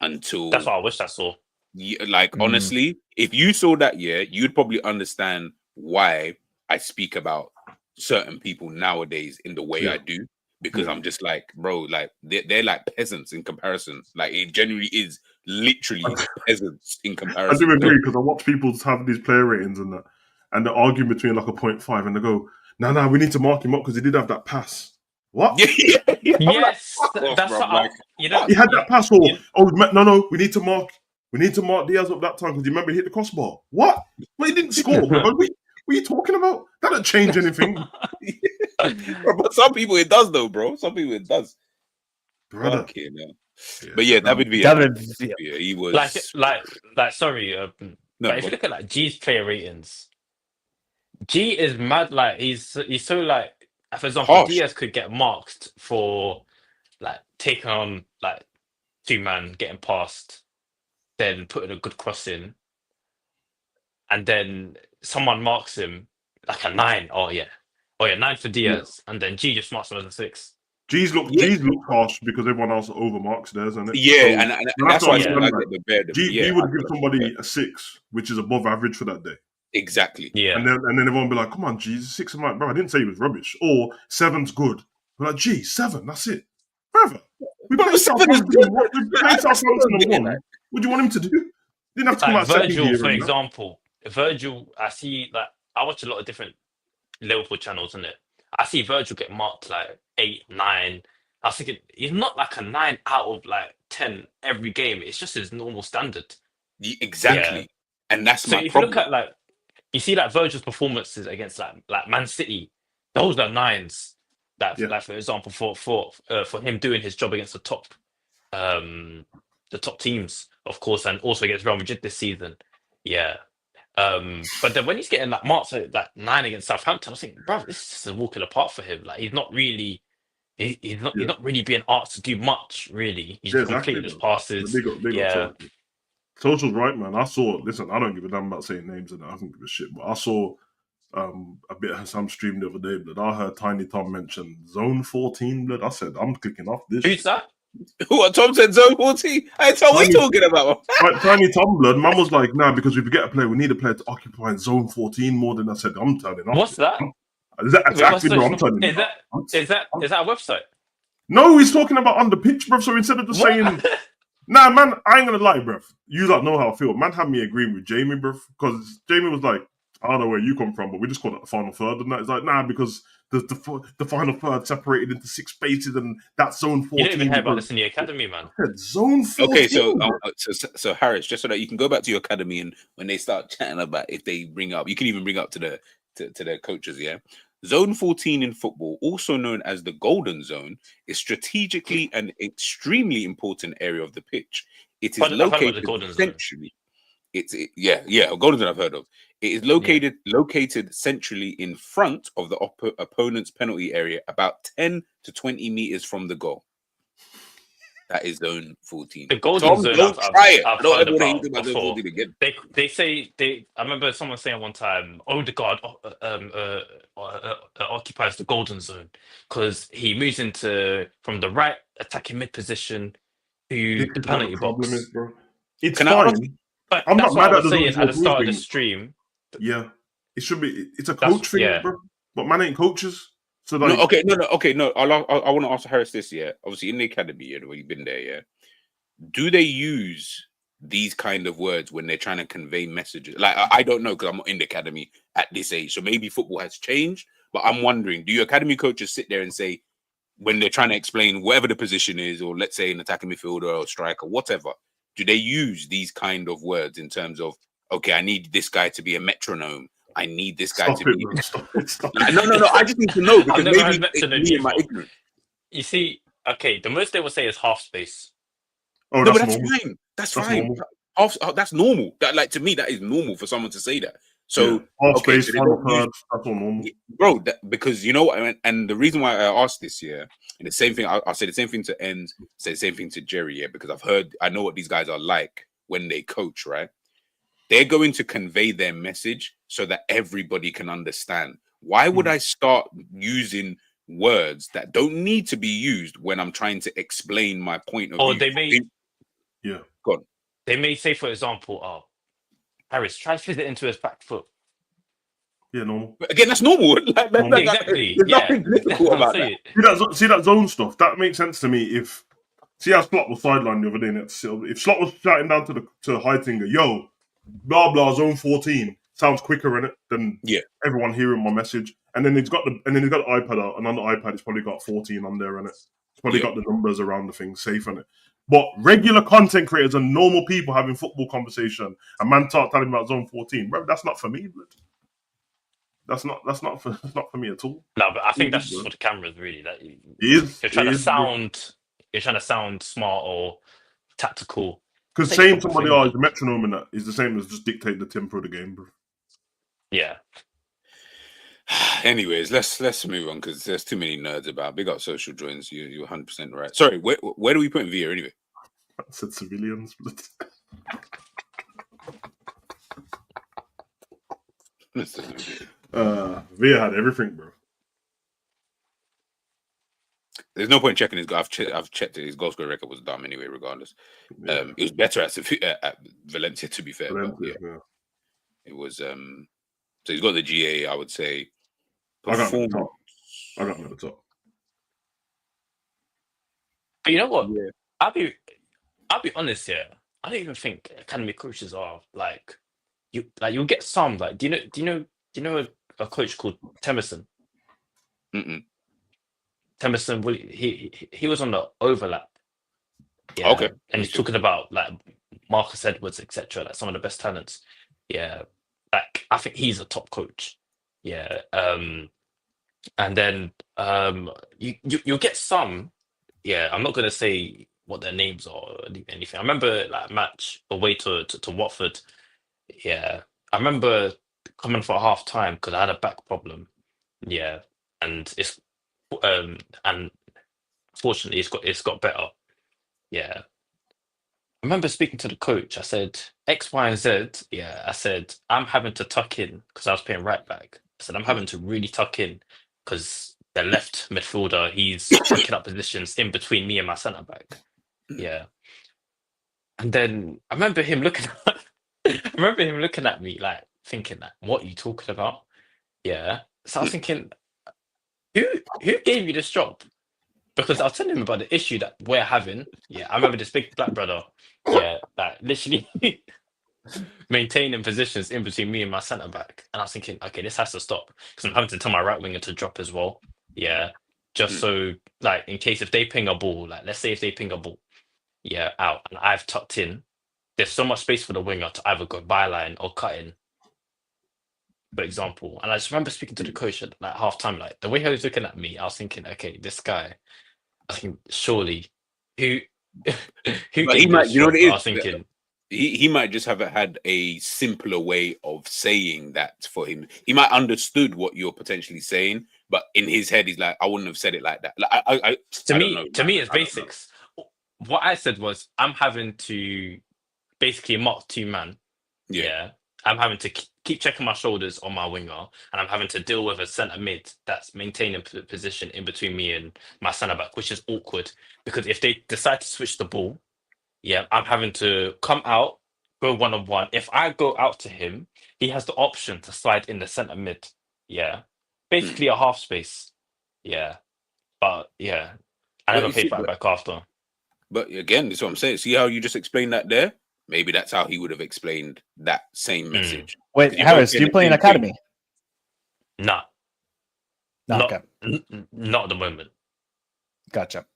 until. That's what I wish I saw. Yeah, like honestly, if you saw that, you'd probably understand why I speak about certain people nowadays in the way I do. because I'm just like, bro, like they're like peasants in comparison. Like it genuinely is literally peasants in I comparison. do agree because I watch people have these player ratings and that, and they're arguing between like a 0.5, and they go, "No, we need to mark him up because he did have that pass." What? Yes, Like, that's bro, what like, you know. He had that pass, or no, we need to mark Diaz up that time because you remember he hit the crossbar. What? Well, he didn't score, bro. What are you talking about? That doesn't change anything. Bro, but some people it does though, bro. Some people it does. Brother. Okay, no. But yeah, David Villa. Yeah, he was like. Sorry, but if you look at like G's player ratings, G is mad. Like he's so like. For example, harsh. Diaz could get marked for like taking on like 2-man, getting past, then putting a good cross in, and then someone marks him like a 9. Oh yeah, 9 for Diaz, and then G just marks him as a 6. G's look harsh because everyone else overmarks theirs, isn't it? Yeah, so and that's why I get the bear. G would give somebody a 6, which is above average for that day. Exactly. Yeah. And then everyone be like, "Come on, G, 6." I'm like, "Bro, I didn't say he was rubbish." Or 7's good. We're like, "G, 7, that's it, brother." We played Southampton and won. What do you want him to do? Didn't have to come Like out second Virgil, gear. for example, Virgil, I see like I watch a lot of different Liverpool channels, isn't it? I see Virgil get marked like 8, 9. I was thinking he's not like a 9 out of like 10 every game. It's just his normal standard. Exactly. Yeah. And that's so my if problem. You look at like you see like Virgil's performances against like Man City, those are 9s. That like for example for him doing his job against the top teams, of course, and also against Real Madrid this season. Yeah. But then when he's getting like marks like 9 against Southampton, I think, bro, this is just a walk in the park for him. Like he's not really he's not really being asked to do much, really. He's completing his passes. Big up Social's right, man. I don't give a damn about saying names and I don't give a shit, but I saw a bit of some stream the other day, blood. I heard Tiny Tom mention Zone 14, blood. I said, I'm clicking off this. Who's that? What, Tom said Zone 14? Hey, Tom, what are you talking about? Tiny Tom, blood. Man was like, nah, because if we get a player, we need a player to occupy Zone 14 more than I said. I'm turning off. What's that? Is that exactly what I'm turning off? Is that a website? No, he's talking about on the pitch, bruv. So instead of just saying, nah, man, I ain't gonna lie, bruv. You don't know how I feel. Man had me agreeing with Jamie, bruv, because Jamie was like, I don't know where you come from, but we just call it the final third. And that it's like, nah, because the final third separated into 6 spaces, and that's Zone 14. You don't even hear about this in the academy, man. Zone 14. Okay, so Harris, just so that you can go back to your academy, and when they start chatting about if they bring up, you can even bring up to their coaches, yeah. Zone 14 in football, also known as the Golden Zone, is strategically an extremely important area of the pitch. It is located centrally. Golden Zone I've heard of. It is located centrally in front of the opponent's penalty area, about 10 to 20 meters from the goal. That is Zone 14. The Golden Zone. Don't try it. I've don't heard ever about think about Zone 14 again. They say I remember someone saying one time, Odegaard occupies the Golden Zone because he moves from the right attacking mid position to the penalty box. Is, bro. It's fine. But I'm that's not mad what I at was saying at the start of the thing. stream. Yeah, it should be. It's a coach thing, bro. But man ain't coaches. So like, no. I want to ask Harris this. Yeah, obviously in the academy, where you've been there. Yeah, do they use these kind of words when they're trying to convey messages? Like I don't know because I'm not in the academy at this age, so maybe football has changed. But I'm wondering, do your academy coaches sit there and say when they're trying to explain whatever the position is, or let's say an attacking midfielder or striker, whatever? Do they use these kind of words in terms of, okay, I need this guy to be a metronome. I need this guy to be... Stop. No. I just need to know because maybe it's me and my ignorance. You see, okay, the most they will say is half space. Oh, no, but that's fine. That's fine. Normal. That's normal. That, like, to me, that is normal for someone to say that. So, half space, that's all normal. Bro, because you know what I mean? And the reason why I asked this, and the same thing, I'll say the same thing to ENDZ, say the same thing to Jerry, because I know what these guys are like when they coach, right? They're going to convey their message so that everybody can understand. Why would I start using words that don't need to be used when I'm trying to explain my point of view? They may, go on. They may say, for example, Harris, try to fit it into his back foot. Yeah, normal. But again, that's normal. Exactly. There's Yeah. nothing difficult about that. See that zone stuff? That makes sense to me. If see how Slot was sidelined the other day, if Slot was shouting down to Heitinger, yo, blah blah, zone 14 sounds quicker in it than everyone hearing my message. And then he's got the iPad out, and on the iPad it's probably got 14 on there in it. It's probably got the numbers around the thing safe in it. But regular content creators and normal people having football conversation, and man start telling about zone 14, bro, that's not for me, blood. That's not for me at all. No, but I think that's just for the cameras, really. That you're trying to sound smart or tactical. Because saying somebody is a metronome in that is the same as just dictate the tempo of the game, bro. Yeah. Anyways, let's move on because there's too many nerds about. Big up social joins. You're 100% right. Sorry, where do we put in Villa anyway? I said civilians. Villa had everything, bro. There's no point checking his goal. I've checked it. His goal scoring record was dumb anyway, regardless. It was better at Valencia, to be fair. Valencia, it was. So he's got the GA, I would say. I got him at the top. But you know what? Yeah. I'll be honest here. I don't even think academy coaches are like you'll get some like do you know a coach called Temerson? Temerson, he was on the overlap. Yeah. Okay. And he's talking about like Marcus Edwards, etc., like some of the best talents. Yeah. Like I think he's a top coach. Yeah. And then you'll get some. Yeah, I'm not gonna say what their names are or anything. I remember like a match away to Watford. Yeah. I remember coming for half time because I had a back problem. Yeah. And it's and fortunately it's got better. Yeah. I remember speaking to the coach. I said X, Y, and Z. Yeah. I said I'm having to tuck in because I was playing right back. I said I'm having to really tuck in because the left midfielder, he's taking up positions in between me and my centre back. Yeah. And then I remember him looking at me like thinking like, what are you talking about? Yeah. So I was thinking, who gave you this job? Because I was telling him about the issue that we're having. Yeah. I remember this big black brother. Yeah. That literally maintaining positions in between me and my centre back. And I was thinking, okay, this has to stop because I'm having to tell my right winger to drop as well. Yeah. Just so like in case if they ping a ball, like let's say if they ping a ball, yeah, out and I've tucked in, there's so much space for the winger to either go byline or cut in, for example. And I just remember speaking to the coach at like half time, like the way he was looking at me, I was thinking, okay, this guy, I think surely who he might, you know what it is? I was thinking he might just have had a simpler way of saying that for him. He might understood what you're potentially saying, but in his head, he's like, I wouldn't have said it like that. Like, to me, it's basics. What I said was, I'm having to basically mark 2-man. Yeah. I'm having to keep checking my shoulders on my winger, and I'm having to deal with a centre mid that's maintaining position in between me and my centre back, which is awkward because if they decide to switch the ball, yeah, I'm having to come out, go 1-on-1. If I go out to him, he has the option to slide in the centre mid. Yeah. Basically a half space. Yeah. But yeah, I never played right back after. But again, that's what I'm saying. See how you just explained that there? Maybe that's how he would have explained that same message. Wait, Harris, do you play in academy? No. Not at the moment. Gotcha.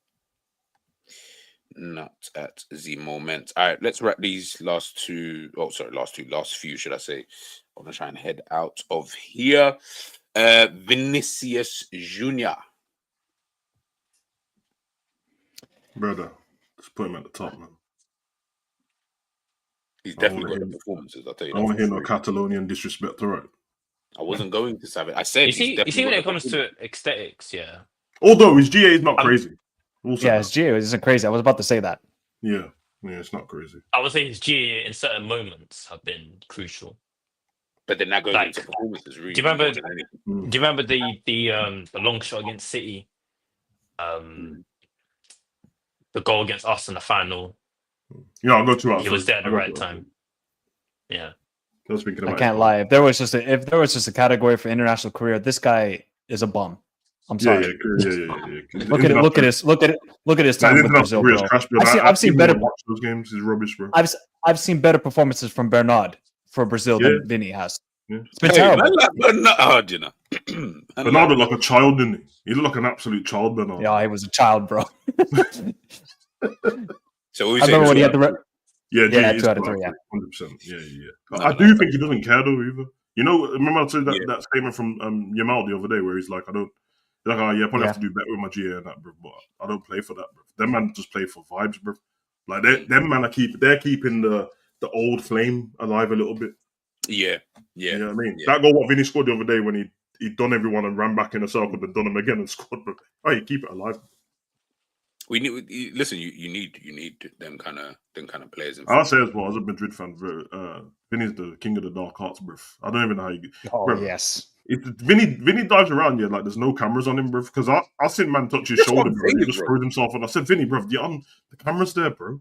Not at the moment. All right, let's wrap these last few, should I say. I'm going to try and head out of here. Vinicius Junior. Brother, just put him at the top, man. He's definitely got the performances, I'll tell you. I don't want to hear no Catalonian disrespect, all right? I wasn't going to say it. I said you see when it comes to aesthetics, yeah. Although his GA is not crazy. Yeah, his GA isn't crazy. I was about to say that. Yeah, it's not crazy. I would say his GA in certain moments have been crucial. But then that goes into performances, really. Do you remember the long shot against City? The goal against us in the final. Yeah, I'll go 2 out. He was there at the right time. Yeah. I was thinking I about can't lie. If there was just a category for international career, this guy is a bum. I'm sorry. Yeah. Look at his time with Brazil, bro. I've seen better. Watch those games. He's rubbish, bro. I've seen better performances from Bernard for Brazil than Vinny has. Yeah. It's been terrible. Bernard, you know. Bernard looked like a child, didn't he? He looked like an absolute child, Bernard. Yeah, he was a child, bro. So I remember when he had the. Yeah, 2 out of 3. Yeah, 100%. Yeah. I do think he doesn't care though either. You know, remember I said that statement from Yamal the other day where he's like, I probably have to do better with my GA and that, bro. But I don't play for that, bro. Them man just play for vibes, bro. Like them man they're keeping the old flame alive a little bit. Yeah. You know what I mean? That goal what Vinny scored the other day when he done everyone and ran back in a circle, but done him again and scored. Bro. Oh, you keep it alive. We need You need them kind of players. I'll say as well as a Madrid fan, Vinny's the king of the dark arts, bro. I don't even know how you. Yes. Vinny dives around here like there's no cameras on him, bro. Because I seen man touch his shoulder, bro. And he just screwed himself, and I said, Vinny, bro, the camera's there, bro.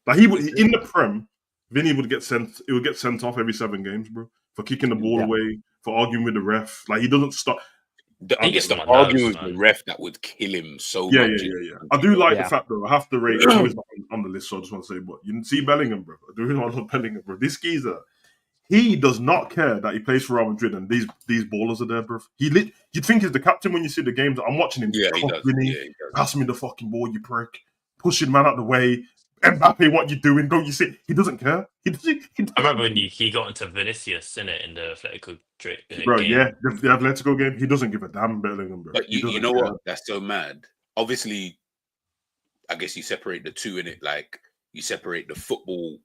Like he would in the Prem, Vinny would get sent. He would get sent off every 7 games, bro, for kicking the ball away, for arguing with the ref. Like he doesn't stop. He gets the arguing with the ref that would kill him so much. Yeah. I do like the fact though. I have to rate. He's not on the list, so I just want to say, but you see Bellingham, bro. I do love Bellingham, bro. This geezer, he does not care that he plays for Real Madrid and these ballers are there, bro. You'd think he's the captain when you see the games. I'm watching him. Yeah, he does. Pass me the fucking ball, you prick. Pushing man out the way. Mbappe, what you doing? Don't you see? He doesn't care. He doesn't. I remember when he got into Vinicius in the Atletico game. Bro, the Atletico game. He doesn't give a damn, Bellingham, bro. But you know what? That's so mad. Obviously, I guess you separate the two in it. Like you separate the football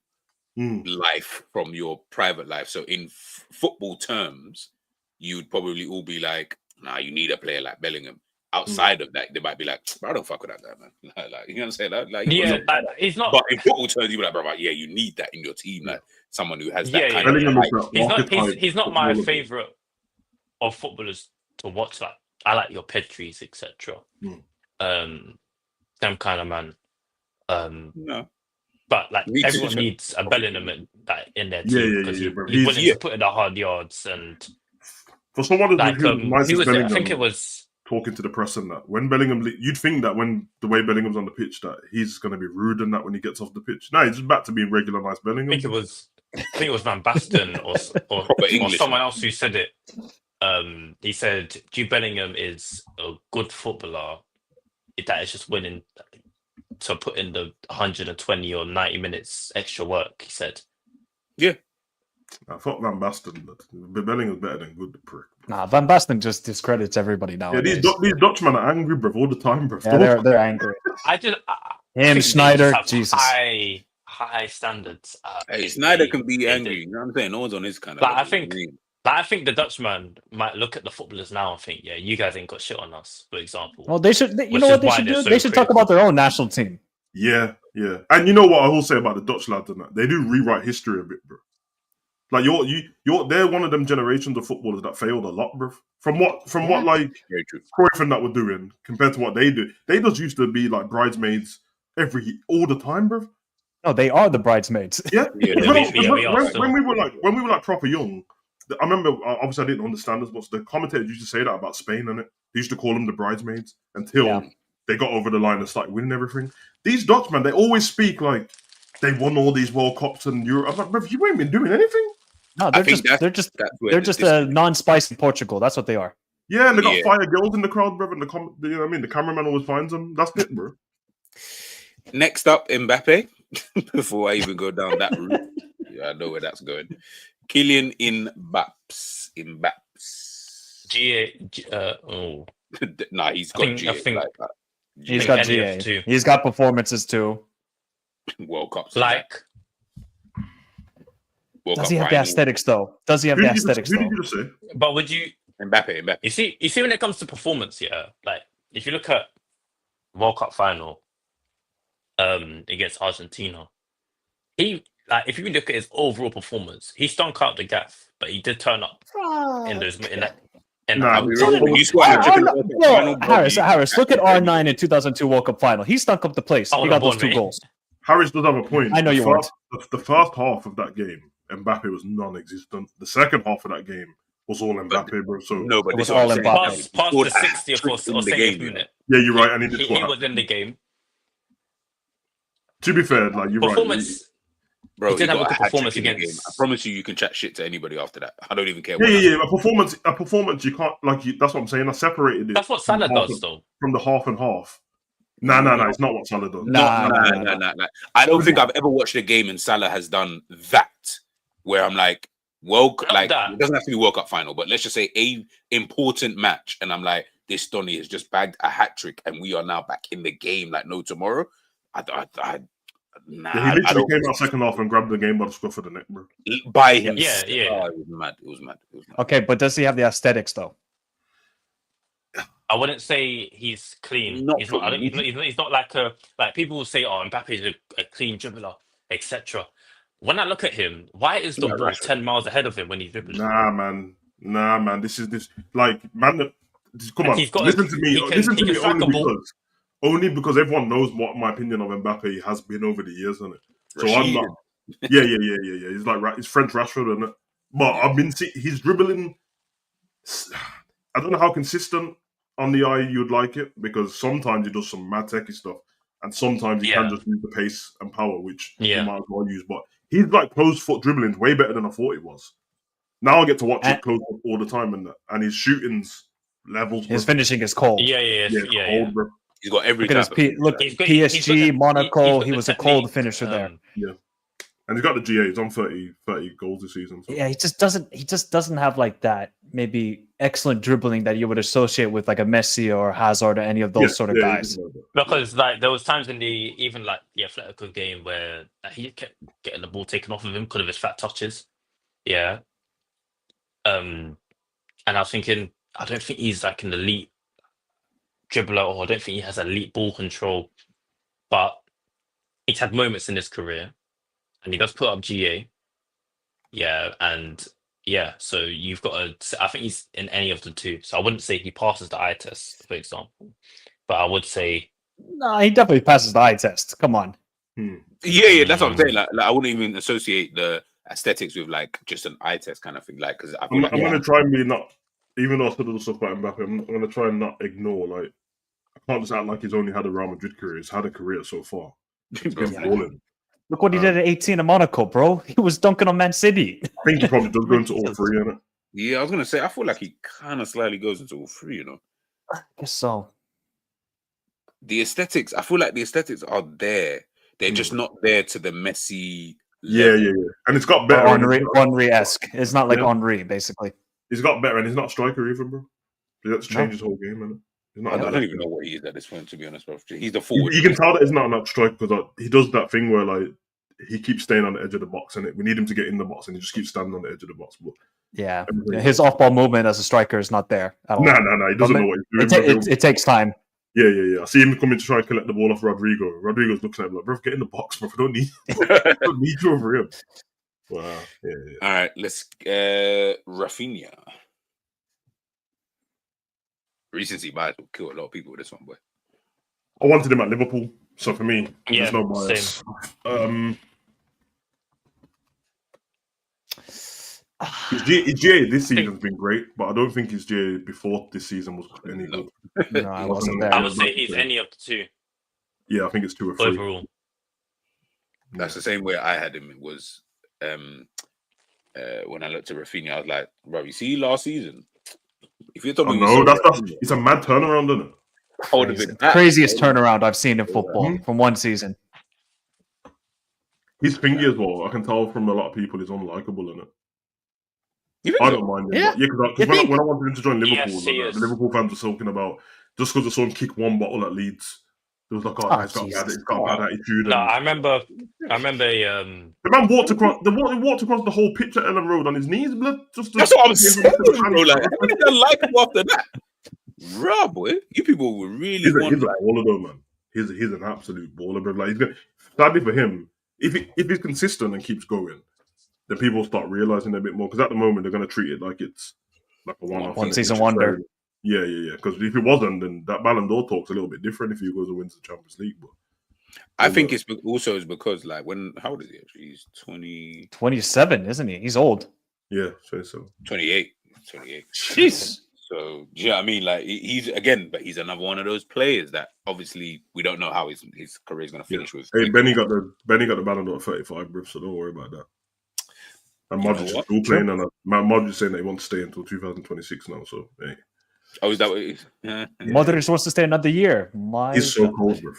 life from your private life. So in football terms, you'd probably all be like, "Nah, you need a player like Bellingham." Outside of that, they might be like, "Bro, I don't fuck with that guy, man." Like you know what I'm saying? Like, he's not. But in football terms, you be like, "Yeah, you need that in your team, like someone who has that kind of." He's not my favorite of footballers to watch. Like I like your Pedris, etc. Them kind of man. No. But like everyone needs a Bellingham in their team because he's willing to put in the hard yards and. For someone like I think it was. Talking to the press and that. When Bellingham, you'd think that when the way Bellingham's on the pitch, that he's going to be rude and that when he gets off the pitch. No, he's just back to being regular nice Bellingham. I think it was Van Basten or someone else who said it. He said Jude Bellingham is a good footballer that is just willing to put in the 120 or 90 minutes extra work. He said, "Yeah." I thought Van Basten, but Bellingham's better than good. Prick. Nah, Van Basten just discredits everybody now. Yeah, these Dutchmen are angry, bro, all the time, bro. Yeah, they're angry. Him, Schneider, Jesus. High standards. Hey, Schneider can be angry. You know what I'm saying? No one's on his kind of. But I think the Dutchman might look at the footballers now and think, "Yeah, you guys ain't got shit on us." For example. Well, they should. You know what they should do? They should talk about their own national team. Yeah. And you know what I will say about the Dutch lads and that? They do rewrite history a bit, bro. Like they're one of them generations of footballers that failed a lot, bro. From what like Cruyff and that were doing compared to what they do. They just used to be like bridesmaids all the time, bro. No, they are the bridesmaids. Yeah. When we were like proper young, I remember obviously I didn't understand as much. The commentators used to say that about Spain, and they used to call them the bridesmaids until they got over the line and started winning everything. These Dutchmen, they always speak like they won all these World Cups and Europe. I'm like, bro, you ain't been doing anything. No, they're just a non-spicy Portugal. That's what they are. Yeah, and they got fire girls in the crowd, bro. And you know what I mean? The cameraman always finds them. That's it, bro. Next up, Mbappe. Before I even go down that route, I know where that's going. Kylian Mbappé. Nah, he's got GA like that. He's got GA too. He's got performances too. World Cups. Does he have the aesthetics though? Who did you just say? But would you Mbappe? You see when it comes to performance, like if you look at World Cup final against Argentina, if you look at his overall performance, he stunk out the gaff, but he did turn up Harris, look at R9 in 2002 World Cup final. He stunk up the place. He got those 2 goals. Harris does have a point. I know you weren't. The first half of that game, Mbappe was non-existent. The second half of that game was all Mbappe, bro. So no, but It this was is what all I'm saying. Mbappe. Past Scored the a 60th or hat-trick in the 70th game, minute. yeah, you're right. And he did He score. was in the game. To be fair, like you're right. Performance. Bro, He he didn't have got a a good hat trick performance in the game. I against. promise you can chat shit to anybody after that. I don't even care. Yeah. A performance. You can't like. That's what I'm saying. I separated it. That's what Salah does, though. From the half and half. No. It's not what Salah does. Nah. I don't think I've ever watched a game and Salah has done that. Where I'm like, it doesn't have to be World Cup final, but let's just say a important match, and I'm like, this Donny has just bagged a hat trick, and we are now back in the game like no tomorrow. Nah, he literally came out second half and grabbed the game by the scruff of the neck, bro. By himself. Yeah. Oh, it was mad. Okay, but does he have the aesthetics though? I wouldn't say he's clean. He's not like people will say, "Oh, Mbappe is a clean dribbler," etc. When I look at him, why is the ball 10 miles ahead of him when he's dribbling? Nah, man. This like man. Come on, listen to me. Listen to me only because everyone knows what my opinion of Mbappe has been over the years, isn't it? So I'm not. Yeah. He's like he's French Rashford, isn't it? But I've been seeing his dribbling. I don't know how consistent on the eye you'd like it, because sometimes he does some mad techie stuff, and sometimes he can just use the pace and power, which he might as well use. But he's like close foot dribbling way better than I thought he was. Now I get to watch it close up all the time, and his shooting's levels. His finishing is cold. Yeah. Cold, bro. He's got every look type at his PSG, Monaco. He was a cold finisher there. Yeah, and he's got the GA. He's on 30 goals this season. So. Yeah, he just doesn't have like that maybe excellent dribbling that you would associate with like a Messi or Hazard or any of those sort of guys. Because like there was times in the Atletico game where he kept getting the ball taken off of him because of his fat touches. Yeah. And I was thinking, I don't think he's like an elite dribbler, or I don't think he has elite ball control, but he's had moments in his career and he does put up GA. Yeah. And so you've got to, I think he's in any of the two. So I wouldn't say he passes the eye test, for example, but I would say. No, he definitely passes the eye test. Come on. Yeah, that's what I'm saying. Like I wouldn't even associate the aesthetics with like just an eye test kind of thing. Like, because I'm going to try and be not, even though I said all the stuff about Mbappe, I'm going to try and not ignore, like, I can't just act like he's only had a Real Madrid career. He's had a career so far. He's been balling. Look what he did at 18 in Monaco, bro. He was dunking on Man City. I think he probably does go into all three, innit? Yeah, I was going to say, I feel like he kind of slightly goes into all three, I guess so. The aesthetics, I feel like the aesthetics are there. They're just not there to the Messi. Yeah. And it's got better. Henry-esque. It's not like Henry, basically. He's got better, and he's not a striker even, bro. He had to change his whole game, innit? I don't even know what he is at this point, to be honest, bro. He's the forward. You can tell that he's not a striker because he does that thing where like he keeps staying on the edge of the box, and we need him to get in the box, and he just keeps standing on the edge of the box. But his off-ball movement as a striker is not there at all. No, he doesn't know what he's doing. It takes time. Yeah. I see him coming to try and collect the ball off Rodrigo. Rodrigo's looking at him like, bro, get in the box, bro. I don't need you over here. Wow. Yeah. All right, let's Rafinha. Recency bias will kill a lot of people with this one, boy. I wanted him at Liverpool, so for me, there's no bias. His GA this season's been great, but I don't think his GA before this season was any good. No, I wasn't there. I would say he's any of the two. Yeah, I think it's 2 or 3 overall. That's the same way I had him. It was when I looked at Rafinha, I was like, bro, you see last season. If you're talking, it's a mad turnaround, isn't it? Craziest turnaround I've seen in football from one season. His finger as well. I can tell from a lot of people he's unlikable, isn't it? I don't mind him. Yeah, because when I wanted him to join Liverpool, the Liverpool fans were talking about just because I saw him kick one bottle at Leeds. It was like, he's got a bad attitude. No, I remember. The man walked across the whole pitch at Ellen Road on his knees, blood. That's what I'm saying, bro. Like, how many unlikable after that? Raw, boy. You people were really. He's a baller, though, man. He's an absolute baller, bro. Like, sadly for him, if he's consistent and keeps going, then people start realizing a bit more. Because at the moment, they're going to treat it like it's like a one season wonder. Yeah. Because if it wasn't, then that Ballon d'Or talk's a little bit different if he goes and wins the Champions League. But I think it's also is because like how old is he actually? He's 27, isn't he? He's old. Yeah, so 28. Jeez. So do you know what I mean? Like he's but he's another one of those players that obviously we don't know how his career is going to finish with. Hey, Benny got the Ballon d'Or at 35, bro. So don't worry about that. And Modric is still playing, and Modric is saying that he wants to stay until 2026 now. So hey. Oh, is that what it is? Yeah. Modric wants to stay another year. He's so cold, bro.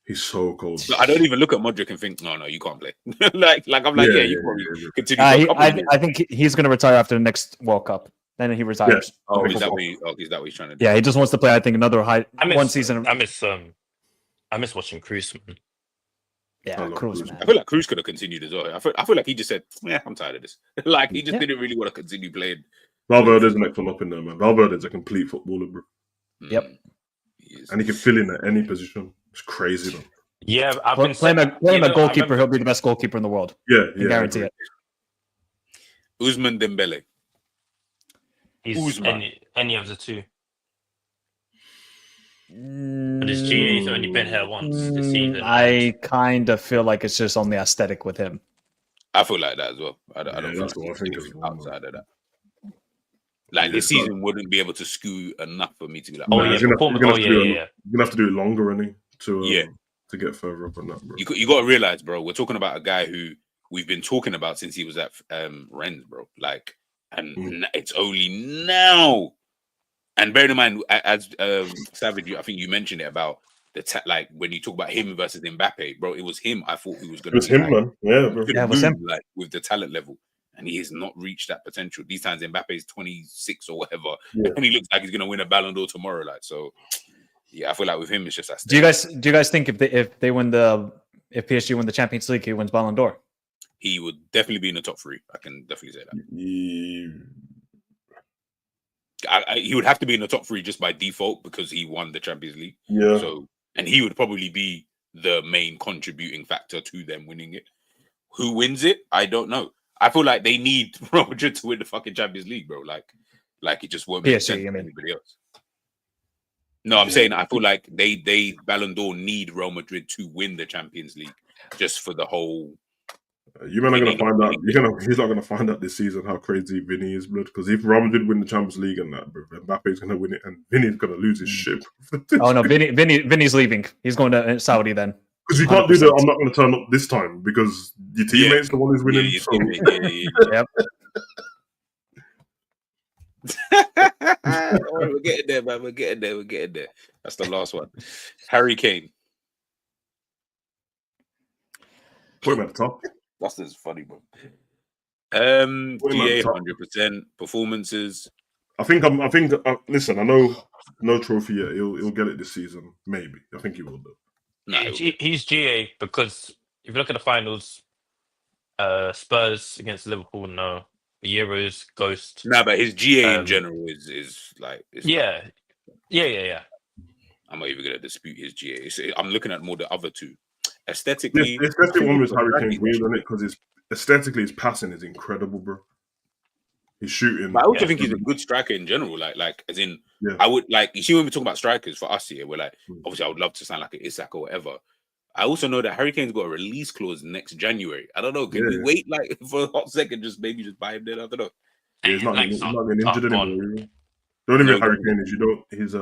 He's so cold. I don't even look at Modric and think, no, you can't play. like I'm like, you probably continue. I think he's going to retire after the next World Cup. Then he retires. Yeah. Oh, is that what he's trying to do? Yeah, he just wants to play. I think another one season. I miss watching Kroos, man. Yeah, Kroos, man. I feel like Kroos could have continued as well. I feel like he just said, "Yeah, I'm tired of this." Like he just didn't really want to continue playing. Valverde's the next one up in there, man. Valverde's a complete footballer, bro. Yep. And he can fill in at any position. It's crazy, though. Yeah, play him a goalkeeper. He'll be the best goalkeeper in the world. Yeah, guarantee it. Ousmane Dembele. He's any of the two. But his GA's only been here once this season. I kind of feel like it's just on the aesthetic with him. I feel like that as well. I don't that's what I think is outside of that. Like this season wouldn't be able to skew enough for me to be like, you're gonna have to do it longer, really, to get further up on that, bro. You got to realize, bro, we're talking about a guy who we've been talking about since he was at Rennes, bro. Like, and it's only now. And bear in mind, as Savage, I think you mentioned it about the like when you talk about him versus Mbappe, bro. It was him. I thought he was going to. It was him, man. Yeah, bro. Yeah, it was him. Like with the talent level. And he has not reached that potential. These times Mbappe is 26 or whatever, and he looks like he's gonna win a Ballon d'Or tomorrow. Like so, yeah, I feel like with him it's just that. Do you guys think if PSG win the Champions League, he wins Ballon d'Or? He would definitely be in the top three. I can definitely say that. He would have to be in the top three just by default because he won the Champions League. Yeah. So and he would probably be the main contributing factor to them winning it. Who wins it? I don't know. I feel like they need Real Madrid to win the fucking Champions League, bro. Like it just won't make sense for anybody else. No, I'm saying I feel like they Ballon d'Or need Real Madrid to win the Champions League just for the whole. You men are gonna find out. He's not gonna find out this season how crazy Vinny is, blood. Because if Real Madrid win the Champions League and that, bro, Mbappe's gonna win it, and Vinny's gonna lose his shit. Oh no, Vinny's leaving. He's going to Saudi then. Because you can't do that. I'm not going to turn up this time because your teammate's the one who's winning. Yep. We're getting there, man. We're getting there. That's the last one. Harry Kane. Put him at the top. That's just funny, bro. GA 100% performances. I think. Listen, I know no trophy yet. He'll get it this season, maybe. I think he will though. No, he's GA because if you look at the finals, Spurs against Liverpool, no. Euros, Ghost. No, but his GA in general is like... Yeah. I'm not even going to dispute his GA. I'm looking at more the other two. Aesthetically... The aesthetic one was Harry Kane's weird, isn't it? Because aesthetically, his passing is incredible, bro. He's shooting. But I also think he's a good striker in general. Like as in, I would like. You see, when we talk about strikers for us here, we're like, obviously, I would love to sound like an Isak or whatever. I also know that Harry Kane's got a release clause next January. I don't know. Can we wait like for a hot second, just buy him then? I don't know. Yeah, he's not getting injured anymore. The only thing Harry Kane is he's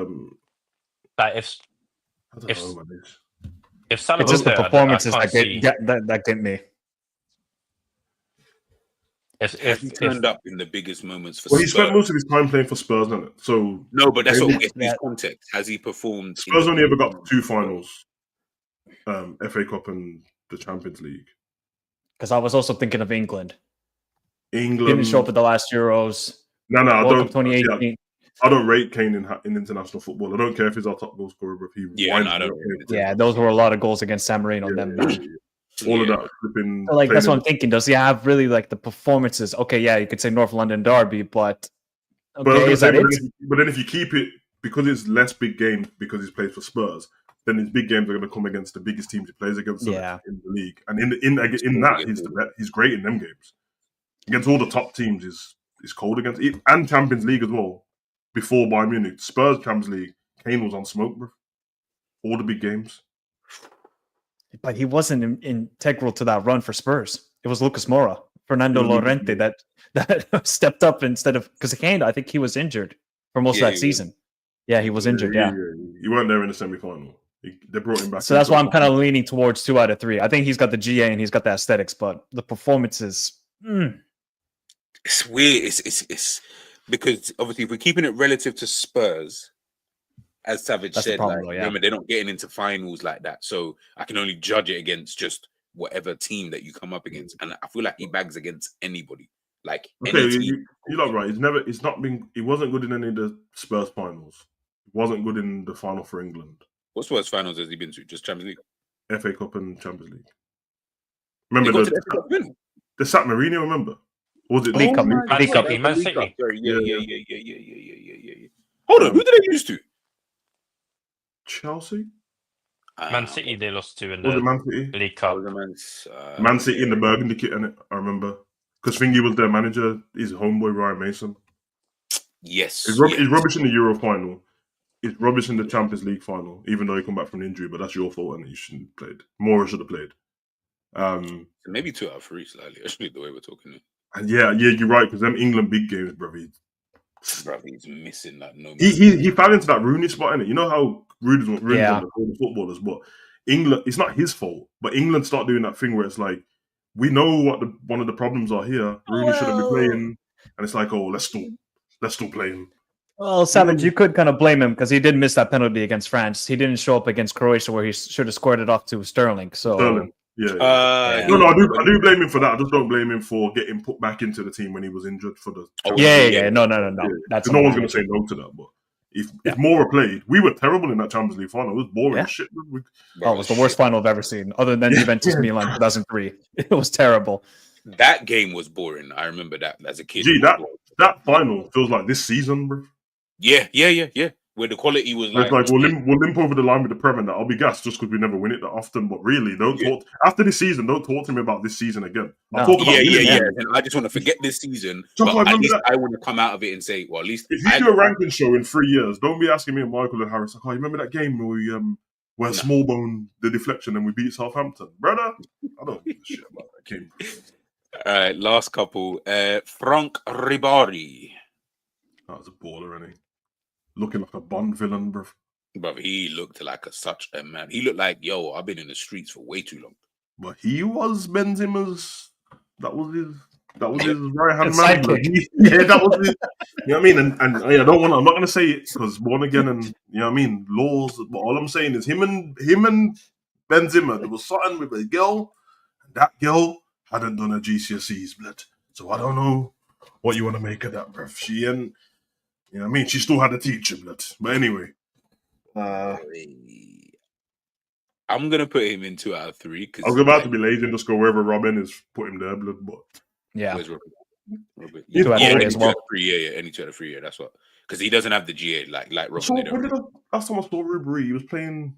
Like if Salah it's just the performances that get me. If he turned up in the biggest moments for Spurs. He spent most of his time playing for Spurs, hasn't it? So no, but that's what his context. Has he performed? Spurs only ever got 2 finals, FA Cup and the Champions League. Because I was also thinking of England. England didn't show up at the last Euros. No, I don't. 2018. I don't rate Kane in international football. I don't care if he's our top goal scorer, but those were a lot of goals against San Marino. All of that flipping. So, that's what I'm thinking. Does he have really like the performances? Okay, yeah, you could say North London Derby, but is that it? But then if you keep it because it's less big games because he's played for Spurs, then his big games are going to come against the biggest teams he plays against in the league. And in that he's great in them games against all the top teams. He's cold against and Champions League as well. Before Bayern Munich, Spurs Champions League, Kane was on smoke, bro. All the big games. but he wasn't integral to that run for Spurs. It was Lucas Moura, Fernando Llorente that stepped up instead of because I think he was injured for most of that season. Yeah, he was injured. Yeah. He weren't there in the semi-final. They brought him back. So that's why I'm kind of leaning towards 2 out of 3. I think he's got the GA and he's got the aesthetics, but the performances. It's weird. It's because obviously if we're keeping it relative to Spurs, as Savage said, remember they're not getting into finals like that, so I can only judge it against just whatever team that you come up against, and I feel like he bags against anybody. Like you're not right. He wasn't good in any of the Spurs finals. He wasn't good in the final for England. What Spurs finals has he been to? Just Champions League, FA Cup, and Champions League. Remember the Sat Mourinho? Remember? Or was it League Cup? League Cup. Man City. Yeah. Hold on, who did they lose to? Chelsea. Man City they lost to in the the League Cup. Man City in the Burgundy kit, innit? I remember because Thingy was their manager. His homeboy Ryan Mason. Yes, he's rubbish in the Euro final. He's rubbish in the Champions League final, even though he come back from an injury. But that's your fault, and you shouldn't have played. Moura should have played. Maybe 2 out of 3 slightly. Actually, the way we're talking. And yeah, you're right because them England big games, bro. He's missing that. No, he fell into that Rooney spot, innit? You know how Rooney's on the footballers, but England, it's not his fault. But England start doing that thing where it's like, we know what one of the problems are here. Rooney shouldn't be playing, and it's like, let's still play him. Well, Savage, you could kind of blame him because he did miss that penalty against France. He didn't show up against Croatia where he should have squared it off to Sterling. So. Yeah. No, I do blame him for that. I just don't blame him for getting put back into the team when he was injured for the. No. That's no one's going to say no to that. But if Moura played, we were terrible in that Champions League final. It was boring as shit. It was the worst final I've ever seen, other than Juventus Milan 2003. It was terrible. That game was boring. I remember that as a kid. Gee, that final feels like this season, bro. Yeah. Where the quality was like we'll limp over the line with the Prem and that. I'll be gassed just because we never win it that often. But really, don't talk after this season. Don't talk to me about this season again. I'll talk about And I just want to forget this season. But at least I want to come out of it and say, well, at least if you do a ranking show in 3 years, don't be asking me and Michael and Harris like, you remember that game where Smallbone the deflection and we beat Southampton, brother? I don't give a shit about that game. All right, last couple. Frank Ribari. That was a baller, innit? Looking like a Bond villain, bro. But he looked like such a man. He looked like, I've been in the streets for way too long. But he was Benzema's. That was his right hand man. That was his. You know what I mean? And I don't want. I'm not gonna say it because born again and you know what I mean laws. But all I'm saying is him and Benzema. There was something with a girl, and that girl hadn't done her GCSEs, blood. So I don't know what you want to make of that, bro. She ain't. You know what I mean? She still had a teacher, blood. But anyway. I'm going to put him in 2 out of 3. I was about to be lazy and just go wherever Robin is, put him there, blood. But where's Robin? 2 out of 3 as well. Any 2 out of 3, that's what. Because he doesn't have the GA like Robin. Last time I saw Ribéry, he was playing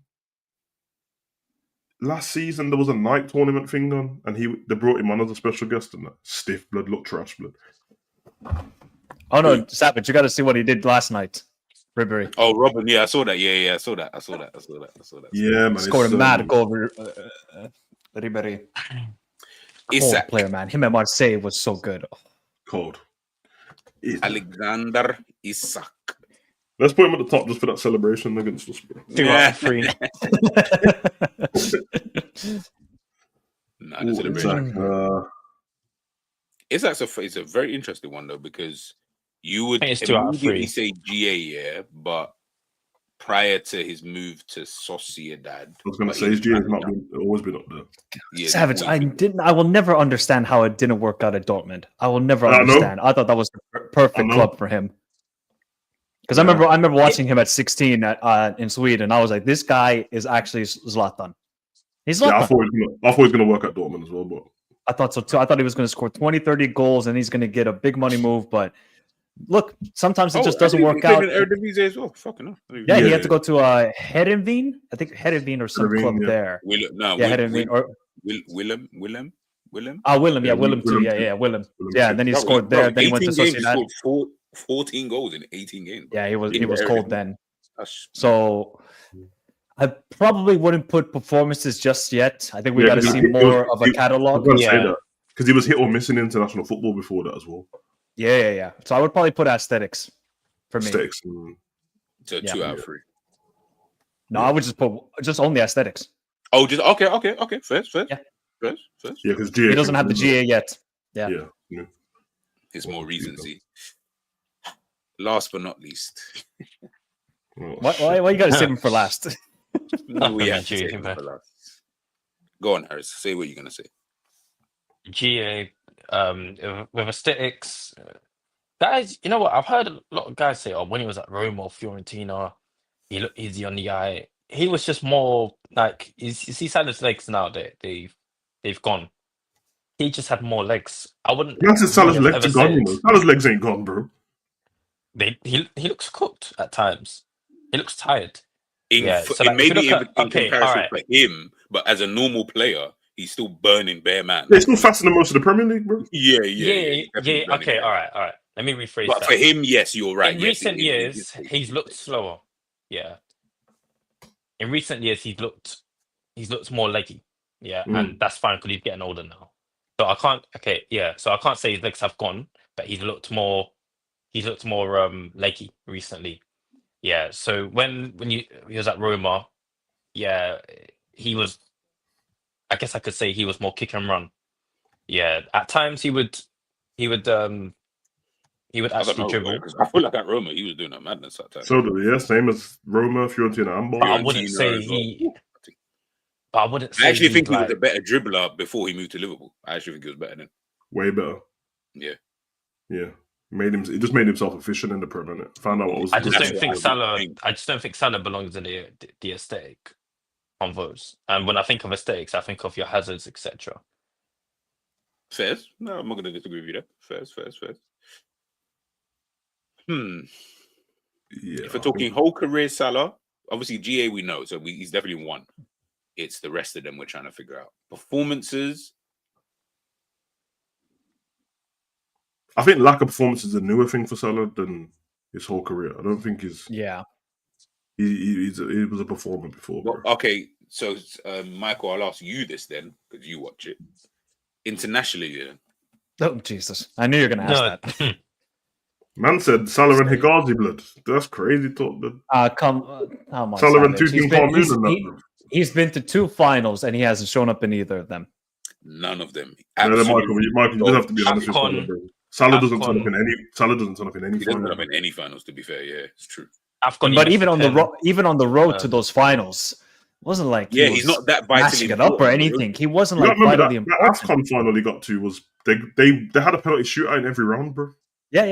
last season. There was a night tournament thing on, and they brought him on as a special guest, and that stiff blood, looked trash blood. Oh no, Savage! You got to see what he did last night, Ribéry. Oh, Robin, I saw that. Yeah, I saw that. Yeah, man, scored a mad goal. Ribéry, Isak player, man. Him at Marseille was so good. Cold. Alexander Isak. Let's put him at the top just for that celebration against us. 2 out of 3. The celebration. Isak's a very interesting one though because. You would immediately say GA, but prior to his move to Sociedad, I was going to say his GA has always been up there. Yeah, Savage, I will never understand how it didn't work out at Dortmund. I will never understand. I thought that was the perfect club for him. Because I remember watching him at 16 in Sweden. I was like, this guy is actually Zlatan. He's Zlatan. Yeah, I thought he was going to work at Dortmund as well, but I thought so too. I thought he was going to score 20, 30 goals and he's going to get a big money move, but. Look, sometimes it just doesn't work out. ENDZ as well. Fucking hell. Yeah, he had to go to Heerenveen. I think Heerenveen or some club there. Heerenveen or Willem. Willem. Yeah, Willem too. Yeah, Willem. Yeah, and then he scored there. Then he went to Sociedad. 14 goals in 18 games. Yeah, he was cold then. So I probably wouldn't put performances just yet. I think we got to because see he was- more of a he- catalog. I was going to say Yeah. that because he was hit or miss in international football before that as well. Yeah. So I would probably put aesthetics for me. Aesthetics. So Yeah. 2 out of 3. No, I would just put just only aesthetics. Oh, just okay. First. Yeah. First. Yeah, because GA He doesn't have the GA yet. Yeah. Yeah. It's more recency. Last but not least. Why you got to save him for last? No, we I'm have to save joking, him man. for last. Go on, Harris. Say what you're gonna say. GA with aesthetics. Guys, you know what? I've heard a lot of guys say, "Oh, when he was at Roma or Fiorentina, he looked easy on the eye." He was just more like you see Salah's legs now. They've gone. He just had more legs. I wouldn't. That's his Salah's really legs ever are gone. said- You know. Salah's legs ain't gone, bro. He looks cooked at times. He looks tired. In, Yeah, f- so, in like, if you maybe look in, at- in okay, comparison alright. for him, but as a normal player, he's still burning bare man. They're still faster than most of the Premier League, bro. Yeah. Yeah. definitely burning Okay, bare all man. right. Let me rephrase But that. for him, yes, you're right. In Yes, recent in years, his case, he's looked slower. Yeah. In recent years, he's looked more leggy. Yeah, and that's fine because he's getting older now. So I can't. Okay, yeah. So I can't say his legs have gone, but he's looked more leggy recently. Yeah. So when he was at Roma, yeah, he was. I guess I could say he was more kick and run. Yeah. At times he would actually dribble. Because I feel like at Roma, he was doing a madness at times. So same as Roma, Fiorentina, and But I Bologna. wouldn't say as well. he. But I wouldn't say I actually think he's he was like, a better dribbler before he moved to Liverpool. I actually think he was better then. Way better. Yeah. Yeah. He just made himself efficient in the Premier League. Found out what was. I just That's don't what think I was Salah. thinking. I just don't think Salah belongs in the aesthetic convos. And when I think of aesthetics, I think of your Hazards, etc. Fairs? No, I'm not going to disagree with you there. Fairs. Yeah. If we're talking whole career Salah, obviously GA we know, so he's definitely one. It's the rest of them we're trying to figure out. Performances. I think lack of performance is a newer thing for Salah than his whole career. I don't think he was a performer before, bro. Well, okay, so Michael, I'll ask you this then, because you watch it. Internationally, then. Oh Jesus! I knew you were going to ask that. Man said Salah and Hegazi blood. That's crazy talk. Come on, Salah and Savage. Tutankhamun. He's been to 2 finals and he hasn't shown up in either of them. None of them. Michael, you just have to be honest with Salah, bro. Salah doesn't turn up in any. Salah doesn't turn up in any. He doesn't turn up in any finals. To be fair, yeah, it's true. But even on the road to those finals, it wasn't like he's not that vitally it up or anything. He wasn't like vitally important. That AFCON final he got to was they had a penalty shootout in every round, bro. Yeah.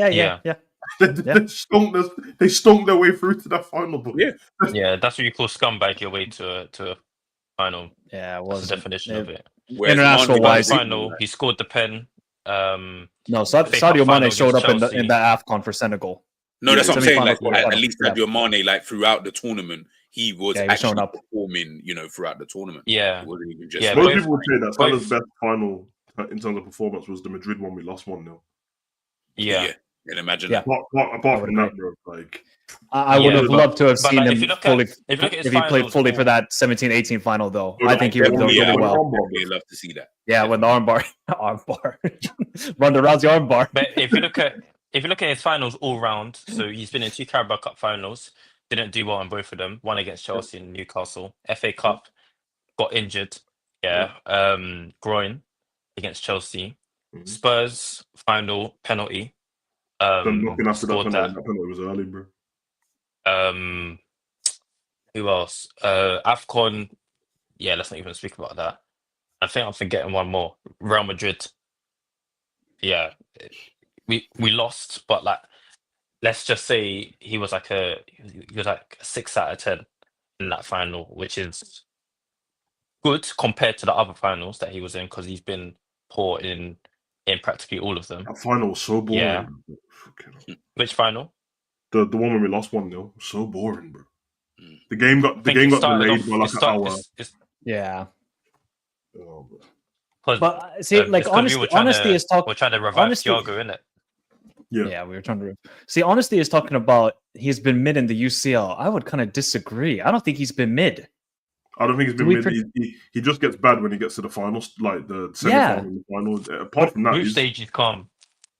They stunk their way through to that final, bro. Yeah, that's what you call scumbag your way to a final. Yeah, it was was the definition of it. International wise, final, he scored the pen. No, Sadio Mane showed up in the AFCON for Senegal. No, that's what I'm saying. Like at least Sadio Mane, like throughout the tournament, he was actually performing. Throughout the tournament. Yeah, it wasn't even just. Most people would say that Salah's best final in terms of performance was the Madrid one we lost 1-0. Yeah. And imagine that. Apart from that, bro, like I would have loved to have seen him fully if he played fully for that 17-18 final, though. I think he would have done really well. I'd love to see that. Yeah, when the armbar, Ronda Rousey armbar. But if you look at his finals all round, so he's been in 2 Carabao Cup finals, didn't do well in both of them. One against Chelsea and Newcastle. FA Cup, got injured. Groin against Chelsea. Spurs final penalty. Looking after that penalty was early, bro. Who else? AFCON. Yeah, let's not even speak about that. I think I'm forgetting one more. Real Madrid. Yeah, we lost, but like, let's just say he was like a 6 out of 10 in that final, which is good compared to the other finals that he was in because he's been poor in practically all of them. That final was so boring. Yeah. Which final? The one when we lost 1-0. So boring, bro. The game got delayed by like an hour. Yeah. Oh, but see, like honesty is talking. We're trying to revive Thiago, innit? Yeah, we were trying to. See, honesty is talking about he's been mid in the UCL. I would kind of disagree. I don't think he's been mid. I don't think he's been mid. He just gets bad when he gets to the finals, like the semi-final and the final. Apart from that, group stage is calm.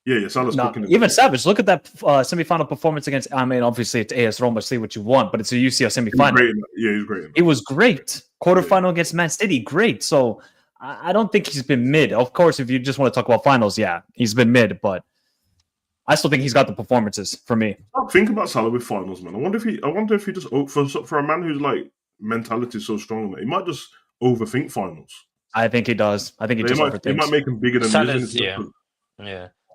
Yeah, Salah's cooking. Even Savage, look at that semi-final performance against. I mean, obviously it's AS Roma. Say what you want, but it's a UCL semi-final. He's great. It was great. Quarterfinal against Man City, great. So I don't think he's been mid. Of course, if you just want to talk about finals, yeah, he's been mid, but I still think he's got the performances for me. Think about Salah with finals, man. I wonder if he just for a man who's like mentality is so strong, he might just overthink finals. I think he does. I think he just overthinks. He might make him bigger than Salah's, yeah.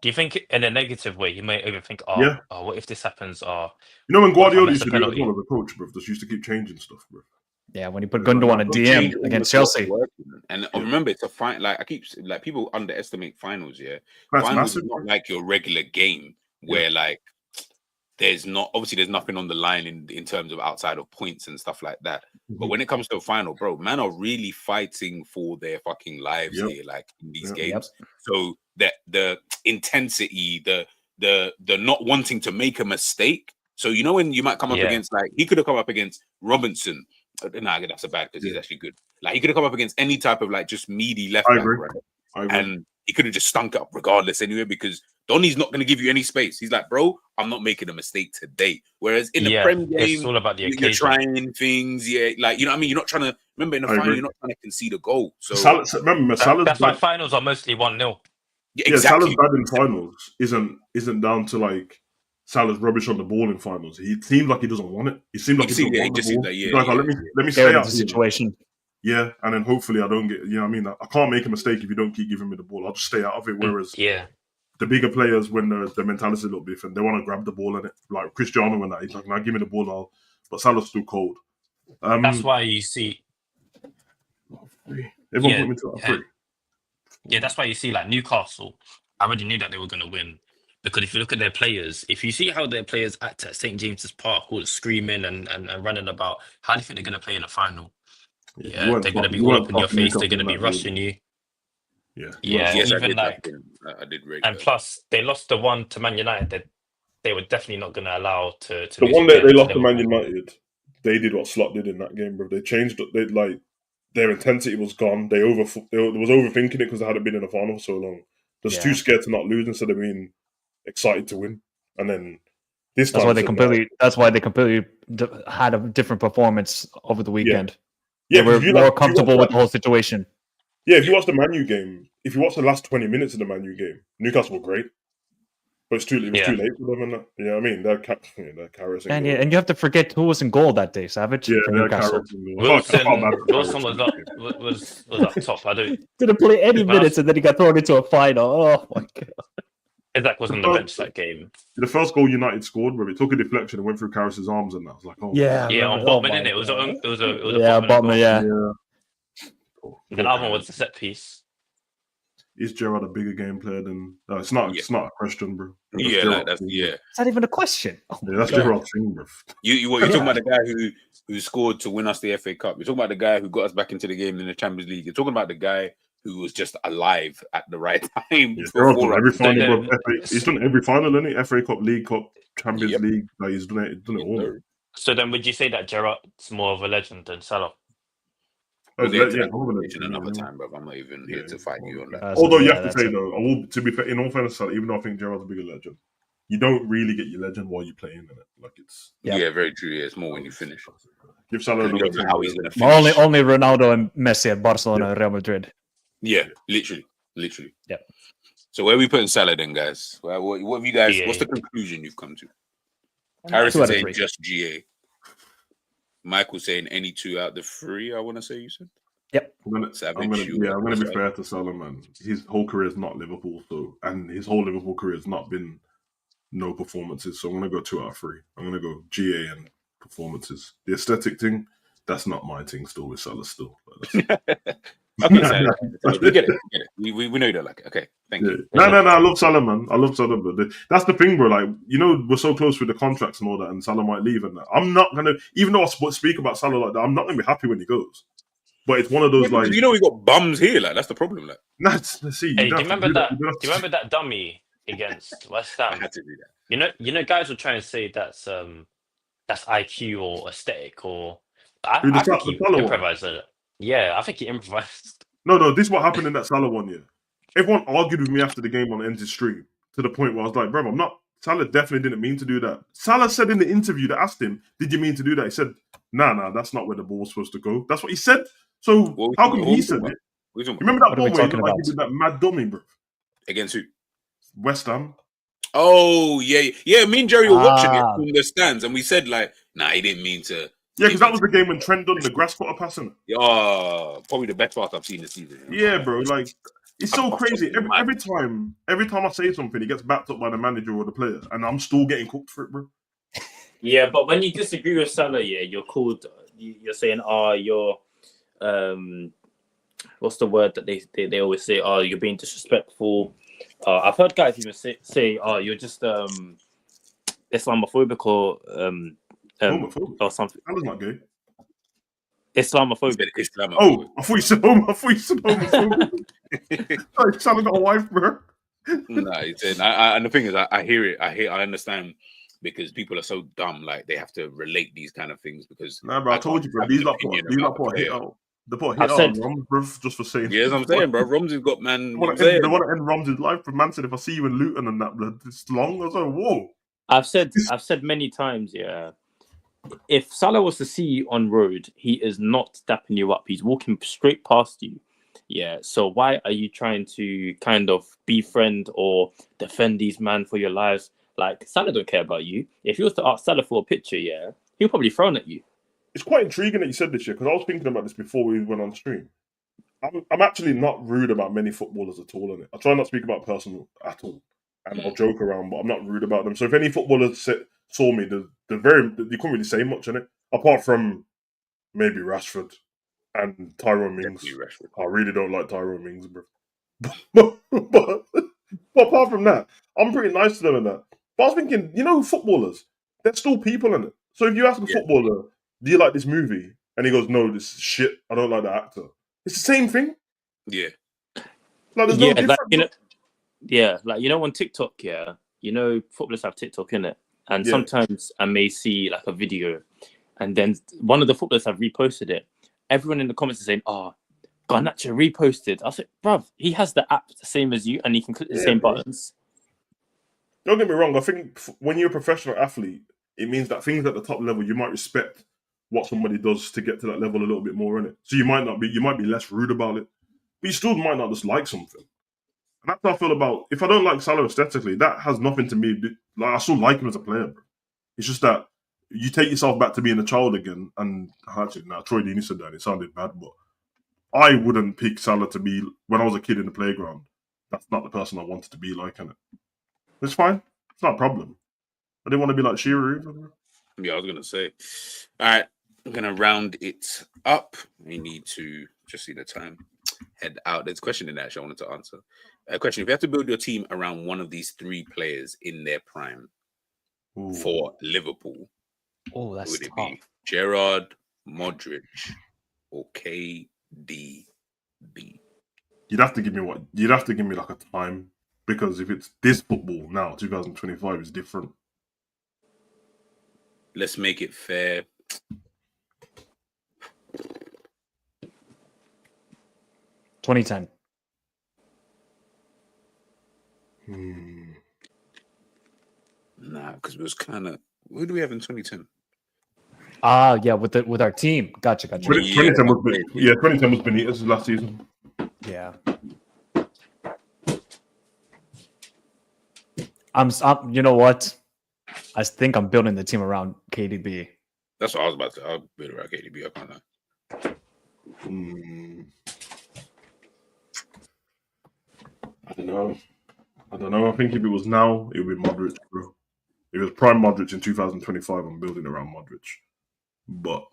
Do you think in a negative way he might overthink? Oh, what if this happens? You know when Guardiola used to do that as well as a coach, bro. Just used to keep changing stuff, bro. Yeah, when he put Gundogan on a DM against Chelsea. And remember, it's a fight. Like people underestimate finals. Yeah, that's finals massive, is not like your regular game where like there's nothing on the line in terms of outside of points and stuff like that. But when it comes to a final, bro, man are really fighting for their fucking lives here, like in these games. So that the intensity, the not wanting to make a mistake. So you know when you might come up against, like, he could have come up against Robinson. Nah, that's a bad because he's actually good. Like, he could have come up against any type of like just meaty left back, right? And he could have just stunk it up regardless anyway, because Donny's not going to give you any space. He's like, bro, I'm not making a mistake today. Whereas in the Prem game, it's all about the occasion. You're trying things, like, you know what I mean? You're not trying to, remember in the final, you're not trying to concede a goal. So Salah's that's why finals are mostly 1-0. Yeah, exactly. Salah's bad in finals isn't down to like Salah's rubbish on the ball in finals. He seems like he doesn't want it. He seems like he doesn't want the ball. He's like, let me stay out the situation. Yeah, and then hopefully I don't get, you know what I mean? I can't make a mistake if you don't keep giving me the ball. I'll just stay out of it. Whereas the bigger players, when the mentality is a little different, they want to grab the ball in it. Like Cristiano and that, he's like, now give me the ball now. But Salah's still cold. That's why you see... Everyone put me to that 3. Yeah, that's why you see like Newcastle. I already knew that they were going to win. Because if you look at their players, if you see how their players act at St. James's Park, all the screaming and running about, how do you think they're going to play in a final? Yeah, they're going to be all up in your face. They're going to be rushing you. Yeah. Yes, even I did rate and that. Plus, they lost the one to Man United. They were definitely not going to allow to the one that they lost to Man United. They did what Slot did in that game, bro. They changed it. They like their intensity was gone. They was overthinking it because they hadn't been in a final for so long. They're too scared to not lose instead of being excited to win. And then this time, that's why they completely had a different performance over the weekend. Yeah, they were more comfortable with the whole situation. Yeah, if you watch the Man U game, if you watch the last 20 minutes of the Man U game, Newcastle were great. But it was too late for them. And that. You know what I mean? They're carrots. And you have to forget who was in goal that day, Savage. Yeah, for they're Newcastle. Wilson was up top. I don't. Didn't play any minutes and then he got thrown into a final. Oh my god. Isaac was on the bench that game. The first goal United scored, where it took a deflection and went through Karras' arms, and that was like, oh yeah, on Botman, innit? It was a Botman, yeah. The other one was the set piece. Is Gerrard a bigger game player than? No, it's not. It's not a question, bro. It's not even a question. That's Gerrard's thing, bro. You're talking about the guy who scored to win us the FA Cup. You're talking about the guy who got us back into the game in the Champions League. You're talking about the guy who was just alive at the right time. He's done every final, hasn't he? FA Cup, League Cup, Champions League. Like he's done it all. So then, would you say that Gerrard's more of a legend than Salah? Another time, but I'm not even here to fight you on that. Although you have to say though, to be fair, in all fairness, even though I think Gerrard's a bigger legend, you don't really get your legend while you're playing in it. Like it's very true. Yeah, it's more when you finish. Give Salah how he's going to finish. Only Ronaldo and Messi at Barcelona and Real Madrid. Yeah, literally. Yeah. So where are we putting Salah then, guys? Well, what have you guys? What's the conclusion you've come to? Harris is saying just GA. Michael saying any 2 out of the 3. I want to say you said. Yep. I'm gonna be fair to Salah, man. His whole career is not Liverpool, and his whole Liverpool career has not been no performances. So I'm gonna go 2 out of 3. I'm gonna go GA and performances. The aesthetic thing, that's not my thing. Still with Salah, still. Okay, so we get it. We know you don't like it. Okay, thank you. No. I love Salah, man. I love Salah, but that's the thing, bro. Like, you know, we're so close with the contracts and all that, and Salah might leave, and that. I'm not gonna, even though I speak about Salah like that, I'm not gonna be happy when he goes. But it's one of those like, you know, we got bums here. Like, that's the problem. Like, let's see. Hey, do you remember that dummy against West Ham? I had to do that. You know, guys will try and say that's IQ or aesthetic or I think The he Salah one. improvised it. Yeah, I think he improvised. No, this is what happened in that Salah one, yeah. Everyone argued with me after the game on ENDZ stream to the point where I was like, bro, I'm not. Salah definitely didn't mean to do that. Salah said in the interview that asked him, did you mean to do that? He said, nah, that's not where the ball was supposed to go. That's what he said. So how come he said it? Remember that ball where he looked like he did that mad dummy, bro? Against who? West Ham. Oh, yeah. Me and Jerry were watching it from the stands, and we said, like, nah, he didn't mean to. Yeah, because that was the game when Trent done the grass cutter passing. Probably the best part I've seen this season. Yeah, bro. Like, it's so crazy. Every time I say something, he gets backed up by the manager or the player, and I'm still getting cooked for it, bro. Yeah, but when you disagree with Salah, yeah, you're called. You're saying, you're, what's the word that they always say? Oh, you're being disrespectful. I've heard guys even say, oh, you're just Islamophobic or something. That was not gay. Islamophobic. Oh, I thought you said homophobic. Sorry, Salah got a wife, bro. No, and the thing is, I hear it. I understand, because people are so dumb. Like, they have to relate these kind of things because. Nah, bro, I told you, bro. These not put a hit out. They put a hit on Roms, bro, just for saying. Yeah, I'm saying, bro. Roms has got man. They want to end Roms' life. But man said, if I see you in Luton and that, blood, it's long. I was like, whoa. I've said many times, yeah. If Salah was to see you on road, he is not dapping you up. He's walking straight past you. Yeah. So why are you trying to kind of befriend or defend these men for your lives? Like, Salah don't care about you. If you was to ask Salah for a picture, yeah, he'll probably throw at you. It's quite intriguing that you said this year, because I was thinking about this before we went on stream. I'm actually not rude about many footballers at all, innit? I try not to speak about personal at all, and I'll joke around, but I'm not rude about them. So if any footballers saw me, you couldn't really say much in it, apart from maybe Rashford and Tyrone Mings. I really don't like Tyrone Mings, bro. but apart from that, I'm pretty nice to them and that. But I was thinking, footballers, they're still people in it. So if you ask a footballer, do you like this movie? And he goes, no, this is shit. I don't like the actor. It's the same thing. Yeah. Like, there's no difference. On TikTok, footballers have TikTok in it. And sometimes I may see like a video, and then one of the footballers have reposted it. Everyone in the comments is saying, Garnacho reposted. I was like, bruv, he has the app the same as you, and he can click the same buttons. Don't get me wrong. I think when you're a professional athlete, it means that things at the top level, you might respect what somebody does to get to that level a little bit more, innit? So you might be less rude about it, but you still might not just like something. And that's how I feel about, if I don't like Salah aesthetically, that has nothing to me. Like, I still like him as a player, bro. It's just that you take yourself back to being a child again, and actually, Troy Deeney said that, and it sounded bad, but I wouldn't pick Salah to be, when I was a kid in the playground, that's not the person I wanted to be like, innit? It's fine. It's not a problem. I didn't want to be like Shearer. Yeah, I was going to say. All right, I'm going to round it up. We need to just see the time. Head out. There's a question in there actually I wanted to answer. A question: if you have to build your team around one of these three players in their prime for Liverpool, that's would it tough. be Gerrard, Modric, or KDB? You'd have to give me like a time, because if it's this football now, 2025 is different. Let's make it fair. $2010. Nah, because it was kind of. Who do we have in 2010? Yeah, with our team. Gotcha. 2010 was Benitez last season. Yeah. I'm you know what? I think I'm building the team around KDB. That's what I was about to say. I'll build around KDB. I can't lie. I don't know. I think if it was now, it would be Modric, bro. If it was prime Modric in 2025, I'm building around Modric. But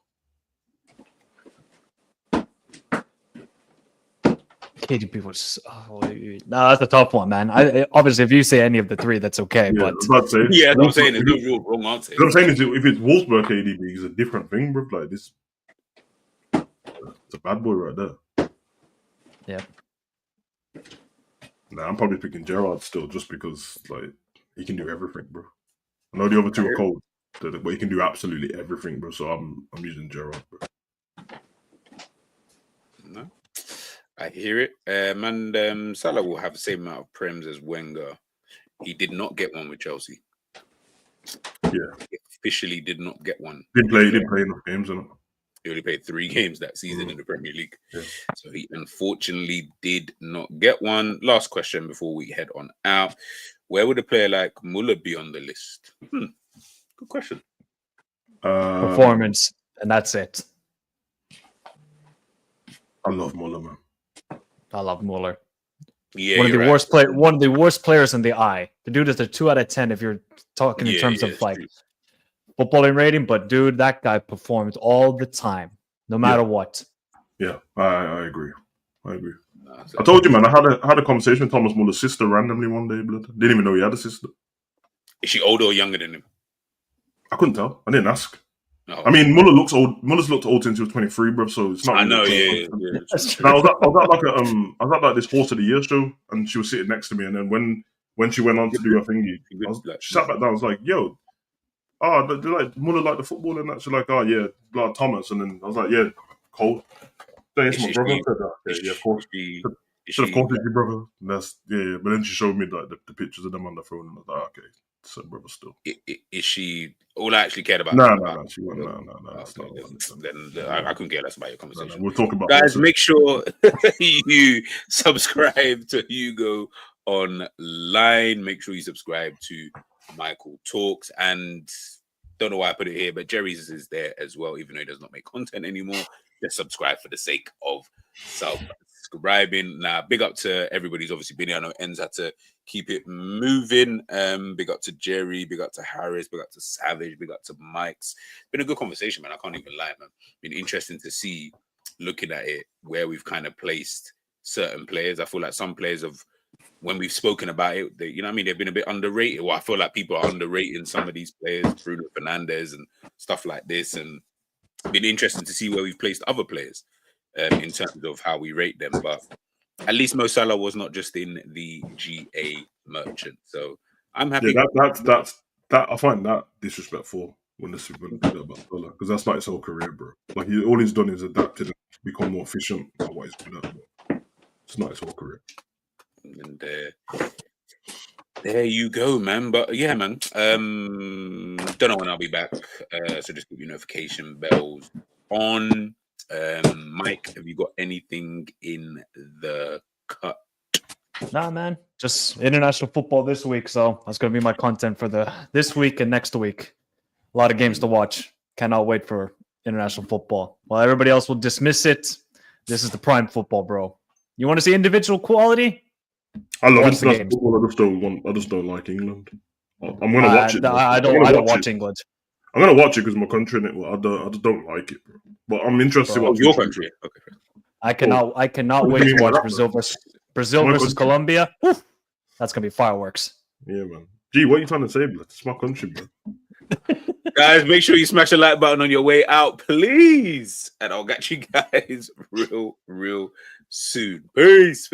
KDB was that's a tough one, man. Obviously, if you say any of the three, that's okay. Yeah, but that's what I'm saying. There's no real wrong answer. What I'm saying is, if it's Wolfsburg KDB, it's a different thing, bro. Like this, it's a bad boy right there. Yeah. Nah, I'm probably picking Gerrard still, just because like he can do everything, bro. I know the other two are cold, but he can do absolutely everything, bro. So I'm using Gerrard, bro. I hear it. Salah will have the same amount of prems as Wenger. He did not get one with Chelsea. Yeah, he officially did not get one. Didn't play enough games, innit? He only played 3 games that season in the Premier League. Yeah. So he unfortunately did not get one. Last question before we head on out. Where would a player like Muller be on the list? Good question. Performance, and that's it. I love Muller, man. I love Muller. Yeah, one of the worst players in the eye. The dude is a 2 out of 10 if you're talking in terms of like footballing rating. But dude, that guy performed all the time, no matter what. Yeah, I agree. I told you, man. I had a conversation with Thomas Muller's sister randomly one day. Blood. Didn't even know he had a sister. Is she older or younger than him? I couldn't tell. I didn't ask. No. I mean, Muller looks old. Muller's looked old since he was 23, bro. So it's not. I know. Yeah. That's true. Now, I was at like this Horse of the Year show, and she was sitting next to me. And then when she went on to do her thingy, she sat back down. I was like, "Yo, do like Muller like the football?" And that she's like, "Oh yeah, like Thomas." And then I was like, "Yeah, Cole." It's my brother. Yeah, of course. Of course, it's your brother. That's yeah. But then she showed me like the pictures of them on the phone, and I was like, okay, it's her brother still. Is she all I actually cared about? No, she wasn't. No. Then I couldn't care less about your conversation. No, we'll talk about guys. Make sure you subscribe to Hugo Online. Make sure you subscribe to Michael Talks, and don't know why I put it here, but Jerry's is there as well, even though he does not make content anymore. Just subscribe for the sake of subscribing. Now, big up to everybody's obviously been here. I know ENDZ had to keep it moving. Big up to Jerry, big up to Harris, big up to Savage, big up to Mike's. Been a good conversation, man. I can't even lie, man. Been interesting to see, looking at it, where we've kind of placed certain players. I feel like some players have, when we've spoken about it, they, you know what I mean, they've been a bit underrated. Well, I feel like people are underrating some of these players, Bruno Fernandes and stuff like this, and been interesting to see where we've placed other players in terms of how we rate them. But at least Mo Salah was not just in the GA merchant, so I'm happy. Yeah, that I find that disrespectful when this people do that about Salah, because that's not his whole career, bro. Like all he's done is adapted and become more efficient at what he's good at. But it's not his whole career. And there you go, man. But yeah, man. Don't know when I'll be back. So just keep your notification bells on. Mike, have you got anything in the cut? Nah, man. Just international football this week. So that's gonna be my content for this week and next week. A lot of games to watch. Cannot wait for international football. While everybody else will dismiss it, this is the prime football, bro. You want to see individual quality? I love international football. I just don't like England. I'm gonna watch it. I don't watch England. I'm gonna watch it because my country in it. I just don't like it, bro. But I'm interested to watch your country. Okay. I cannot wait to watch Brazil versus Colombia. Woo! That's gonna be fireworks. Yeah, man. Gee, what are you trying to say, bro? It's my country, bro. Guys, make sure you smash the like button on your way out, please. And I'll catch you guys real soon. Peace.